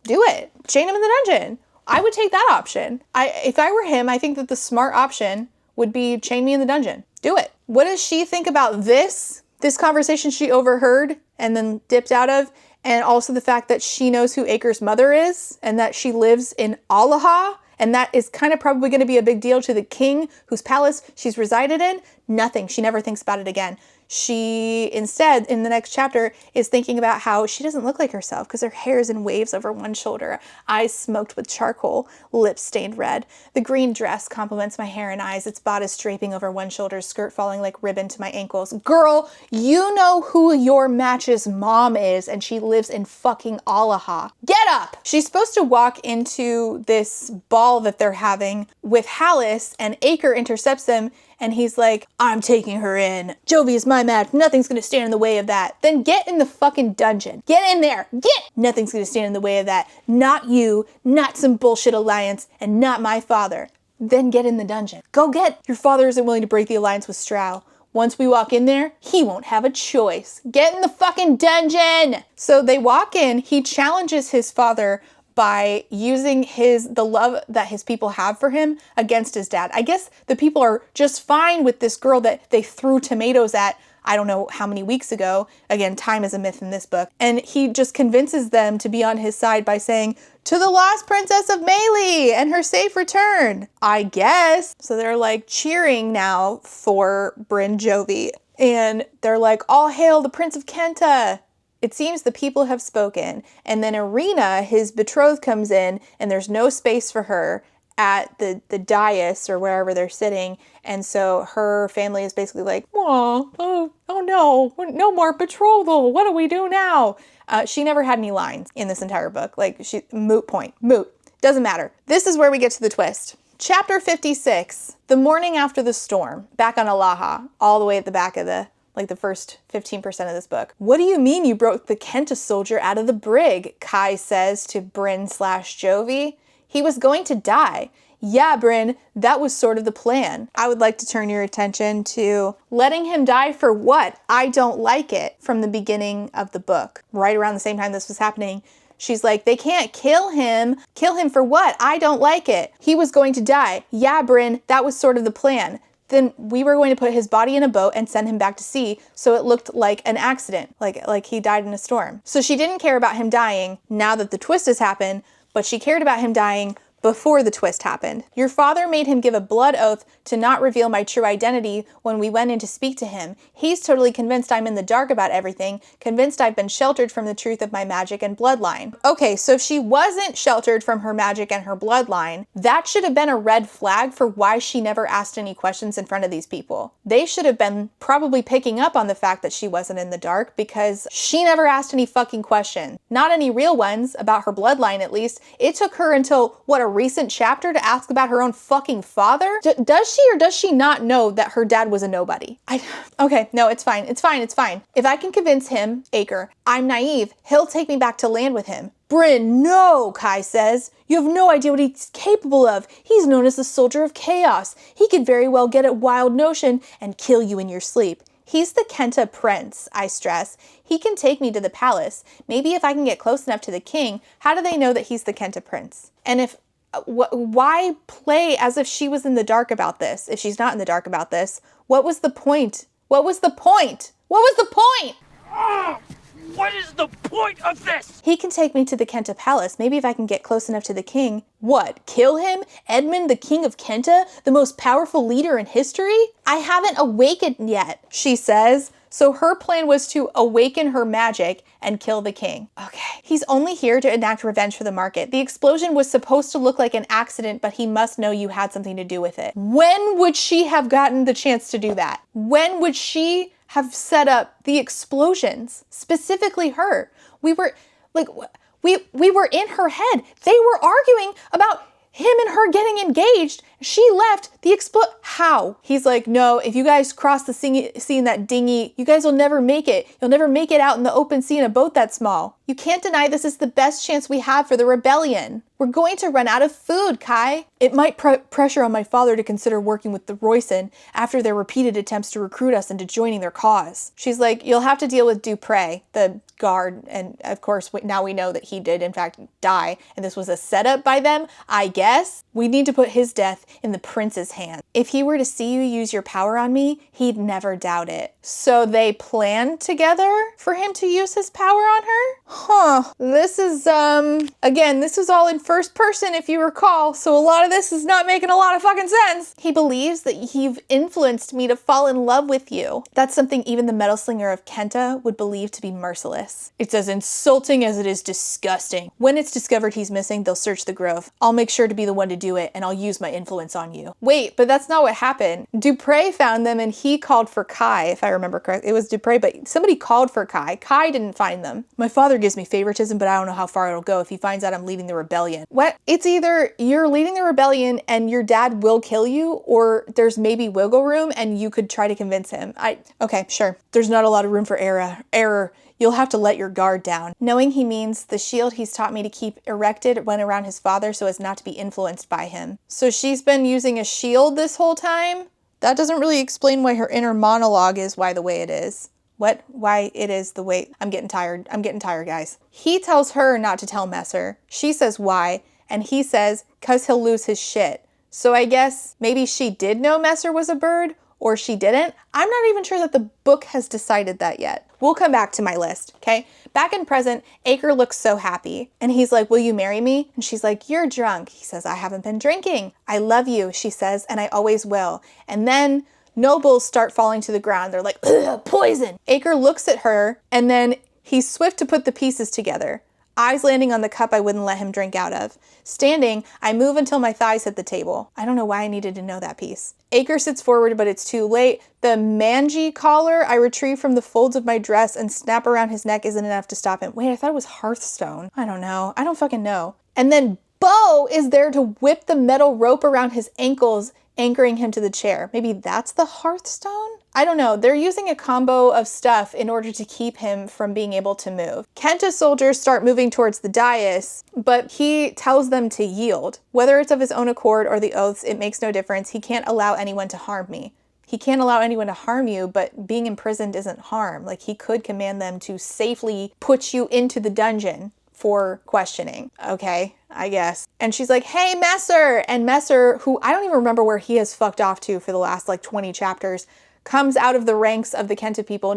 Do it. Chain him in the dungeon. I would take that option. If I were him, I think that the smart option would be chain me in the dungeon. Do it. What does she think about this conversation she overheard and then dipped out of? And also the fact that she knows who Acre's mother is and that she lives in Aloha. And that is kind of probably going to be a big deal to the king whose palace she's resided in. Nothing. She never thinks about it again. She instead, in the next chapter, is thinking about how she doesn't look like herself because her hair is in waves over one shoulder, eyes smoked with charcoal, lips stained red. The green dress complements my hair and eyes, its bodice draping over one shoulder, skirt falling like ribbon to my ankles. Girl, you know who your match's mom is, and she lives in fucking Aloha. Get up! She's supposed to walk into this ball that they're having with Hallis, and Acre intercepts them. And he's like, I'm taking her in. Jovi is my match. Nothing's going to stand in the way of that. Then get in the fucking dungeon. Get in there. Get! Nothing's going to stand in the way of that. Not you, not some bullshit alliance, and not my father. Then get in the dungeon. Go get. Your father isn't willing to break the alliance with Strau. Once we walk in there, he won't have a choice. Get in the fucking dungeon! So they walk in. He challenges his father by using the love that his people have for him against his dad. I guess the people are just fine with this girl that they threw tomatoes at, I don't know how many weeks ago. Again, time is a myth in this book. And he just convinces them to be on his side by saying, to the lost princess of Meili and her safe return, I guess. So they're like cheering now for Brinn Jovi. And they're like, all hail the Prince of Kenta. It seems the people have spoken, and then Irina, his betrothed, comes in, and there's no space for her at the dais or wherever they're sitting, and so her family is basically like, oh no, no more betrothal, what do we do now? She never had any lines in this entire book, moot point, doesn't matter. This is where we get to the twist. Chapter 56, the morning after the storm, back on Aloha, all the way at the back of the first 15% of this book. What do you mean you broke the Kenta soldier out of the brig? Kai says to Brinn/Jovi. He was going to die. Yeah, Brinn, that was sort of the plan. I would like to turn your attention to letting him die for what? I don't like it, from the beginning of the book. Right around the same time this was happening, she's like, they can't kill him. Kill him for what? I don't like it. He was going to die. Yeah, Brinn, that was sort of the plan. Then we were going to put his body in a boat and send him back to sea so it looked like an accident, like he died in a storm. So she didn't care about him dying now that the twist has happened, but she cared about him dying before the twist happened. Your father made him give a blood oath to not reveal my true identity when we went in to speak to him. He's totally convinced I'm in the dark about everything, convinced I've been sheltered from the truth of my magic and bloodline. Okay, so if she wasn't sheltered from her magic and her bloodline, that should have been a red flag for why she never asked any questions in front of these people. They should have been probably picking up on the fact that she wasn't in the dark because she never asked any fucking questions. Not any real ones, about her bloodline at least. It took her until, a recent chapter to ask about her own fucking father? Does she or does she not know that her dad was a nobody? Okay, no, it's fine. It's fine. If I can convince him, Acre, I'm naive, he'll take me back to land with him. Brinn, no, Kai says. You have no idea what he's capable of. He's known as the Soldier of Chaos. He could very well get a wild notion and kill you in your sleep. He's the Kenta prince, I stress. He can take me to the palace. Maybe if I can get close enough to the king, how do they know that he's the Kenta prince? And why play as if she was in the dark about this? If she's not in the dark about this, what was the point? What was the point? What was the point? What is the point of this? He can take me to the Kenta palace. Maybe if I can get close enough to the king. What, kill him? Edmund, the king of Kenta? The most powerful leader in history? I haven't awakened yet, she says. So her plan was to awaken her magic and kill the king. Okay. He's only here to enact revenge for the market. The explosion was supposed to look like an accident, but he must know you had something to do with it. When would she have gotten the chance to do that? When would she have set up the explosions? Specifically her. We were in her head. They were arguing about him and her getting engaged. She left the How? He's like, no, if you guys cross the sea in that dinghy, you guys will never make it. You'll never make it out in the open sea in a boat that small. You can't deny this is the best chance we have for the rebellion. We're going to run out of food, Kai. It might put pressure on my father to consider working with the Royson after their repeated attempts to recruit us into joining their cause. She's like, you'll have to deal with Dupre, the guard, and of course now we know that he did in fact die, and this was a setup by them, I guess. We need to put his death in the prince's hands. If he were to see you use your power on me, he'd never doubt it. So they planned together for him to use his power on her? Huh. This is, again, this was all in first person if you recall, so a lot of this is not making a lot of fucking sense. He believes that you've influenced me to fall in love with you. That's something even the Metal Slinger of Kenta would believe to be merciless. It's as insulting as it is disgusting. When it's discovered he's missing, they'll search the grove. I'll make sure to be the one to do it, and I'll use my influence on you. Wait, but that's not what happened. Dupre found them and he called for Kai, if I remember correctly. It was Dupre, but somebody called for Kai. Kai didn't find them. My father gives me favoritism, but I don't know how far it'll go if he finds out I'm leading the rebellion. What? It's either you're leading the rebellion and your dad will kill you, or there's maybe wiggle room and you could try to convince him. Okay, sure. There's not a lot of room for error. You'll have to let your guard down. Knowing he means the shield he's taught me to keep erected when around his father so as not to be influenced by him. So she's been using a shield this whole time? That doesn't really explain why her inner monologue is why the way it is. Why it is the way. I'm getting tired, guys. He tells her not to tell Messer. She says why, and he says, 'cause he'll lose his shit. So I guess maybe she did know Messer was a bird, or she didn't. I'm not even sure that the book has decided that yet. We'll come back to my list, okay? Back in present, Acre looks so happy. And he's like, will you marry me? And she's like, you're drunk. He says, I haven't been drinking. I love you, she says, and I always will. And then nobles start falling to the ground. They're like, ugh, poison. Acre looks at her, and then he's swift to put the pieces together. Eyes landing on the cup I wouldn't let him drink out of. Standing, I move until my thighs hit the table. I don't know why I needed to know that piece. Acre sits forward, but it's too late. The mangy collar I retrieve from the folds of my dress and snap around his neck isn't enough to stop him. Wait, I thought it was Hearthstone. I don't know. I don't fucking know. And then Bo is there to whip the metal rope around his ankles, anchoring him to the chair. Maybe that's the Hearthstone? I don't know. They're using a combo of stuff in order to keep him from being able to move. Kenta's soldiers start moving towards the dais, but he tells them to yield. Whether it's of his own accord or the oaths, it makes no difference. He can't allow anyone to harm me. He can't allow anyone to harm you, but being imprisoned isn't harm. Like, he could command them to safely put you into the dungeon for questioning. Okay, I guess. And she's like, hey, Messer! And Messer, who I don't even remember where he has fucked off to for the last like 20 chapters, comes out of the ranks of the Kenta people,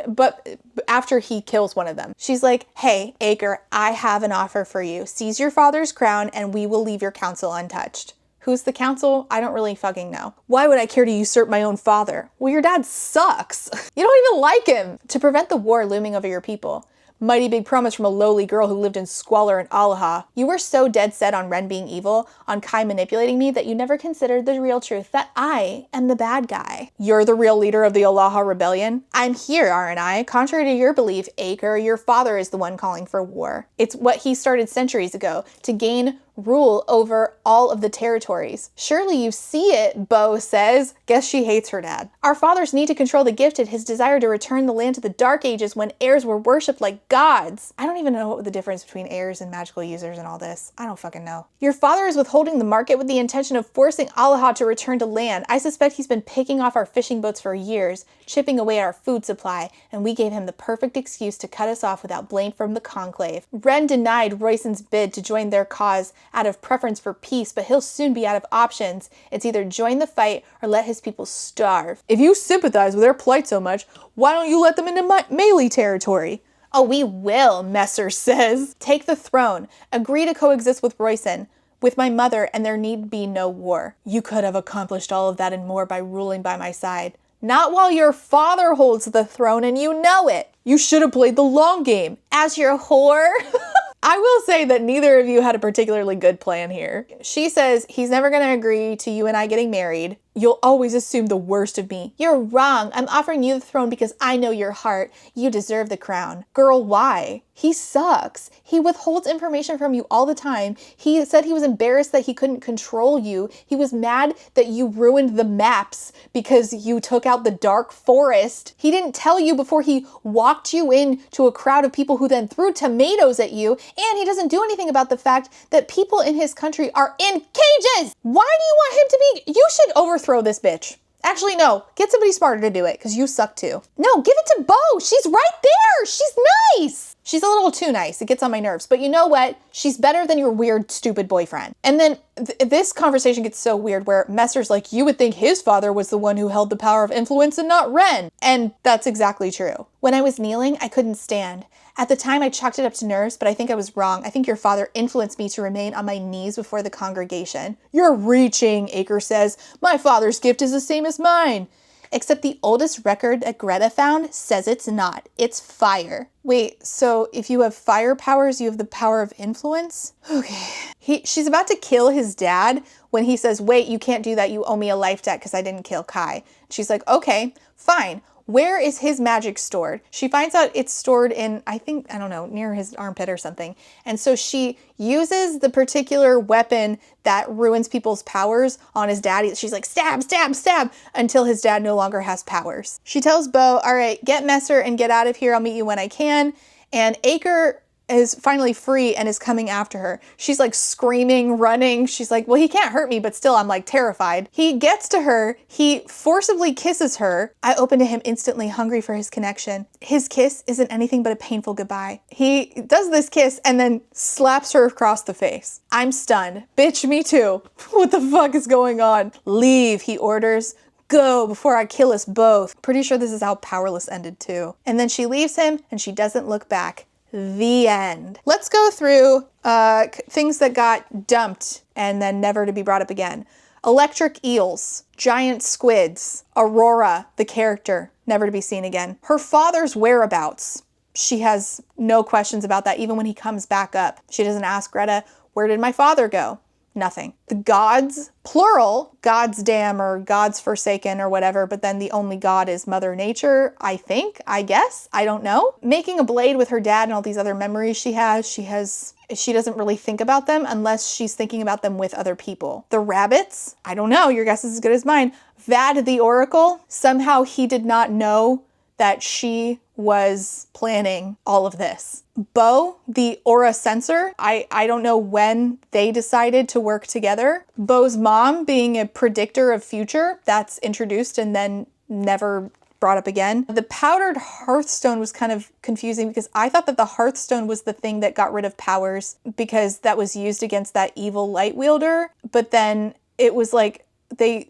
but after he kills one of them. She's like, hey, Acre, I have an offer for you. Seize your father's crown and we will leave your council untouched. Who's the council? I don't really fucking know. Why would I care to usurp my own father? Well, your dad sucks. You don't even like him. To prevent the war looming over your people. Mighty big promise from a lowly girl who lived in squalor in Aloaha. You were so dead set on Ren being evil, on Kai manipulating me, that you never considered the real truth, that I am the bad guy. You're the real leader of the Aloaha rebellion? I'm here, aren't I? Contrary to your belief, Acre, your father is the one calling for war. It's what he started centuries ago, to gain rule over all of the territories. Surely you see it, Bo says. Guess she hates her dad. Our father's need to control the gifted, his desire to return the land to the Dark Ages when heirs were worshipped like gods. I don't even know what the difference between heirs and magical users and all this. I don't fucking know. Your father is withholding the market with the intention of forcing Aloha to return to land. I suspect he's been picking off our fishing boats for years, chipping away at our food supply, and we gave him the perfect excuse to cut us off without blame from the conclave. Ren denied Royson's bid to join their cause out of preference for peace, but he'll soon be out of options. It's either join the fight or let his people starve. If you sympathize with their plight so much, why don't you let them into melee territory? Oh, we will, Messer says. Take the throne. Agree to coexist with Royson, with my mother, and there need be no war. You could have accomplished all of that and more by ruling by my side. Not while your father holds the throne and you know it. You should have played the long game. As your whore. I will say that neither of you had a particularly good plan here. She says he's never going to agree to you and I getting married. You'll always assume the worst of me. You're wrong. I'm offering you the throne because I know your heart. You deserve the crown. Girl, why? He sucks. He withholds information from you all the time. He said he was embarrassed that he couldn't control you. He was mad that you ruined the maps because you took out the dark forest. He didn't tell you before he walked you into a crowd of people who then threw tomatoes at you. And he doesn't do anything about the fact that people in his country are in cages. Why do you want him to be? You should overthrow this bitch. Actually, no. Get somebody smarter to do it, because you suck too. No, give it to Bo. She's right there. She's nice. She's a little too nice. It gets on my nerves. But you know what? She's better than your weird, stupid boyfriend. And then this conversation gets so weird where Messer's like, you would think his father was the one who held the power of influence and not Ren. And that's exactly true. When I was kneeling, I couldn't stand. At the time, I chalked it up to nerves, but I think I was wrong. I think your father influenced me to remain on my knees before the congregation. You're reaching, Acre says. My father's gift is the same as mine. Except the oldest record that Greta found says it's not. It's fire. Wait, so if you have fire powers, you have the power of influence? Okay. She's about to kill his dad when he says, wait, you can't do that. You owe me a life debt because I didn't kill Kai. She's like, okay, fine. Where is his magic stored? She finds out it's stored in, I don't know, near his armpit or something. And so she uses the particular weapon that ruins people's powers on his dad. She's like, stab, stab, stab, until his dad no longer has powers. She tells Bo, all right, get Messer and get out of here. I'll meet you when I can. And Acre is finally free and is coming after her. She's like screaming, running. She's like, well, he can't hurt me, but still I'm like terrified. He gets to her. He forcibly kisses her. I open to him instantly, hungry for his connection. His kiss isn't anything but a painful goodbye. He does this kiss and then slaps her across the face. I'm stunned. Bitch, me too. What the fuck is going on? Leave, he orders. Go before I kill us both. Pretty sure this is how Powerless ended too. And then she leaves him and she doesn't look back. The end. Let's go through things that got dumped and then never to be brought up again. Electric eels, giant squids, Aurora, the character, never to be seen again. Her father's whereabouts. She has no questions about that even when he comes back up. She doesn't ask Greta, where did my father go? Nothing. The gods, plural, gods damn or gods forsaken or whatever, but then the only god is Mother Nature, I think, I guess, I don't know. Making a blade with her dad and all these other memories she doesn't really think about them unless she's thinking about them with other people. The rabbits, I don't know, your guess is as good as mine. Vad the Oracle, somehow he did not know that she was planning all of this. Bo, the aura sensor, I don't know when they decided to work together. Bo's mom being a predictor of future, that's introduced and then never brought up again. The powdered hearthstone was kind of confusing because I thought that the hearthstone was the thing that got rid of powers because that was used against that evil light wielder, but then it was like they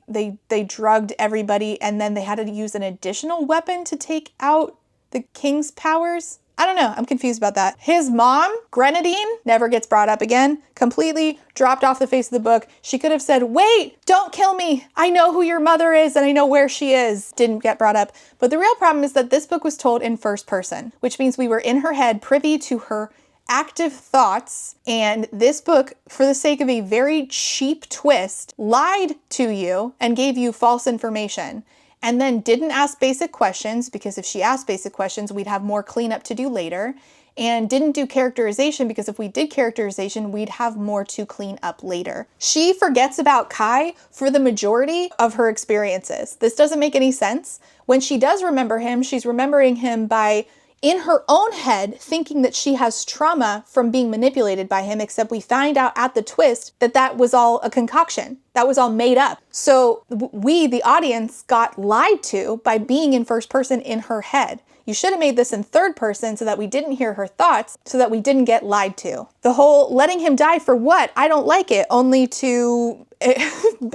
drugged everybody and then they had to use an additional weapon to take out the king's powers. I don't know. I'm confused about that. His mom, Grenadine, never gets brought up again. Completely dropped off the face of the book. She could have said, wait, don't kill me. I know who your mother is and I know where she is. Didn't get brought up. But the real problem is that this book was told in first person, which means we were in her head privy to her active thoughts, and this book, for the sake of a very cheap twist, lied to you and gave you false information, and then didn't ask basic questions, because if she asked basic questions, we'd have more cleanup to do later, and didn't do characterization, because if we did characterization, we'd have more to clean up later. She forgets about Kai for the majority of her experiences. This doesn't make any sense. When she does remember him, she's remembering him by in her own head, thinking that she has trauma from being manipulated by him, except we find out at the twist that that was all a concoction. That was all made up. So we, the audience, got lied to by being in first person in her head. You should have made this in third person so that we didn't hear her thoughts, so that we didn't get lied to. The whole letting him die for what? I don't like it, only to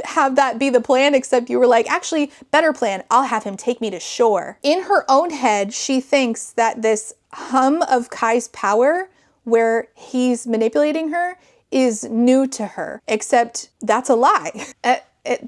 have that be the plan, except you were like, actually, better plan, I'll have him take me to shore. In her own head, she thinks that this hum of Kai's power where he's manipulating her is new to her, except that's a lie.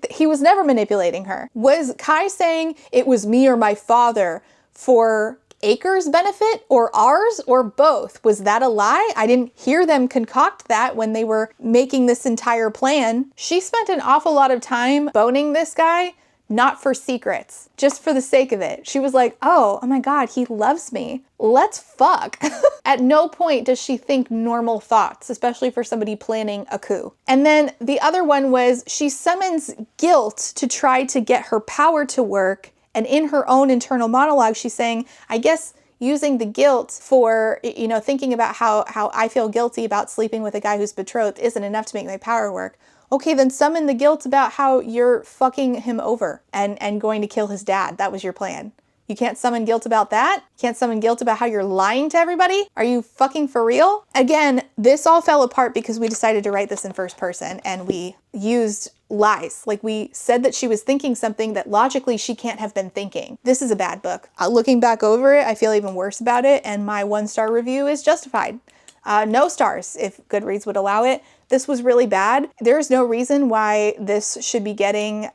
He was never manipulating her. Was Kai saying it was me or my father for Acre's benefit or ours or both? Was that a lie? I didn't hear them concoct that when they were making this entire plan. She spent an awful lot of time boning this guy, not for secrets, just for the sake of it. She was like, oh my God, he loves me. Let's fuck. At no point does she think normal thoughts, especially for somebody planning a coup. And then the other one was she summons guilt to try to get her power to work. And in her own internal monologue, she's saying, I guess using the guilt for, thinking about how I feel guilty about sleeping with a guy who's betrothed isn't enough to make my power work. Okay, then summon the guilt about how you're fucking him over and going to kill his dad. That was your plan. You can't summon guilt about that? You can't summon guilt about how you're lying to everybody? Are you fucking for real? Again, this all fell apart because we decided to write this in first person and we used lies. Like, we said that she was thinking something that logically she can't have been thinking. This is a bad book. Looking back over it, I feel even worse about it, and my 1-star review is justified. No stars, if Goodreads would allow it. This was really bad. There's no reason why this should be getting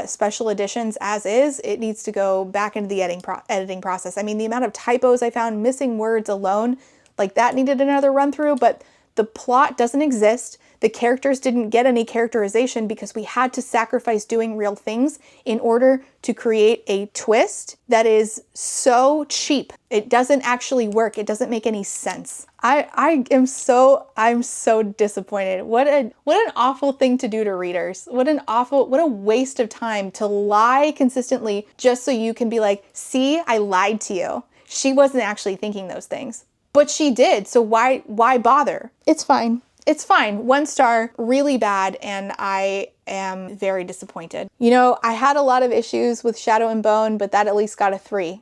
special editions as is. It needs to go back into the editing process. I mean, the amount of typos I found, missing words alone, like that needed another run through, but the plot doesn't exist. The characters didn't get any characterization because we had to sacrifice doing real things in order to create a twist that is so cheap. It doesn't actually work. It doesn't make any sense. I'm so disappointed. What an awful thing to do to readers. What a waste of time to lie consistently just so you can be like, see, I lied to you. She wasn't actually thinking those things, but she did. So why bother? It's fine. It's fine. 1 star, really bad, and I am very disappointed. I had a lot of issues with Shadow and Bone, but that at least got a 3.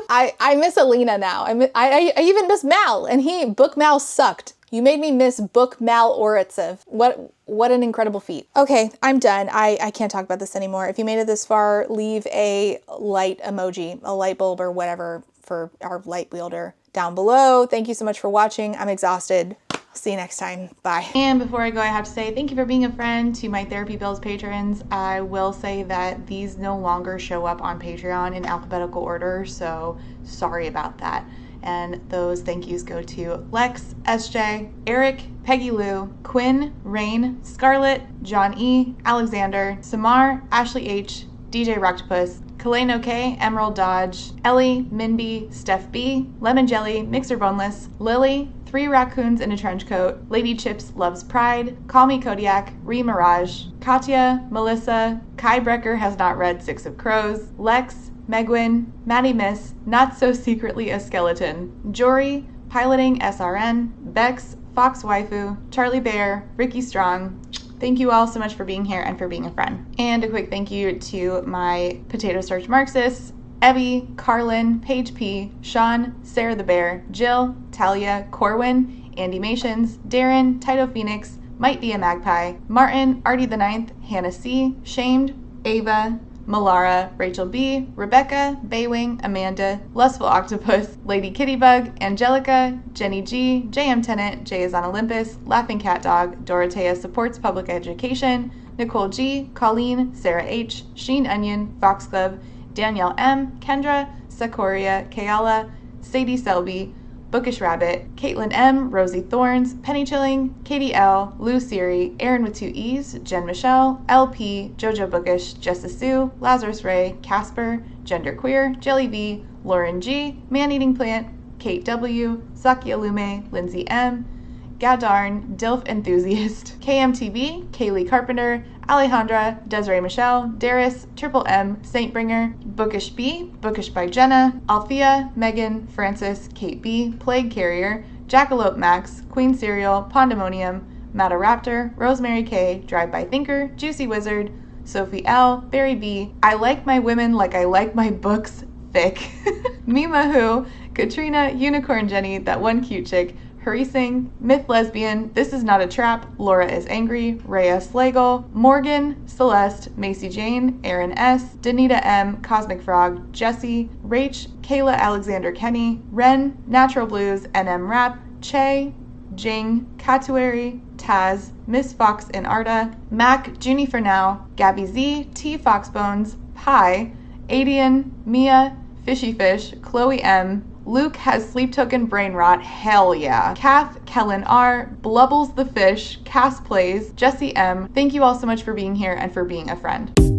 I miss Alina now. I even miss Mal, and Book Mal sucked. You made me miss Book Mal Oritsev. What an incredible feat. Okay, I'm done. I can't talk about this anymore. If you made it this far, leave a light emoji, a light bulb or whatever for our light wielder down below. Thank you so much for watching. I'm exhausted. See you next time. Bye. And before I go, I have to say thank you for being a friend to my Therapy Bills patrons. I will say that these no longer show up on Patreon in alphabetical order, so sorry about that. And those thank yous go to Lex, SJ, Eric, Peggy Lou, Quinn, Rain, Scarlett, John E, Alexander, Samar, Ashley H, DJ Rocktopus, Kaleno K, Emerald Dodge, Ellie, Minby, Steph B, Lemon Jelly, Mixer Boneless, Lily, 3 Raccoons in a Trench Coat, Lady Chips Loves Pride, Call Me Kodiak, Ree Mirage, Katya, Melissa, Kai Brecker Has Not Read 6 of Crows, Lex, Megwin, Maddie Miss, Not So Secretly a Skeleton, Jory, Piloting SRN, Bex, Fox Waifu, Charlie Bear, Ricky Strong. Thank you all so much for being here and for being a friend. And a quick thank you to my Potato Starch Marxists, Evie, Carlin, Paige P, Sean, Sarah the Bear, Jill, Talia, Corwin, Andy Mations, Darren, Tito Phoenix, Might Be a Magpie, Martin, Artie the Ninth, Hannah C, Shamed, Ava, Malara, Rachel B, Rebecca, Baywing, Amanda, Lustful Octopus, Lady Kittybug, Angelica, Jenny G, JM Tennant, Jay is on Olympus, Laughing Cat Dog, Dorothea Supports Public Education, Nicole G, Colleen, Sarah H, Sheen Onion, Foxglove, Danielle M, Kendra, Sakoria, Kayala, Sadie Selby, Bookish Rabbit, Caitlin M, Rosie Thorns, Penny Chilling, Katie L, Lou Siri, Aaron with 2 E's, Jen Michelle, LP, Jojo Bookish, Jessa Sue, Lazarus Ray, Casper, Genderqueer, Jelly V, Lauren G, Man-Eating Plant, Kate W, Saki Lume, Lindsay M, Gadarn, Dilf Enthusiast, KMTV, Kaylee Carpenter, Alejandra, Desiree Michelle, Darius, Triple M, Saintbringer, Bookish B, Bookish by Jenna, Althea, Megan, Francis, Kate B, Plague Carrier, Jackalope Max, Queen Cereal, Pandemonium, Mata Raptor, Rosemary K, Drive By Thinker, Juicy Wizard, Sophie L, Barry B, I Like My Women Like I Like My Books Thick, Mima Who, Katrina, Unicorn Jenny, That One Cute Chick, Harising, Myth Lesbian, This Is Not a Trap, Laura is Angry, Rhea Slagle, Morgan, Celeste, Macy Jane, Aaron S., Danita M., Cosmic Frog, Jesse, Rach, Kayla Alexander Kenny, Ren, Natural Blues, NM Rap, Che, Jing, Katuari, Taz, Miss Fox and Arda, Mac, Junie for Now, Gabby Z, T Foxbones, Pi, Adian, Mia, Fishy Fish, Chloe M, Luke has sleep token brain rot, hell yeah. Kath, Kellen R, Blubbles the Fish, Cass Plays, Jesse M. Thank you all so much for being here and for being a friend.